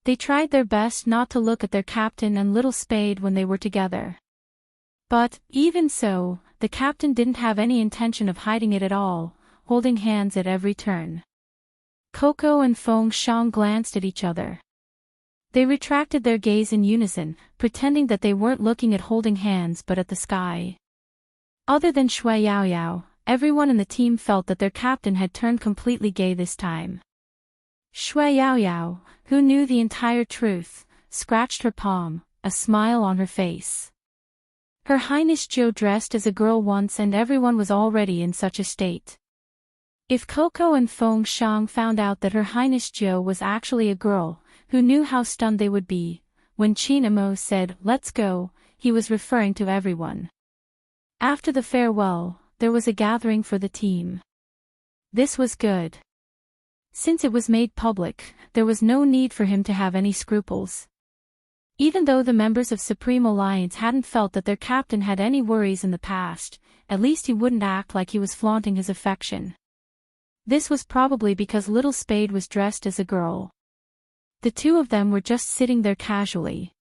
They tried their best not to look at their captain and Little Spade when they were together. But, even so, the captain didn't have any intention of hiding it at all, holding hands at every turn. Coco and Feng Shang glanced at each other. They retracted their gaze in unison, pretending that they weren't looking at holding hands but at the sky. Other than Shui Yaoyao, everyone in the team felt that their captain had turned completely gay this time. Shui Yaoyao, who knew the entire truth, scratched her palm, a smile on her face. Her Highness Zhou dressed as a girl once and everyone was already in such a state. If Coco and Feng Shang found out that Her Highness Zhou was actually a girl, who knew how stunned they would be. When Qin Mo said, "Let's go," he was referring to everyone. After the farewell, there was a gathering for the team. This was good. Since it was made public, there was no need for him to have any scruples. Even though the members of Supreme Alliance hadn't felt that their captain had any worries in the past, at least he wouldn't act like he was flaunting his affection. This was probably because Little Spade was dressed as a girl. The two of them were just sitting there casually.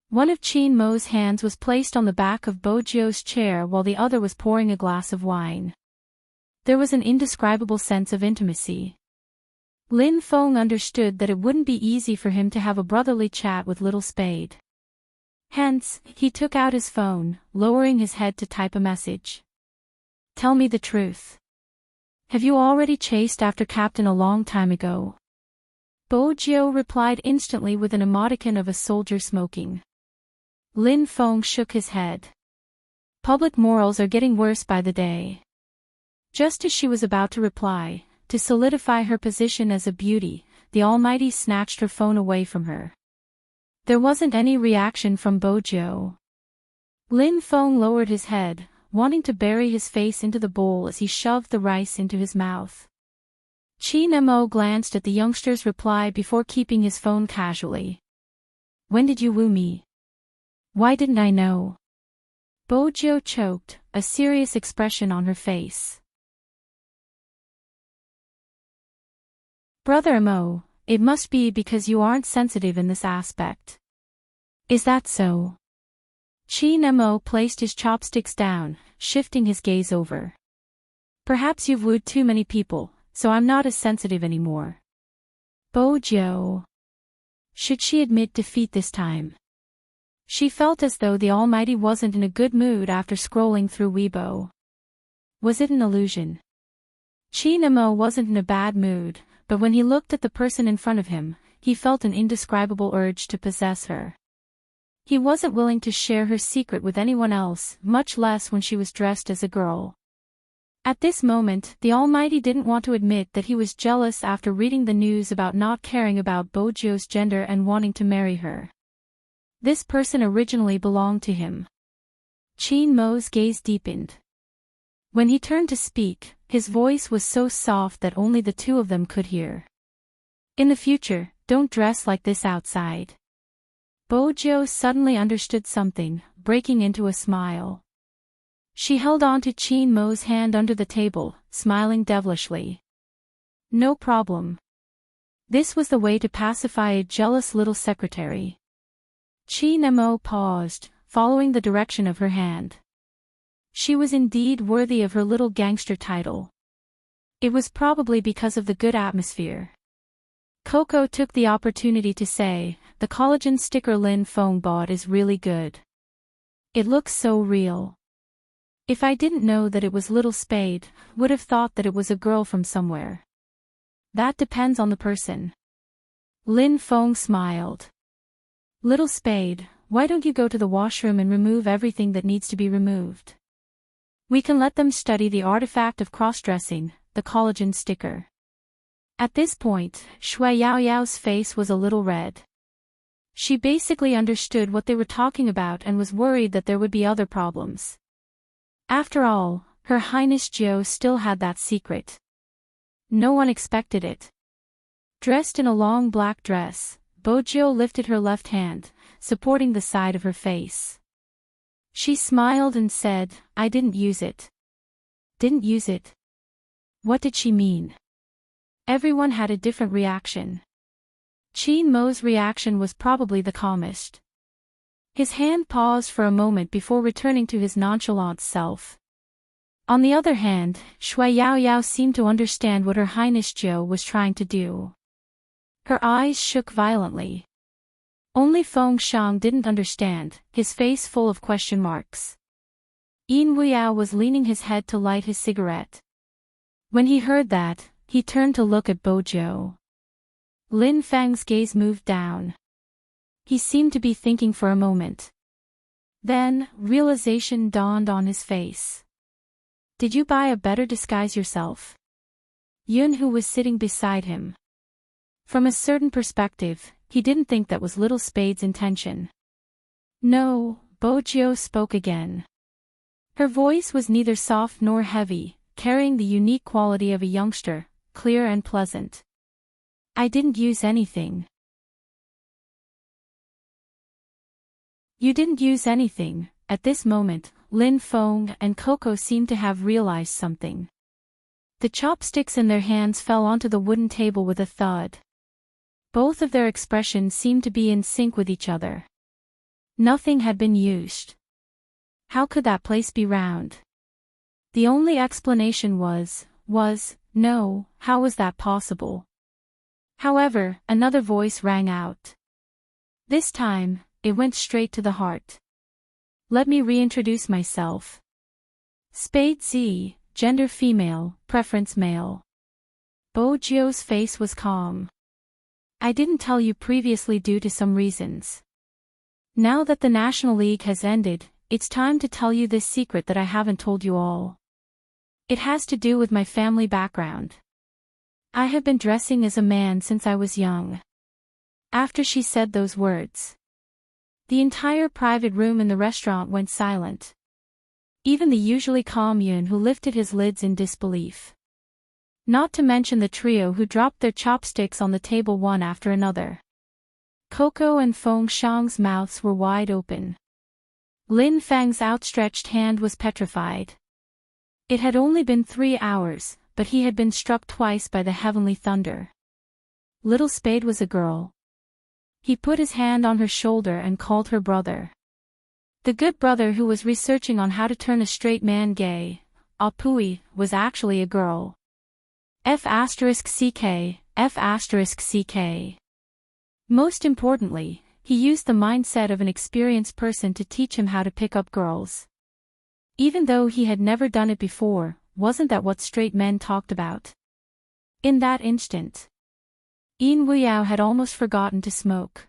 One of Qin Mo's hands was placed on the back of Bojiu's chair while the other was pouring a glass of wine. There was an indescribable sense of intimacy. Lin Feng understood that it wouldn't be easy for him to have a brotherly chat with Little Spade. Hence, he took out his phone, lowering his head to type a message. "Tell me the truth. Have you already chased after Captain a long time ago?" Bojiu replied instantly with an emoticon of a soldier smoking. Lin Feng shook his head. Public morals are getting worse by the day. Just as she was about to reply, to solidify her position as a beauty, the Almighty snatched her phone away from her. There wasn't any reaction from Bojiu. Lin Feng lowered his head, wanting to bury his face into the bowl as he shoved the rice into his mouth. Qin Mo glanced at the youngster's reply before keeping his phone casually. "When did you woo me? Why didn't I know?" Bojiu choked, a serious expression on her face. "Brother Mo, it must be because you aren't sensitive in this aspect." "Is that so?" Qin Mo placed his chopsticks down, shifting his gaze over. "Perhaps you've wooed too many people, so I'm not as sensitive anymore." Bojiu. Should she admit defeat this time? She felt as though the Almighty wasn't in a good mood after scrolling through Weibo. Was it an illusion? Qin Mo wasn't in a bad mood, but when he looked at the person in front of him, he felt an indescribable urge to possess her. He wasn't willing to share her secret with anyone else, much less when she was dressed as a girl. At this moment, the Almighty didn't want to admit that he was jealous after reading the news about not caring about Bojo's gender and wanting to marry her. This person originally belonged to him. Chin Mo's gaze deepened. When he turned to speak, his voice was so soft that only the two of them could hear. In the future, don't dress like this outside. Bojo suddenly understood something, breaking into a smile. She held on to Chin Mo's hand under the table, smiling devilishly. No problem. This was the way to pacify a jealous little secretary. Chin Mo paused, following the direction of her hand. She was indeed worthy of her little gangster title. It was probably because of the good atmosphere. Coco took the opportunity to say, the collagen sticker Lin Feng bought is really good. It looks so real. If I didn't know that it was Little Spade, would have thought that it was a girl from somewhere. That depends on the person. Lin Feng smiled. Little Spade, why don't you go to the washroom and remove everything that needs to be removed? We can let them study the artifact of cross-dressing, the collagen sticker. At this point, Shui Yaoyao's face was a little red. She basically understood what they were talking about and was worried that there would be other problems. After all, Her Highness Jiao still had that secret. No one expected it. Dressed in a long black dress, Bojo lifted her left hand, supporting the side of her face. She smiled and said, I didn't use it. Didn't use it? What did she mean? Everyone had a different reaction. Chin Mo's reaction was probably the calmest. His hand paused for a moment before returning to his nonchalant self. On the other hand, Shui Yaoyao seemed to understand what Her Highness Jiao was trying to do. Her eyes shook violently. Only Feng Shang didn't understand, his face full of question marks. Yin Wuyao was leaning his head to light his cigarette. When he heard that, he turned to look at Bojo. Lin Feng's gaze moved down. He seemed to be thinking for a moment. Then, realization dawned on his face. Did you buy a better disguise yourself? Yun, who was sitting beside him. From a certain perspective, he didn't think that was Little Spade's intention. No, Bojo spoke again. Her voice was neither soft nor heavy, carrying the unique quality of a youngster, clear and pleasant. I didn't use anything. You didn't use anything. At this moment, Lin Feng and Coco seemed to have realized something. The chopsticks in their hands fell onto the wooden table with a thud. Both of their expressions seemed to be in sync with each other. Nothing had been used. How could that place be round? The only explanation was, no, how was that possible? However, another voice rang out. This time, it went straight to the heart. Let me reintroduce myself. Spade Z, gender female, preference male. Bojo's face was calm. I didn't tell you previously due to some reasons. Now that the National League has ended, it's time to tell you this secret that I haven't told you all. It has to do with my family background. I have been dressing as a man since I was young. After she said those words, the entire private room in the restaurant went silent. Even the usually calm Yun, who lifted his lids in disbelief. Not to mention the trio who dropped their chopsticks on the table one after another. Coco and Feng Shang's mouths were wide open. Lin Feng's outstretched hand was petrified. It had only been 3 hours, but he had been struck twice by the heavenly thunder. Little Spade was a girl. He put his hand on her shoulder and called her brother. The good brother who was researching on how to turn a straight man gay, Apui, was actually a girl. F***ck. Most importantly, he used the mindset of an experienced person to teach him how to pick up girls. Even though he had never done it before, wasn't that what straight men talked about? In that instant, Yin Wuyao had almost forgotten to smoke.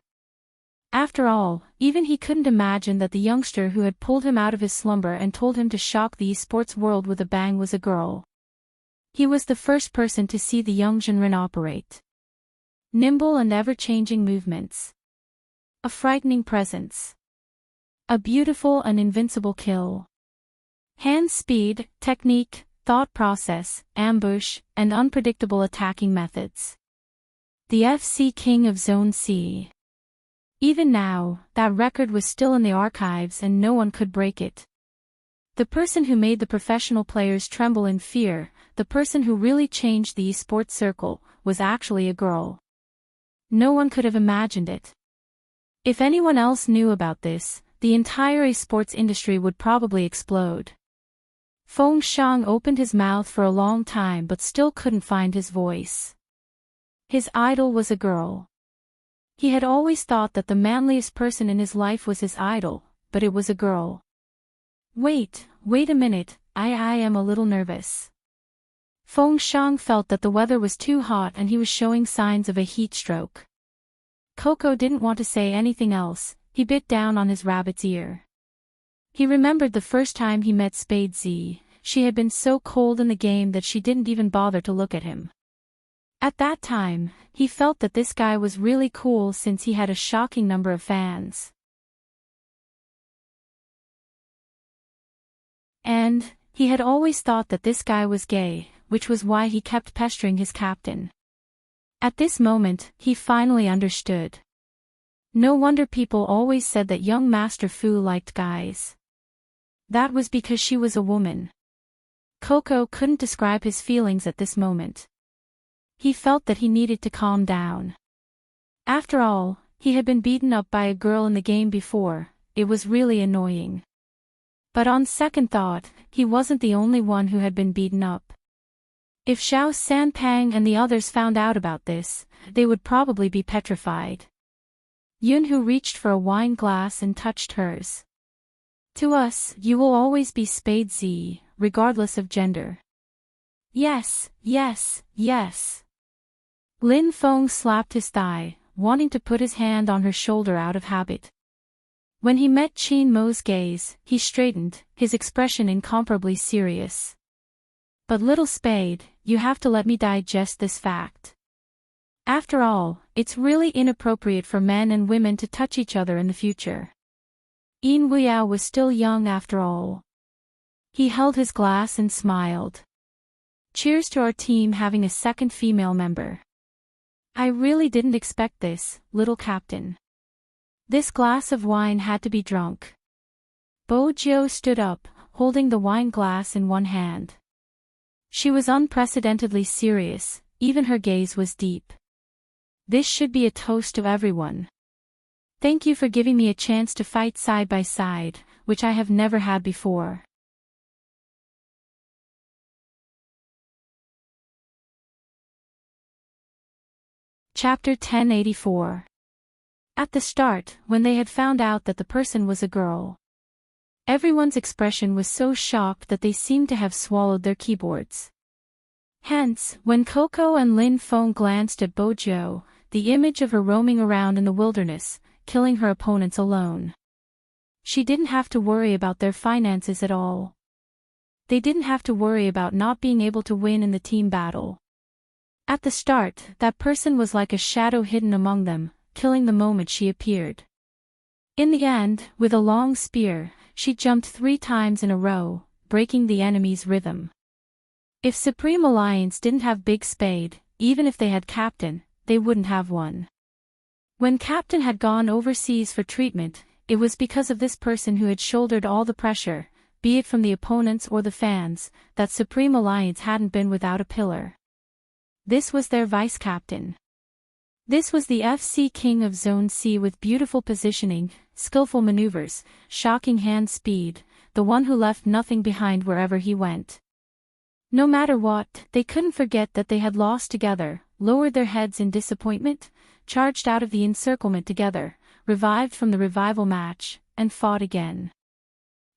After all, even he couldn't imagine that the youngster who had pulled him out of his slumber and told him to shock the esports world with a bang was a girl. He was the first person to see the young Jinrin operate. Nimble and ever-changing movements. A frightening presence. A beautiful and invincible kill. Hand speed, technique, thought process, ambush, and unpredictable attacking methods. The FC King of Zone C. Even now, that record was still in the archives and no one could break it. The person who made the professional players tremble in fear, the person who really changed the esports circle, was actually a girl. No one could have imagined it. If anyone else knew about this, the entire esports industry would probably explode. Feng Shang opened his mouth for a long time but still couldn't find his voice. His idol was a girl. He had always thought that the manliest person in his life was his idol, but it was a girl. Wait a minute, I am a little nervous. Feng Shang felt that the weather was too hot and he was showing signs of a heat stroke. Coco didn't want to say anything else, he bit down on his rabbit's ear. He remembered the first time he met Spade Z, she had been so cold in the game that she didn't even bother to look at him. At that time, he felt that this guy was really cool since he had a shocking number of fans. And, he had always thought that this guy was gay, which was why he kept pestering his captain. At this moment, he finally understood. No wonder people always said that young Master Fu liked guys. That was because she was a woman. Coco couldn't describe his feelings at this moment. He felt that he needed to calm down. After all, he had been beaten up by a girl in the game before, it was really annoying. But on second thought, he wasn't the only one who had been beaten up. If Xiao Sanpang and the others found out about this, they would probably be petrified. Yunhu reached for a wine glass and touched hers. To us, you will always be Spade Z, regardless of gender. Yes, yes, yes. Lin Feng slapped his thigh, wanting to put his hand on her shoulder out of habit. When he met Qin Mo's gaze, he straightened, his expression incomparably serious. But little Spade, you have to let me digest this fact. After all, it's really inappropriate for men and women to touch each other in the future. Yin Wuyao was still young after all. He held his glass and smiled. Cheers to our team having a second female member. I really didn't expect this, little captain. This glass of wine had to be drunk. Bo Jiu stood up, holding the wine glass in one hand. She was unprecedentedly serious, even her gaze was deep. This should be a toast to everyone. Thank you for giving me a chance to fight side by side, which I have never had before. Chapter 1084. At the start, when they had found out that the person was a girl, everyone's expression was so shocked that they seemed to have swallowed their keyboards. Hence, when Coco and Lin Feng glanced at Bo Jiu, the image of her roaming around in the wilderness, killing her opponents alone. She didn't have to worry about their finances at all. They didn't have to worry about not being able to win in the team battle. At the start, that person was like a shadow hidden among them, killing the moment she appeared. In the end, with a long spear, she jumped 3 times in a row, breaking the enemy's rhythm. If Supreme Alliance didn't have Big Spade, even if they had Captain, they wouldn't have one. When Captain had gone overseas for treatment, it was because of this person who had shouldered all the pressure, be it from the opponents or the fans, that Supreme Alliance hadn't been without a pillar. This was their vice-captain. This was the FC King of Zone C with beautiful positioning, skillful maneuvers, shocking hand speed, the one who left nothing behind wherever he went. No matter what, they couldn't forget that they had lost together, lowered their heads in disappointment, charged out of the encirclement together, revived from the revival match, and fought again.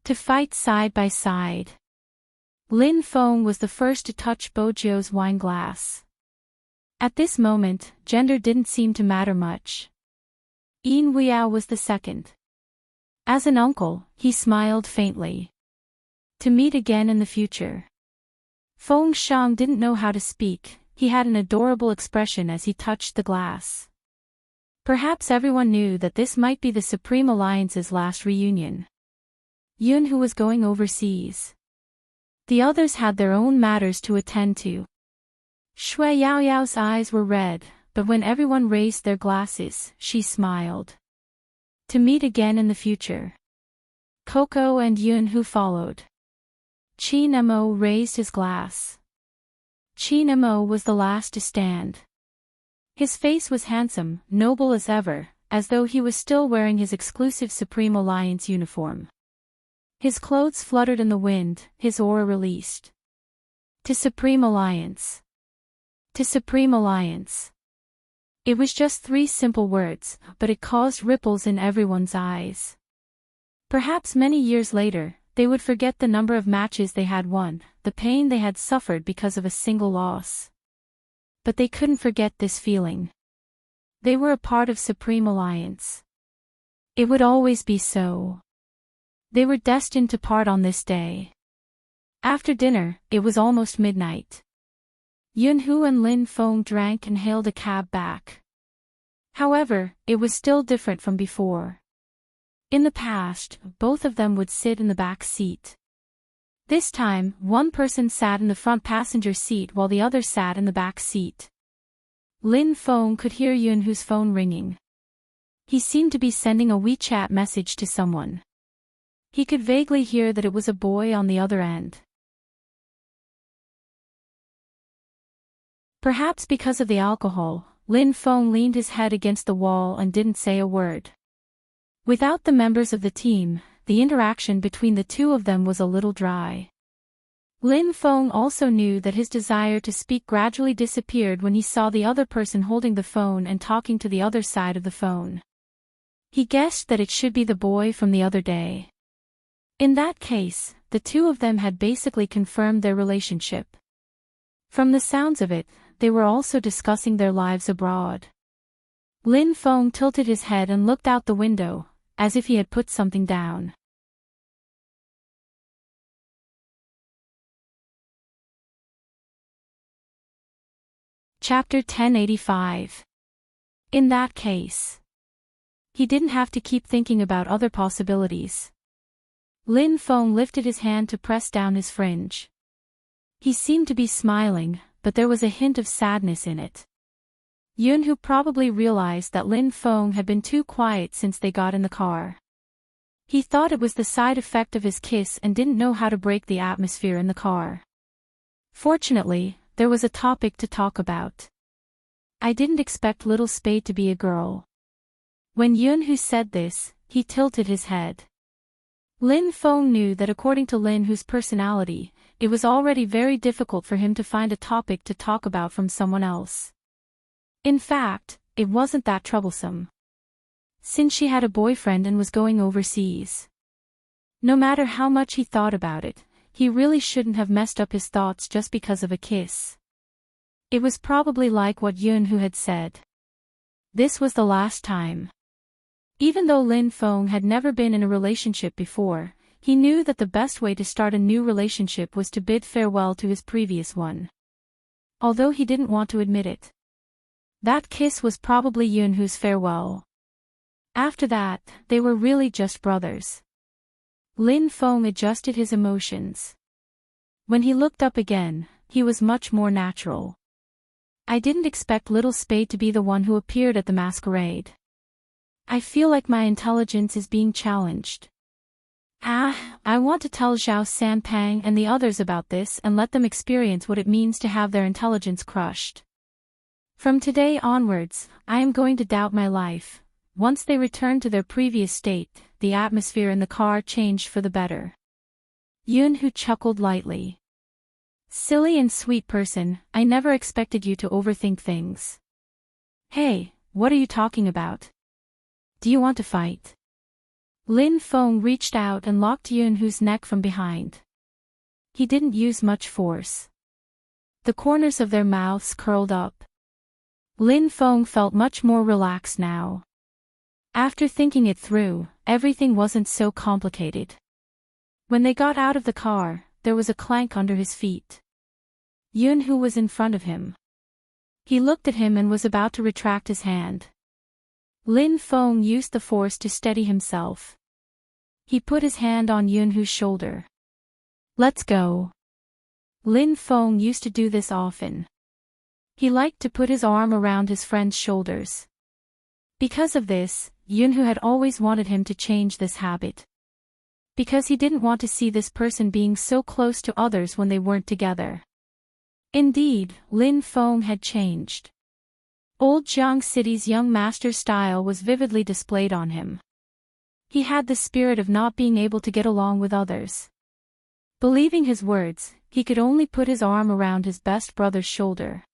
To fight side by side. Lin Feng was the first to touch Bo Jiu's wine glass. At this moment, gender didn't seem to matter much. Yin Weiyao was the second. As an uncle, he smiled faintly. To meet again in the future. Feng Shang didn't know how to speak, he had an adorable expression as he touched the glass. Perhaps everyone knew that this might be the Supreme Alliance's last reunion. Yun who was going overseas. The others had their own matters to attend to. Shui Yaoyao's eyes were red, but when everyone raised their glasses, she smiled. To meet again in the future. Coco and Yun who followed. Qin Mo raised his glass. Qin Mo was the last to stand. His face was handsome, noble as ever, as though he was still wearing his exclusive Supreme Alliance uniform. His clothes fluttered in the wind, his aura released. To Supreme Alliance. To Supreme Alliance. It was just 3 simple words, but it caused ripples in everyone's eyes. Perhaps many years later, they would forget the number of matches they had won, the pain they had suffered because of a single loss. But they couldn't forget this feeling. They were a part of Supreme Alliance. It would always be so. They were destined to part on this day. After dinner, it was almost midnight. Yunhu and Lin Feng drank and hailed a cab back. However, it was still different from before. In the past, both of them would sit in the back seat. This time, one person sat in the front passenger seat while the other sat in the back seat. Lin Feng could hear Yunhu's phone ringing. He seemed to be sending a WeChat message to someone. He could vaguely hear that it was a boy on the other end. Perhaps because of the alcohol, Lin Feng leaned his head against the wall and didn't say a word. Without the members of the team, the interaction between the two of them was a little dry. Lin Feng also knew that his desire to speak gradually disappeared when he saw the other person holding the phone and talking to the other side of the phone. He guessed that it should be the boy from the other day. In that case, the two of them had basically confirmed their relationship. From the sounds of it, they were also discussing their lives abroad. Lin Feng tilted his head and looked out the window, as if he had put something down. Chapter 1085. In that case. He didn't have to keep thinking about other possibilities. Lin Feng lifted his hand to press down his fringe. He seemed to be smiling, but there was a hint of sadness in it. Yunhu probably realized that Lin Feng had been too quiet since they got in the car. He thought it was the side effect of his kiss and didn't know how to break the atmosphere in the car. Fortunately, there was a topic to talk about. I didn't expect little Spade to be a girl. When Yunhu said this, he tilted his head. Lin Feng knew that according to Linhu's personality, it was already very difficult for him to find a topic to talk about from someone else. In fact, it wasn't that troublesome. Since she had a boyfriend and was going overseas. No matter how much he thought about it, he really shouldn't have messed up his thoughts just because of a kiss. It was probably like what Yunhu had said. This was the last time. Even though Lin Feng had never been in a relationship before, he knew that the best way to start a new relationship was to bid farewell to his previous one. Although he didn't want to admit it. That kiss was probably Yunhu's farewell. After that, they were really just brothers. Lin Feng adjusted his emotions. When he looked up again, he was much more natural. I didn't expect little Spade to be the one who appeared at the masquerade. I feel like my intelligence is being challenged. I want to tell Zhao Sanpang and the others about this and let them experience what it means to have their intelligence crushed. From today onwards, I am going to doubt my life. Once they returned to their previous state, the atmosphere in the car changed for the better. Yunhu chuckled lightly. Silly and sweet person, I never expected you to overthink things. Hey, what are you talking about? Do you want to fight? Lin Feng reached out and locked Yunhu's neck from behind. He didn't use much force. The corners of their mouths curled up. Lin Feng felt much more relaxed now. After thinking it through, everything wasn't so complicated. When they got out of the car, there was a clank under his feet. Yunhu was in front of him. He looked at him and was about to retract his hand. Lin Feng used the force to steady himself. He put his hand on Yunhu's shoulder. "Let's go." Lin Feng used to do this often. He liked to put his arm around his friend's shoulders. Because of this, Yunhu had always wanted him to change this habit. Because he didn't want to see this person being so close to others when they weren't together. Indeed, Lin Feng had changed. Old Jiang City's young master's style was vividly displayed on him. He had the spirit of not being able to get along with others. Believing his words, he could only put his arm around his best brother's shoulder.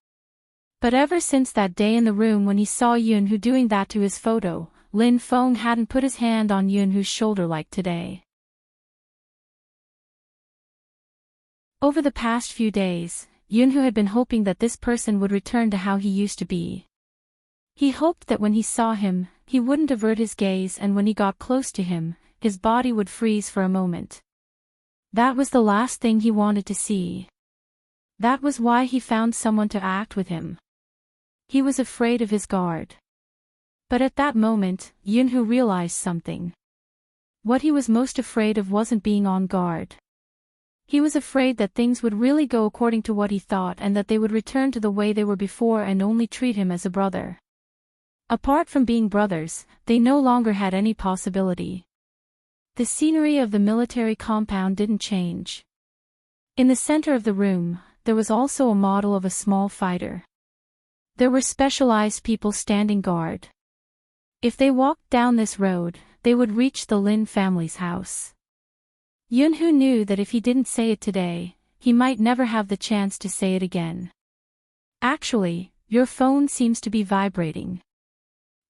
But ever since that day in the room when he saw Yunhu doing that to his photo, Lin Feng hadn't put his hand on Yunhu's shoulder like today. Over the past few days, Yunhu had been hoping that this person would return to how he used to be. He hoped that when he saw him, he wouldn't avert his gaze, and when he got close to him, his body would freeze for a moment. That was the last thing he wanted to see. That was why he found someone to act with him. He was afraid of his guard. But at that moment, Yunhu realized something. What he was most afraid of wasn't being on guard. He was afraid that things would really go according to what he thought and that they would return to the way they were before and only treat him as a brother. Apart from being brothers, they no longer had any possibility. The scenery of the military compound didn't change. In the center of the room, there was also a model of a small fighter. There were specialized people standing guard. If they walked down this road, they would reach the Lin family's house. Yunhu knew that if he didn't say it today, he might never have the chance to say it again. "Actually, your phone seems to be vibrating."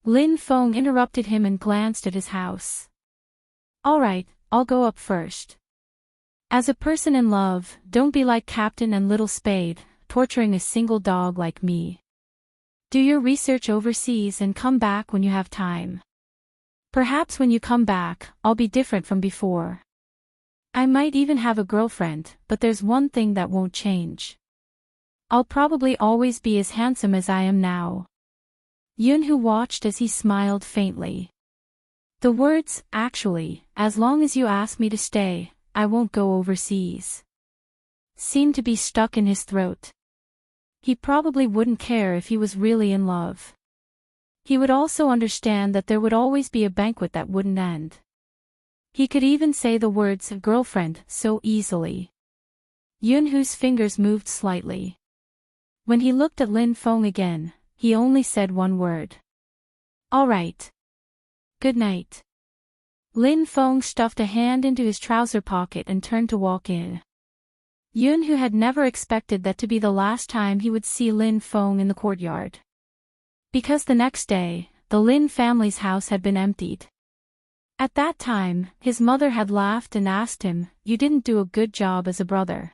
Lin Feng interrupted him and glanced at his house. "All right, I'll go up first." As a person in love, don't be like Captain and Little Spade, torturing a single dog like me. Do your research overseas and come back when you have time. Perhaps when you come back, I'll be different from before. I might even have a girlfriend, but there's one thing that won't change. I'll probably always be as handsome as I am now. Yunhu watched as he smiled faintly. The words, "actually, as long as you ask me to stay, I won't go overseas," seemed to be stuck in his throat. He probably wouldn't care if he was really in love. He would also understand that there would always be a banquet that wouldn't end. He could even say the words "girlfriend" so easily. Yunhu's fingers moved slightly. When he looked at Lin Feng again, he only said one word. "All right. Good night." Lin Feng stuffed a hand into his trouser pocket and turned to walk in. Yunhu had never expected that to be the last time he would see Lin Feng in the courtyard. Because the next day, the Lin family's house had been emptied. At that time, his mother had laughed and asked him, "You didn't do a good job as a brother.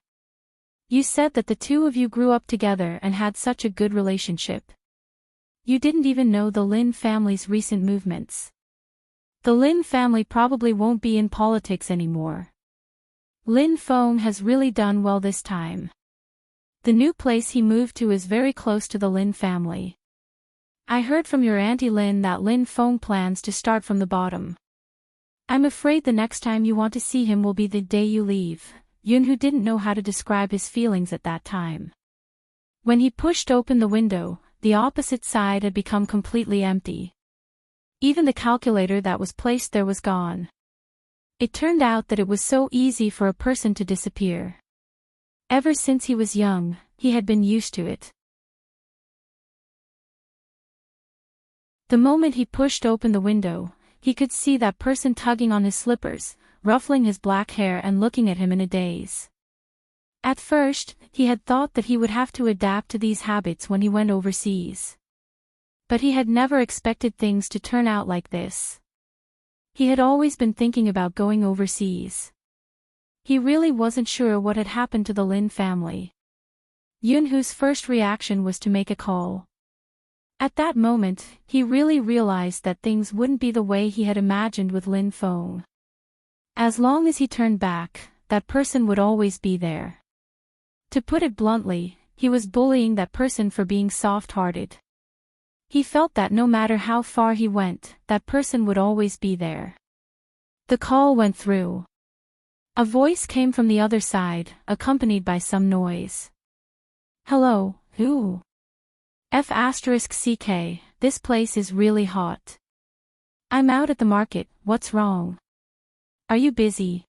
You said that the two of you grew up together and had such a good relationship. You didn't even know the Lin family's recent movements. The Lin family probably won't be in politics anymore. Lin Feng has really done well this time. The new place he moved to is very close to the Lin family. I heard from your Auntie Lin that Lin Feng plans to start from the bottom. I'm afraid the next time you want to see him will be the day you leave." Yunhu didn't know how to describe his feelings at that time. When he pushed open the window, the opposite side had become completely empty. Even the calculator that was placed there was gone. It turned out that it was so easy for a person to disappear. Ever since he was young, he had been used to it. The moment he pushed open the window, he could see that person tugging on his slippers, ruffling his black hair and looking at him in a daze. At first, he had thought that he would have to adapt to these habits when he went overseas. But he had never expected things to turn out like this. He had always been thinking about going overseas. He really wasn't sure what had happened to the Lin family. Yunhu's first reaction was to make a call. At that moment, he really realized that things wouldn't be the way he had imagined with Lin Feng. As long as he turned back, that person would always be there. To put it bluntly, he was bullying that person for being soft-hearted. He felt that no matter how far he went, that person would always be there. The call went through. A voice came from the other side, accompanied by some noise. Hello, who? F***CK, this place is really hot. I'm out at the market, what's wrong? Are you busy?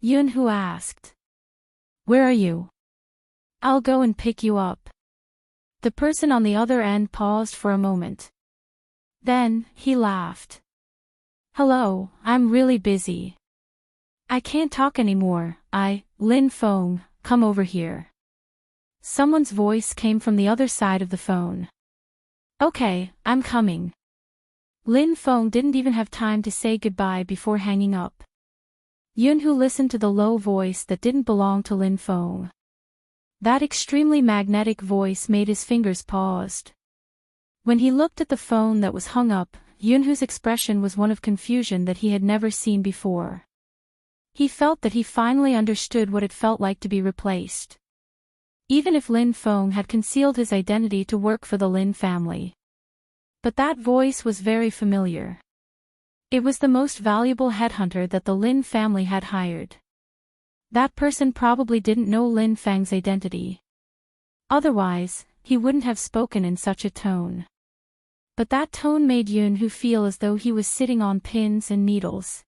Yunhu asked. Where are you? I'll go and pick you up. The person on the other end paused for a moment. Then, he laughed. Hello, I'm really busy. I can't talk anymore. Lin Feng, come over here. Someone's voice came from the other side of the phone. Okay, I'm coming. Lin Feng didn't even have time to say goodbye before hanging up. Yunhu listened to the low voice that didn't belong to Lin Feng. That extremely magnetic voice made his fingers paused. When he looked at the phone that was hung up, Yunhu's expression was one of confusion that he had never seen before. He felt that he finally understood what it felt like to be replaced. Even if Lin Feng had concealed his identity to work for the Lin family. But that voice was very familiar. It was the most valuable headhunter that the Lin family had hired. That person probably didn't know Lin Feng's identity. Otherwise, he wouldn't have spoken in such a tone. But that tone made Yunhu feel as though he was sitting on pins and needles.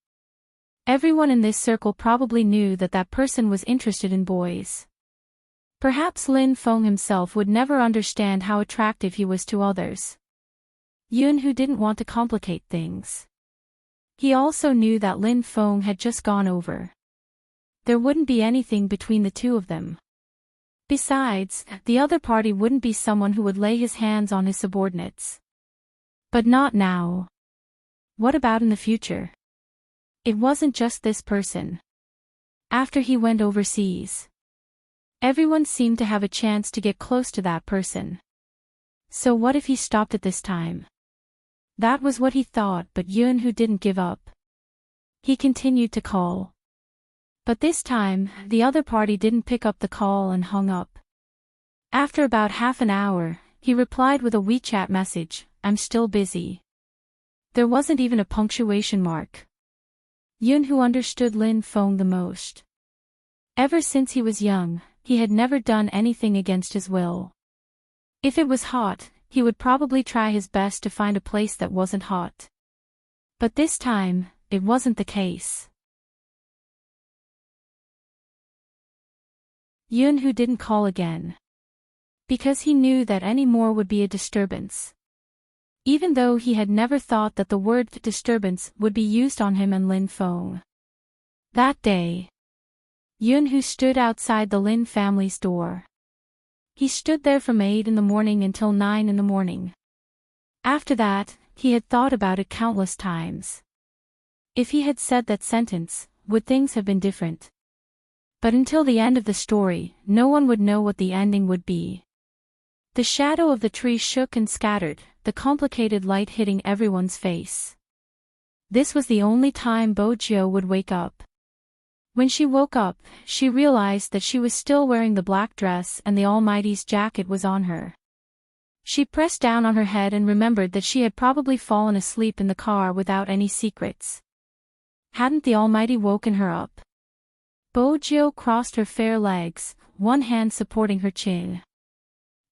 Everyone in this circle probably knew that that person was interested in boys. Perhaps Lin Feng himself would never understand how attractive he was to others. Yunhu didn't want to complicate things. He also knew that Lin Feng had just gone over. There wouldn't be anything between the two of them. Besides, the other party wouldn't be someone who would lay his hands on his subordinates. But not now. What about in the future? It wasn't just this person. After he went overseas, everyone seemed to have a chance to get close to that person. So what if he stopped at this time? That was what he thought, but Yunhu didn't give up. He continued to call. But this time, the other party didn't pick up the call and hung up. After about half an hour, he replied with a WeChat message, I'm still busy. There wasn't even a punctuation mark. Yunhu understood Lin Feng the most. Ever since he was young, he had never done anything against his will. If it was hot, he would probably try his best to find a place that wasn't hot. But this time, it wasn't the case. Yunhu didn't call again. Because he knew that any more would be a disturbance. Even though he had never thought that the word disturbance would be used on him and Lin Feng. That day, Yunhu stood outside the Lin family's door. He stood there from 8 in the morning until 9 in the morning. After that, he had thought about it countless times. If he had said that sentence, would things have been different? But until the end of the story, no one would know what the ending would be. The shadow of the tree shook and scattered, the complicated light hitting everyone's face. This was the only time Bojiu would wake up. When she woke up, she realized that she was still wearing the black dress and the Almighty's jacket was on her. She pressed down on her head and remembered that she had probably fallen asleep in the car without any secrets. Hadn't the Almighty woken her up? Bojiu crossed her fair legs, one hand supporting her chin.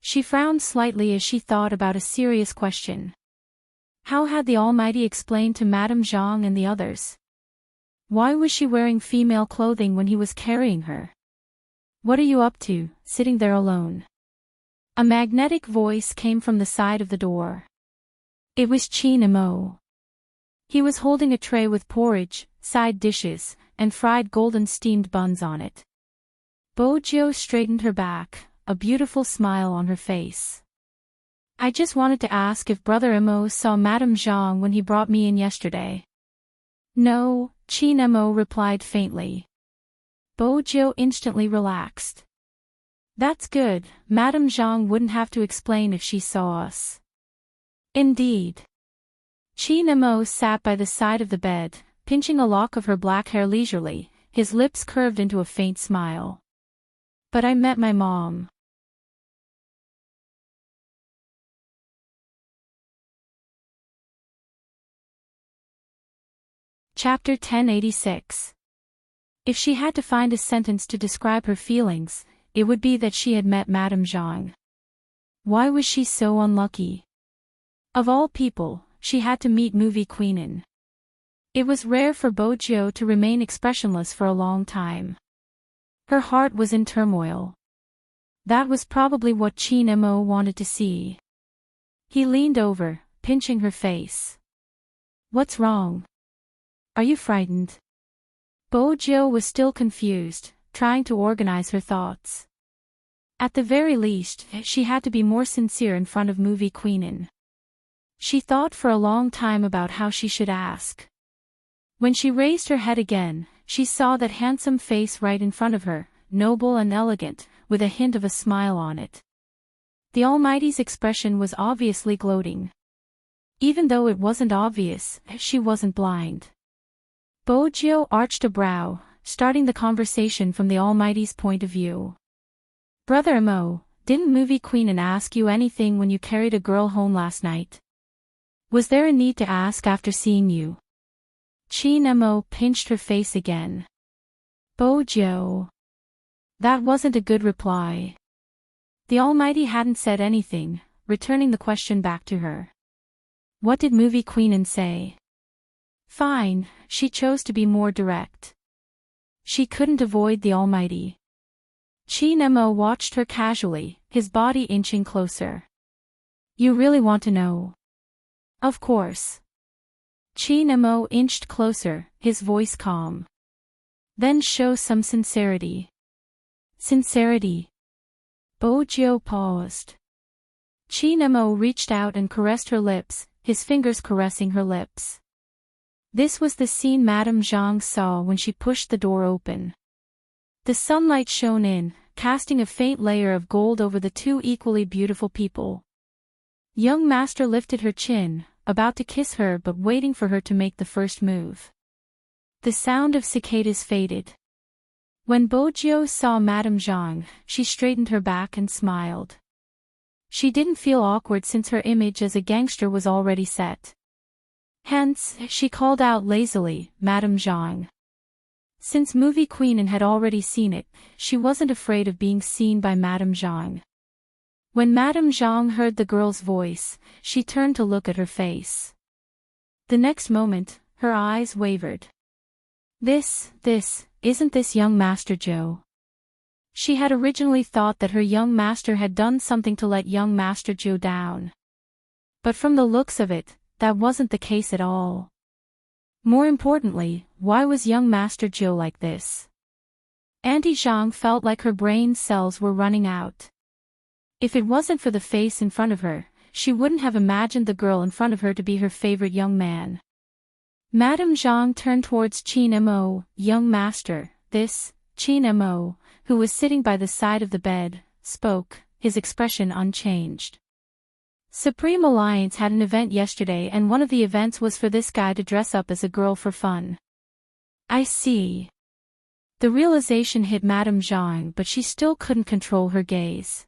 She frowned slightly as she thought about a serious question. How had the Almighty explained to Madame Zhang and the others? Why was she wearing female clothing when he was carrying her? What are you up to, sitting there alone? A magnetic voice came from the side of the door. It was Qin Imo. He was holding a tray with porridge, side dishes, and fried golden steamed buns on it. Bojiu straightened her back, a beautiful smile on her face. I just wanted to ask if Brother Imo saw Madame Zhang when he brought me in yesterday. No, Qin Imo replied faintly. Bojiu instantly relaxed. That's good, Madame Zhang wouldn't have to explain if she saw us. Indeed. Chi Nemo sat by the side of the bed, pinching a lock of her black hair leisurely, his lips curved into a faint smile. But I met my mom. Chapter 1086. If she had to find a sentence to describe her feelings, it would be that she had met Madame Zhang. Why was she so unlucky? Of all people, she had to meet movie queenin. It was rare for Bojiu to remain expressionless for a long time. Her heart was in turmoil. That was probably what Chi Nemo wanted to see. He leaned over, pinching her face. What's wrong? Are you frightened? Bojiu was still confused, trying to organize her thoughts. At the very least, she had to be more sincere in front of movie queenin. She thought for a long time about how she should ask. When she raised her head again, she saw that handsome face right in front of her, noble and elegant, with a hint of a smile on it. The Almighty's expression was obviously gloating. Even though it wasn't obvious, she wasn't blind. Bojiu arched a brow, starting the conversation from the Almighty's point of view. Brother Amo, didn't movie queenin ask you anything when you carried a girl home last night? Was there a need to ask after seeing you? Chi Nemo pinched her face again. Bojiu. That wasn't a good reply. The Almighty hadn't said anything, returning the question back to her. What did movie queenin say? Fine, she chose to be more direct. She couldn't avoid the Almighty. Chi Nemo watched her casually, his body inching closer. You really want to know? Of course. Chi Nemo inched closer, his voice calm. Then show some sincerity. Sincerity. Bojiu paused. Chi Nemo reached out and caressed her lips, his fingers caressing her lips. This was the scene Madame Zhang saw when she pushed the door open. The sunlight shone in, casting a faint layer of gold over the two equally beautiful people. Young Master lifted her chin, about to kiss her but waiting for her to make the first move. The sound of cicadas faded. When Bojiu saw Madame Zhang, she straightened her back and smiled. She didn't feel awkward since her image as a gangster was already set. Hence, she called out lazily, Madame Zhang. Since movie queenin had already seen it, she wasn't afraid of being seen by Madame Zhang. When Madame Zhang heard the girl's voice, she turned to look at her face. The next moment, her eyes wavered. Isn't this young Master Zhou? She had originally thought that her young master had done something to let young Master Zhou down. But from the looks of it, that wasn't the case at all. More importantly, why was young Master Zhou like this? Auntie Zhang felt like her brain cells were running out. If it wasn't for the face in front of her, she wouldn't have imagined the girl in front of her to be her favorite young man. Madame Zhang turned towards Qin Mo, young master. This, Qin Mo, who was sitting by the side of the bed, spoke, his expression unchanged. Supreme Alliance had an event yesterday and one of the events was for this guy to dress up as a girl for fun. I see. The realization hit Madame Zhang but she still couldn't control her gaze.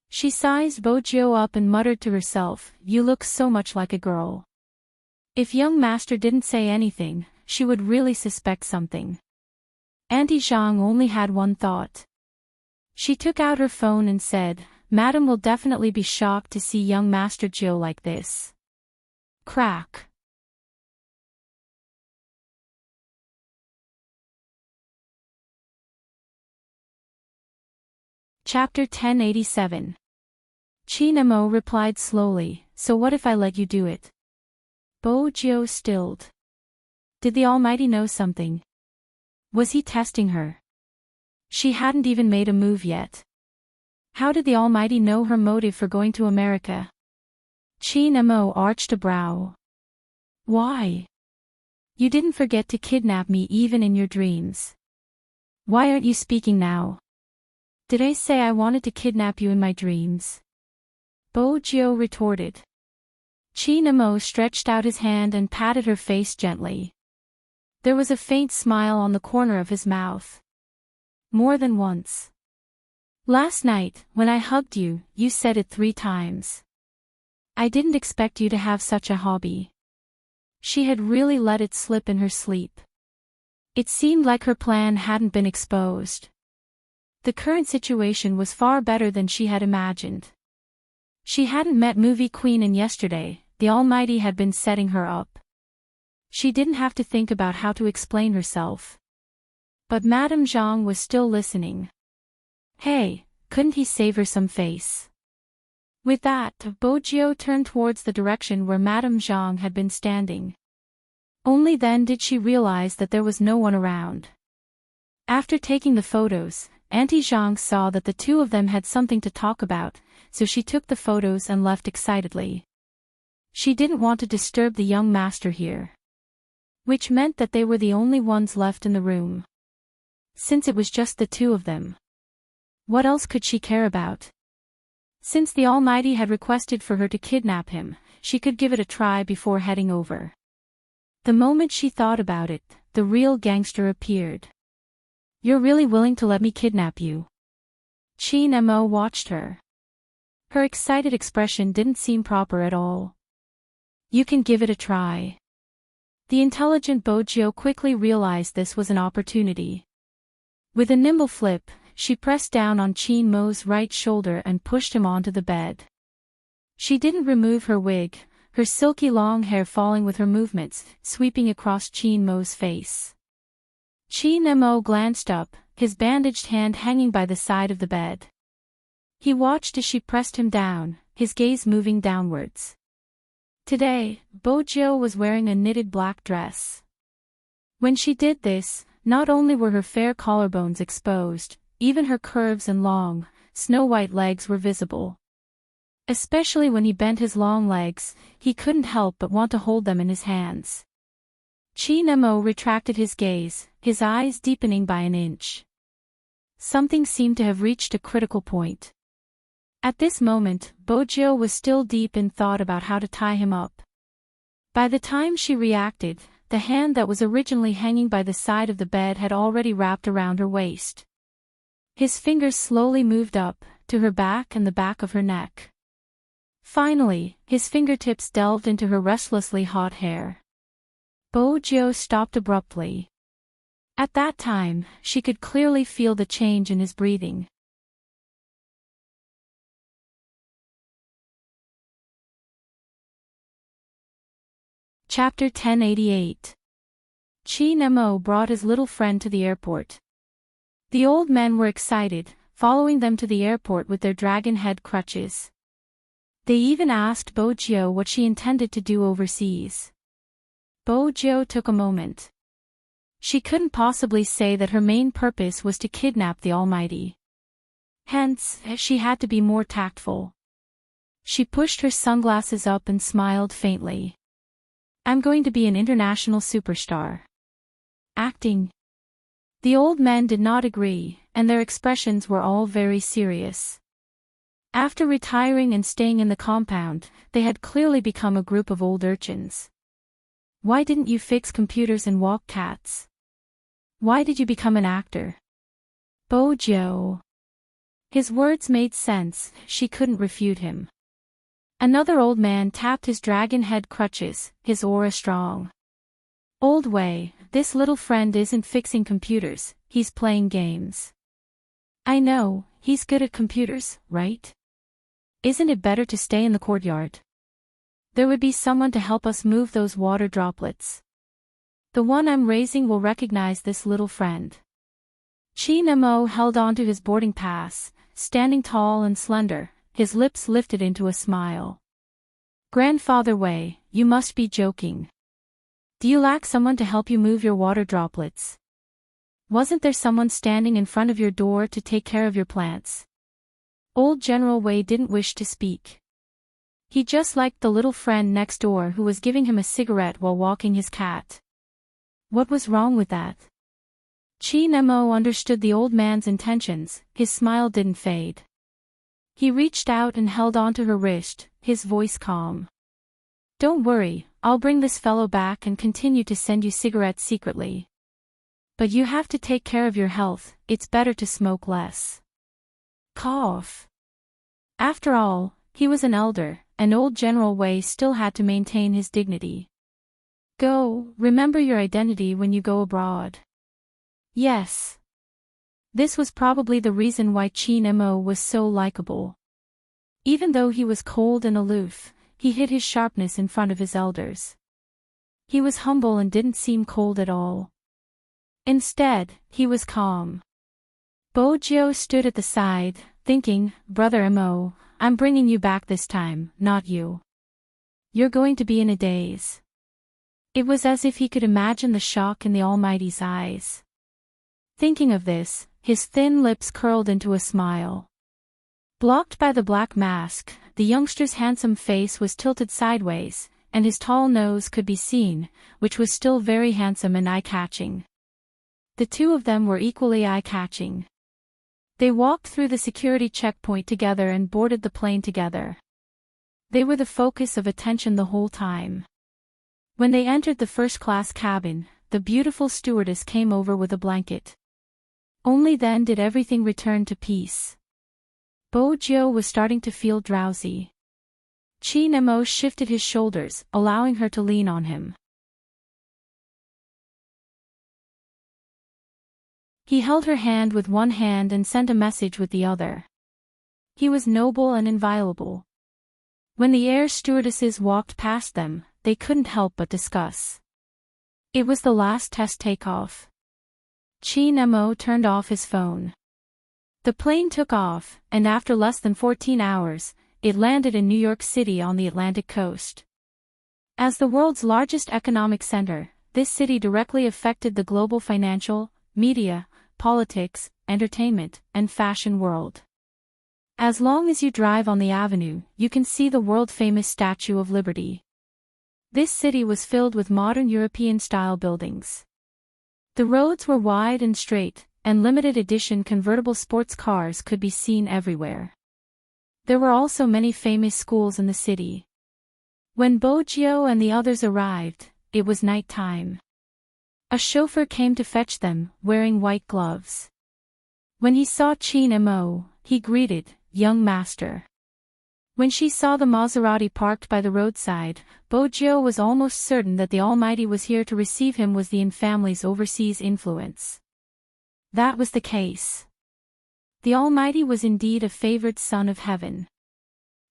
She sized Bojiu up and muttered to herself, "You look so much like a girl." If young master didn't say anything, she would really suspect something. Auntie Zhang only had one thought. She took out her phone and said, "Madam will definitely be shocked to see young Master Zhou like this." Crack. Chapter 1087. Qin Mo replied slowly, "So what if I let you do it?" Bojiu stilled. Did the Almighty know something? Was he testing her? She hadn't even made a move yet. How did the Almighty know her motive for going to America? Qin Mo arched a brow. Why? You didn't forget to kidnap me even in your dreams. Why aren't you speaking now? Did I say I wanted to kidnap you in my dreams? Bojo retorted. Chinamo stretched out his hand and patted her face gently. There was a faint smile on the corner of his mouth. More than once. Last night, when I hugged you, you said it 3 times. I didn't expect you to have such a hobby. She had really let it slip in her sleep. It seemed like her plan hadn't been exposed. The current situation was far better than she had imagined. She hadn't met Movie Queen, and yesterday, the Almighty had been setting her up. She didn't have to think about how to explain herself. But Madame Zhang was still listening. Hey, couldn't he save her some face? With that, Bojo turned towards the direction where Madame Zhang had been standing. Only then did she realize that there was no one around. After taking the photos, Auntie Zhang saw that the two of them had something to talk about, so she took the photos and left excitedly. She didn't want to disturb the young master here. Which meant that they were the only ones left in the room. Since it was just the two of them. What else could she care about? Since the Almighty had requested for her to kidnap him, she could give it a try before heading over. The moment she thought about it, the real gangster appeared. You're really willing to let me kidnap you? Chin Mo watched her. Her excited expression didn't seem proper at all. You can give it a try. The intelligent Bojo quickly realized this was an opportunity. With a nimble flip, she pressed down on Chin Mo's right shoulder and pushed him onto the bed. She didn't remove her wig, her silky long hair falling with her movements, sweeping across Chin Mo's face. Chin Mo glanced up, his bandaged hand hanging by the side of the bed. He watched as she pressed him down, his gaze moving downwards. Today, Bojo was wearing a knitted black dress. When she did this, not only were her fair collarbones exposed, even her curves and long, snow-white legs were visible. Especially when he bent his long legs, he couldn't help but want to hold them in his hands. Chin Mo retracted his gaze, his eyes deepening by an inch. Something seemed to have reached a critical point. At this moment, Bojo was still deep in thought about how to tie him up. By the time she reacted, the hand that was originally hanging by the side of the bed had already wrapped around her waist. His fingers slowly moved up, to her back and the back of her neck. Finally, his fingertips delved into her restlessly hot hair. Bojo stopped abruptly. At that time, she could clearly feel the change in his breathing. Chapter 1088. Chin Mo brought his little friend to the airport. The old men were excited, following them to the airport with their dragon head crutches. They even asked Bojo what she intended to do overseas. Bojo took a moment. She couldn't possibly say that her main purpose was to kidnap the Almighty. Hence, she had to be more tactful. She pushed her sunglasses up and smiled faintly. I'm going to be an international superstar. Acting. The old men did not agree, and their expressions were all very serious. After retiring and staying in the compound, they had clearly become a group of old urchins. Why didn't you fix computers and walk cats? Why did you become an actor? Bojo. His words made sense, she couldn't refute him. Another old man tapped his dragon head crutches, his aura strong. Old way, this little friend isn't fixing computers, he's playing games. I know, he's good at computers, right? Isn't it better to stay in the courtyard? There would be someone to help us move those water droplets. The one I'm raising will recognize this little friend. Chin Mo held on to his boarding pass, standing tall and slender, his lips lifted into a smile. Grandfather Wei, you must be joking. Do you lack someone to help you move your water droplets? Wasn't there someone standing in front of your door to take care of your plants? Old General Wei didn't wish to speak. He just liked the little friend next door who was giving him a cigarette while walking his cat. What was wrong with that? Chi-Nemo understood the old man's intentions, his smile didn't fade. He reached out and held onto her wrist, his voice calm. Don't worry, I'll bring this fellow back and continue to send you cigarettes secretly. But you have to take care of your health, it's better to smoke less. Cough. After all, he was an elder, and old General Wei still had to maintain his dignity. Go, remember your identity when you go abroad. Yes. This was probably the reason why Chi-Nemo was so likable. Even though he was cold and aloof, he hid his sharpness in front of his elders. He was humble and didn't seem cold at all. Instead, he was calm. Bojo stood at the side, thinking, Brother Mo, I'm bringing you back this time, not you. You're going to be in a daze. It was as if he could imagine the shock in the Almighty's eyes. Thinking of this, his thin lips curled into a smile. Blocked by the black mask, the youngster's handsome face was tilted sideways, and his tall nose could be seen, which was still very handsome and eye-catching. The two of them were equally eye-catching. They walked through the security checkpoint together and boarded the plane together. They were the focus of attention the whole time. When they entered the first-class cabin, the beautiful stewardess came over with a blanket. Only then did everything return to peace. Bojo was starting to feel drowsy. Chi-Nemo shifted his shoulders, allowing her to lean on him. He held her hand with one hand and sent a message with the other. He was noble and inviolable. When the air stewardesses walked past them, they couldn't help but discuss. It was the last test takeoff. Chi-Nemo turned off his phone. The plane took off, and after less than 14 hours, it landed in New York City on the Atlantic coast. As the world's largest economic center, this city directly affected the global financial, media, politics, entertainment, and fashion world. As long as you drive on the avenue, you can see the world-famous Statue of Liberty. This city was filled with modern European-style buildings. The roads were wide and straight, and limited-edition convertible sports cars could be seen everywhere. There were also many famous schools in the city. When Bojo and the others arrived, it was night time. A chauffeur came to fetch them, wearing white gloves. When he saw Chi-Nemo, he greeted, "Young master." When she saw the Maserati parked by the roadside, Bojo was almost certain that the Almighty was here to receive him was the Yin family's overseas influence. That was the case. The Almighty was indeed a favored son of heaven.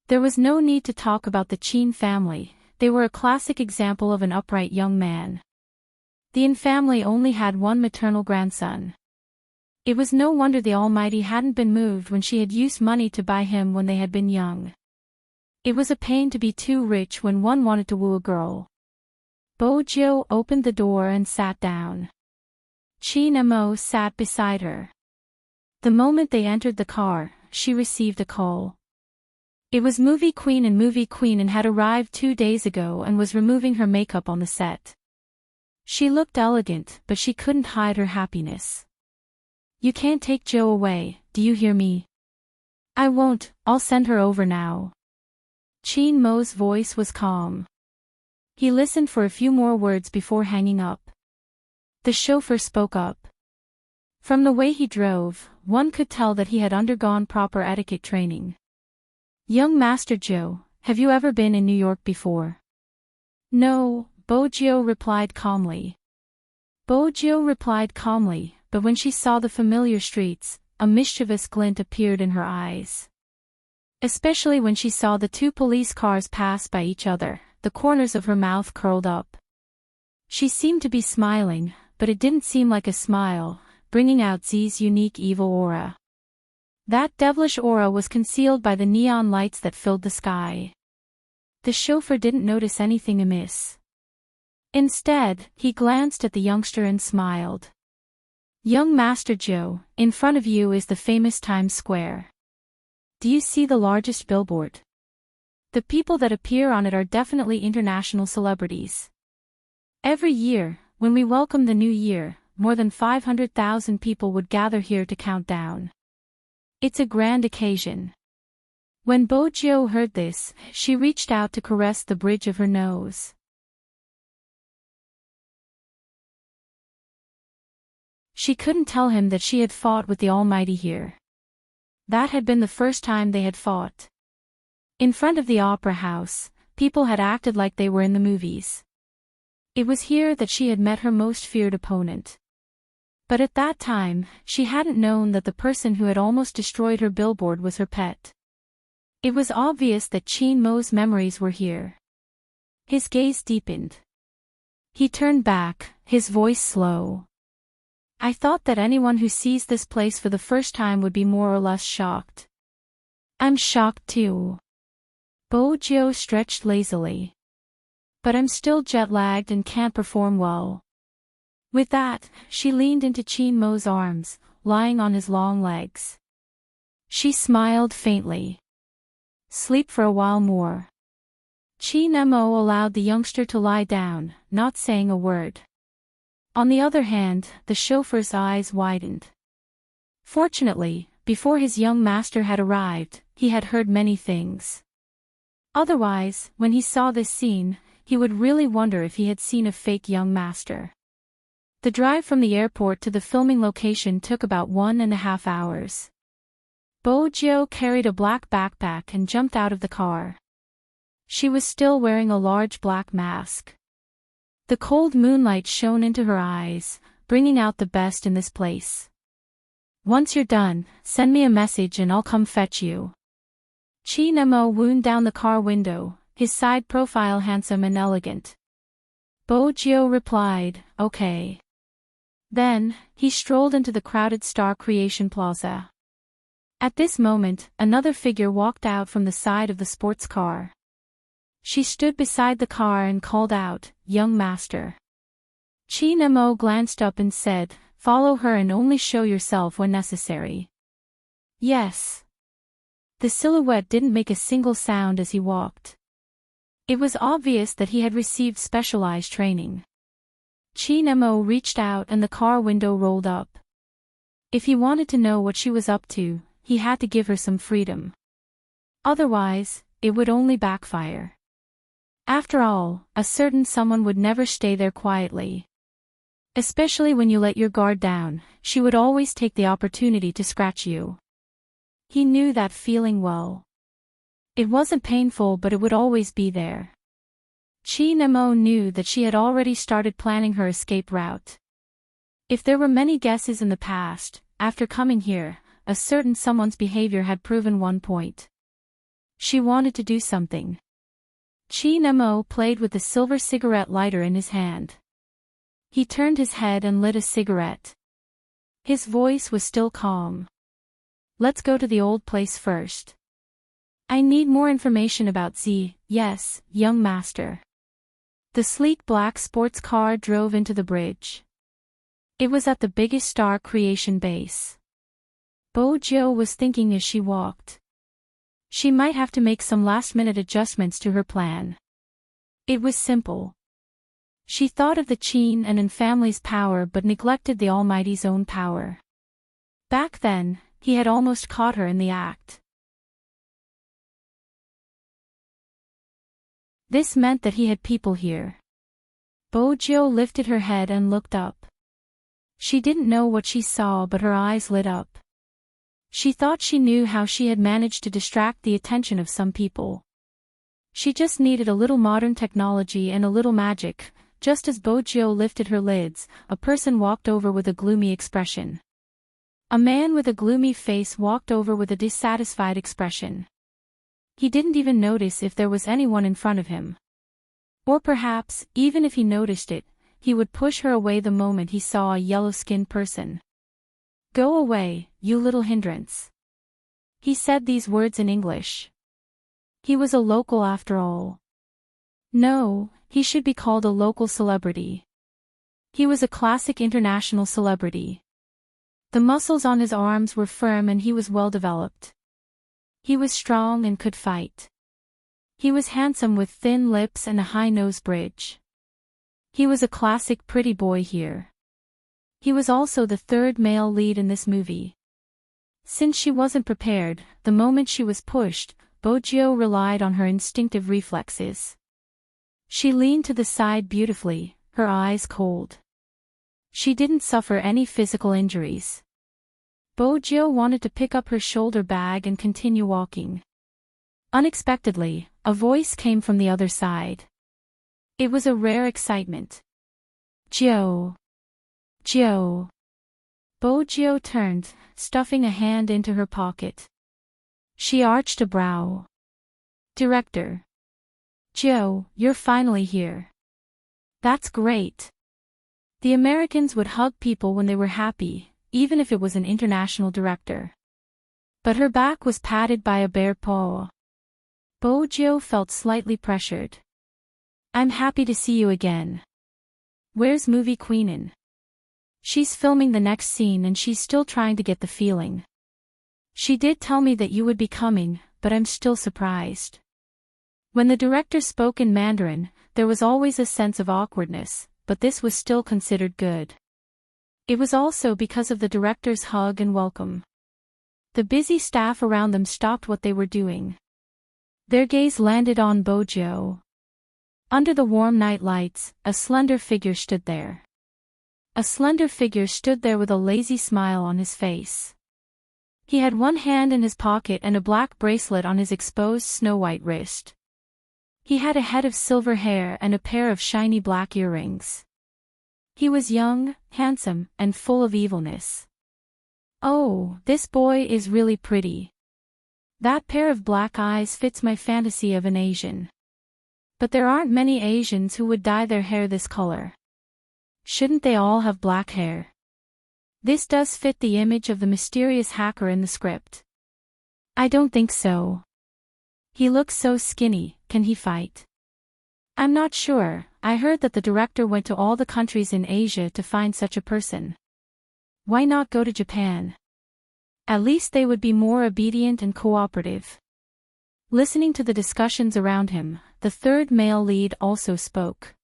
There was no need to talk about the Qin family, they were a classic example of an upright young man. The Yin family only had one maternal grandson. It was no wonder the Almighty hadn't been moved when she had used money to buy him when they had been young. It was a pain to be too rich when one wanted to woo a girl. Bojo opened the door and sat down. Chi-Nemo sat beside her. The moment they entered the car, she received a call. It was Movie Queen and had arrived 2 days ago and was removing her makeup on the set. She looked elegant, but she couldn't hide her happiness. You can't take Joe away, do you hear me? I won't, I'll send her over now. Chi-Nemo's voice was calm. He listened for a few more words before hanging up. The chauffeur spoke up. From the way he drove, one could tell that he had undergone proper etiquette training. Young Master Joe, have you ever been in New York before? No, Bojo replied calmly. But when she saw the familiar streets, a mischievous glint appeared in her eyes. Especially when she saw the 2 police cars pass by each other, the corners of her mouth curled up. She seemed to be smiling, but it didn't seem like a smile, bringing out Z's unique evil aura. That devilish aura was concealed by the neon lights that filled the sky. The chauffeur didn't notice anything amiss. Instead, he glanced at the youngster and smiled. Young Master Joe, in front of you is the famous Times Square. Do you see the largest billboard? The people that appear on it are definitely international celebrities. Every year, when we welcome the new year, more than 500,000 people would gather here to count down. It's a grand occasion. When Bojo heard this, she reached out to caress the bridge of her nose. She couldn't tell him that she had fought with the Almighty here. That had been the first time they had fought. In front of the opera house, people had acted like they were in the movies. It was here that she had met her most feared opponent. But at that time, she hadn't known that the person who had almost destroyed her billboard was her pet. It was obvious that Chin Mo's memories were here. His gaze deepened. He turned back, his voice slow. I thought that anyone who sees this place for the first time would be more or less shocked. I'm shocked too. Bojo stretched lazily. But I'm still jet-lagged and can't perform well. With that, she leaned into Chin Mo's arms, lying on his long legs. She smiled faintly. Sleep for a while more. Chin Mo allowed the youngster to lie down, not saying a word. On the other hand, the chauffeur's eyes widened. Fortunately, before his young master had arrived, he had heard many things. Otherwise, when he saw this scene, he would really wonder if he had seen a fake young master. The drive from the airport to the filming location took about 1.5 hours. Bojo carried a black backpack and jumped out of the car. She was still wearing a large black mask. The cold moonlight shone into her eyes, bringing out the best in this place. Once you're done, send me a message and I'll come fetch you. Chin Mo wound down the car window, his side profile handsome and elegant. Bojo replied, okay. Then, he strolled into the crowded Star Creation Plaza. At this moment, another figure walked out from the side of the sports car. She stood beside the car and called out, young master. Chin Mo glanced up and said, follow her and only show yourself when necessary. Yes. The silhouette didn't make a single sound as he walked. It was obvious that he had received specialized training. Chin Mo reached out and the car window rolled up. If he wanted to know what she was up to, he had to give her some freedom. Otherwise, it would only backfire. After all, a certain someone would never stay there quietly. Especially when you let your guard down, she would always take the opportunity to scratch you. He knew that feeling well. It wasn't painful, but it would always be there. Chin Mo knew that she had already started planning her escape route. If there were many guesses in the past, after coming here, a certain someone's behavior had proven one point. She wanted to do something. Chin Mo played with the silver cigarette lighter in his hand. He turned his head and lit a cigarette. His voice was still calm. Let's go to the old place first. I need more information about Z, yes, young master. The sleek black sports car drove into the bridge. It was at the biggest Star Creation base. Bojo was thinking as she walked. She might have to make some last-minute adjustments to her plan. It was simple. She thought of the Chin and family's power but neglected the Almighty's own power. Back then, he had almost caught her in the act. This meant that he had people here. Bojo lifted her head and looked up. She didn't know what she saw, but her eyes lit up. She thought she knew how she had managed to distract the attention of some people. She just needed a little modern technology and a little magic. Just as Bojo lifted her lids, a person walked over with a gloomy expression. A man with a gloomy face walked over with a dissatisfied expression. He didn't even notice if there was anyone in front of him. Or perhaps, even if he noticed it, he would push her away the moment he saw a yellow-skinned person. Go away, you little hindrance. He said these words in English. He was a local after all. No, he should be called a local celebrity. He was a classic international celebrity. The muscles on his arms were firm and he was well developed. He was strong and could fight. He was handsome with thin lips and a high nose bridge. He was a classic pretty boy here. He was also the third male lead in this movie. Since she wasn't prepared, the moment she was pushed, Bojo relied on her instinctive reflexes. She leaned to the side beautifully, her eyes cold. She didn't suffer any physical injuries. Bojo wanted to pick up her shoulder bag and continue walking. Unexpectedly, a voice came from the other side. It was a rare excitement. "Joe. Joe." Bojo turned, stuffing a hand into her pocket. She arched a brow. "Director. Joe, you're finally here. That's great." The Americans would hug people when they were happy, even if it was an international director. But her back was patted by a bare paw. Bojo felt slightly pressured. "I'm happy to see you again. Where's movie queenin'? She's filming the next scene and she's still trying to get the feeling. She did tell me that you would be coming, but I'm still surprised." When the director spoke in Mandarin, there was always a sense of awkwardness, but this was still considered good. It was also because of the director's hug and welcome. The busy staff around them stopped what they were doing. Their gaze landed on Bojo. Under the warm night lights, a slender figure stood there. A slender figure stood there with a lazy smile on his face. He had one hand in his pocket and a black bracelet on his exposed snow-white wrist. He had a head of silver hair and a pair of shiny black earrings. He was young, handsome, and full of evilness. "Oh, this boy is really pretty. That pair of black eyes fits my fantasy of an Asian. But there aren't many Asians who would dye their hair this color. Shouldn't they all have black hair? This does fit the image of the mysterious hacker in the script." "I don't think so. He looks so skinny, can he fight?" "I'm not sure. I heard that the director went to all the countries in Asia to find such a person. Why not go to Japan? At least they would be more obedient and cooperative." Listening to the discussions around him, the third male lead also spoke.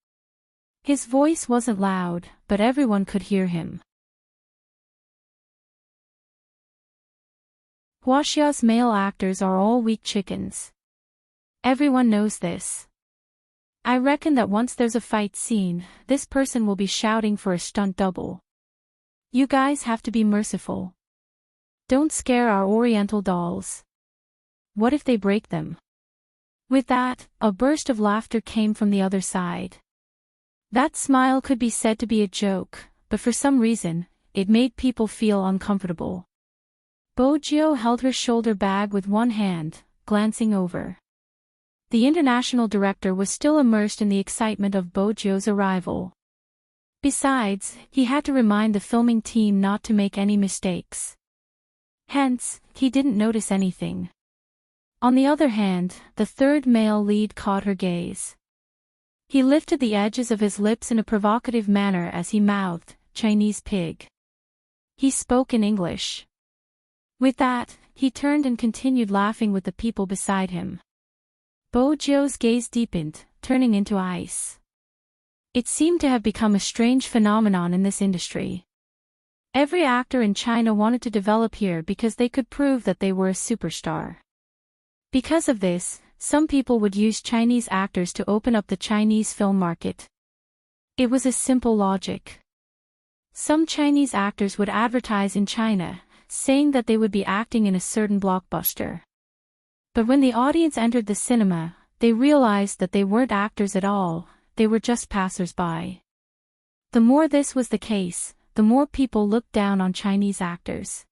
His voice wasn't loud, but everyone could hear him. Huaxia's male actors are all weak chickens. Everyone knows this. I reckon that once there's a fight scene, this person will be shouting for a stunt double. You guys have to be merciful. Don't scare our Oriental dolls. What if they break them? With that, a burst of laughter came from the other side. That smile could be said to be a joke, but for some reason, it made people feel uncomfortable. Bojo held her shoulder bag with one hand, glancing over. The international director was still immersed in the excitement of Bojo's arrival. Besides, he had to remind the filming team not to make any mistakes. Hence, he didn't notice anything. On the other hand, the third male lead caught her gaze. He lifted the edges of his lips in a provocative manner as he mouthed, "Chinese pig." He spoke in English. With that, he turned and continued laughing with the people beside him. Bojo's gaze deepened, turning into ice. It seemed to have become a strange phenomenon in this industry. Every actor in China wanted to develop here because they could prove that they were a superstar. Because of this, some people would use Chinese actors to open up the Chinese film market. It was a simple logic. Some Chinese actors would advertise in China, saying that they would be acting in a certain blockbuster. But when the audience entered the cinema, they realized that they weren't actors at all, they were just passers-by. The more this was the case, the more people looked down on Chinese actors.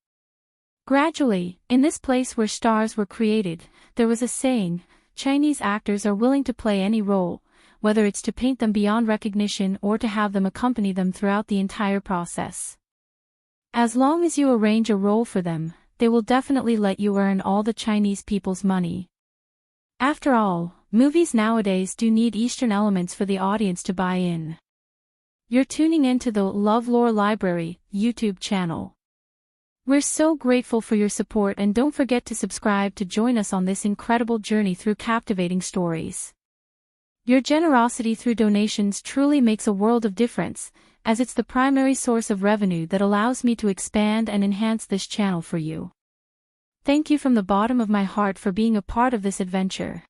Gradually, in this place where stars were created, there was a saying, Chinese actors are willing to play any role, whether it's to paint them beyond recognition or to have them accompany them throughout the entire process. As long as you arrange a role for them, they will definitely let you earn all the Chinese people's money. After all, movies nowadays do need Eastern elements for the audience to buy in. You're tuning into the LoveLore Library YouTube channel. We're so grateful for your support, and don't forget to subscribe to join us on this incredible journey through captivating stories. Your generosity through donations truly makes a world of difference, as it's the primary source of revenue that allows me to expand and enhance this channel for you. Thank you from the bottom of my heart for being a part of this adventure.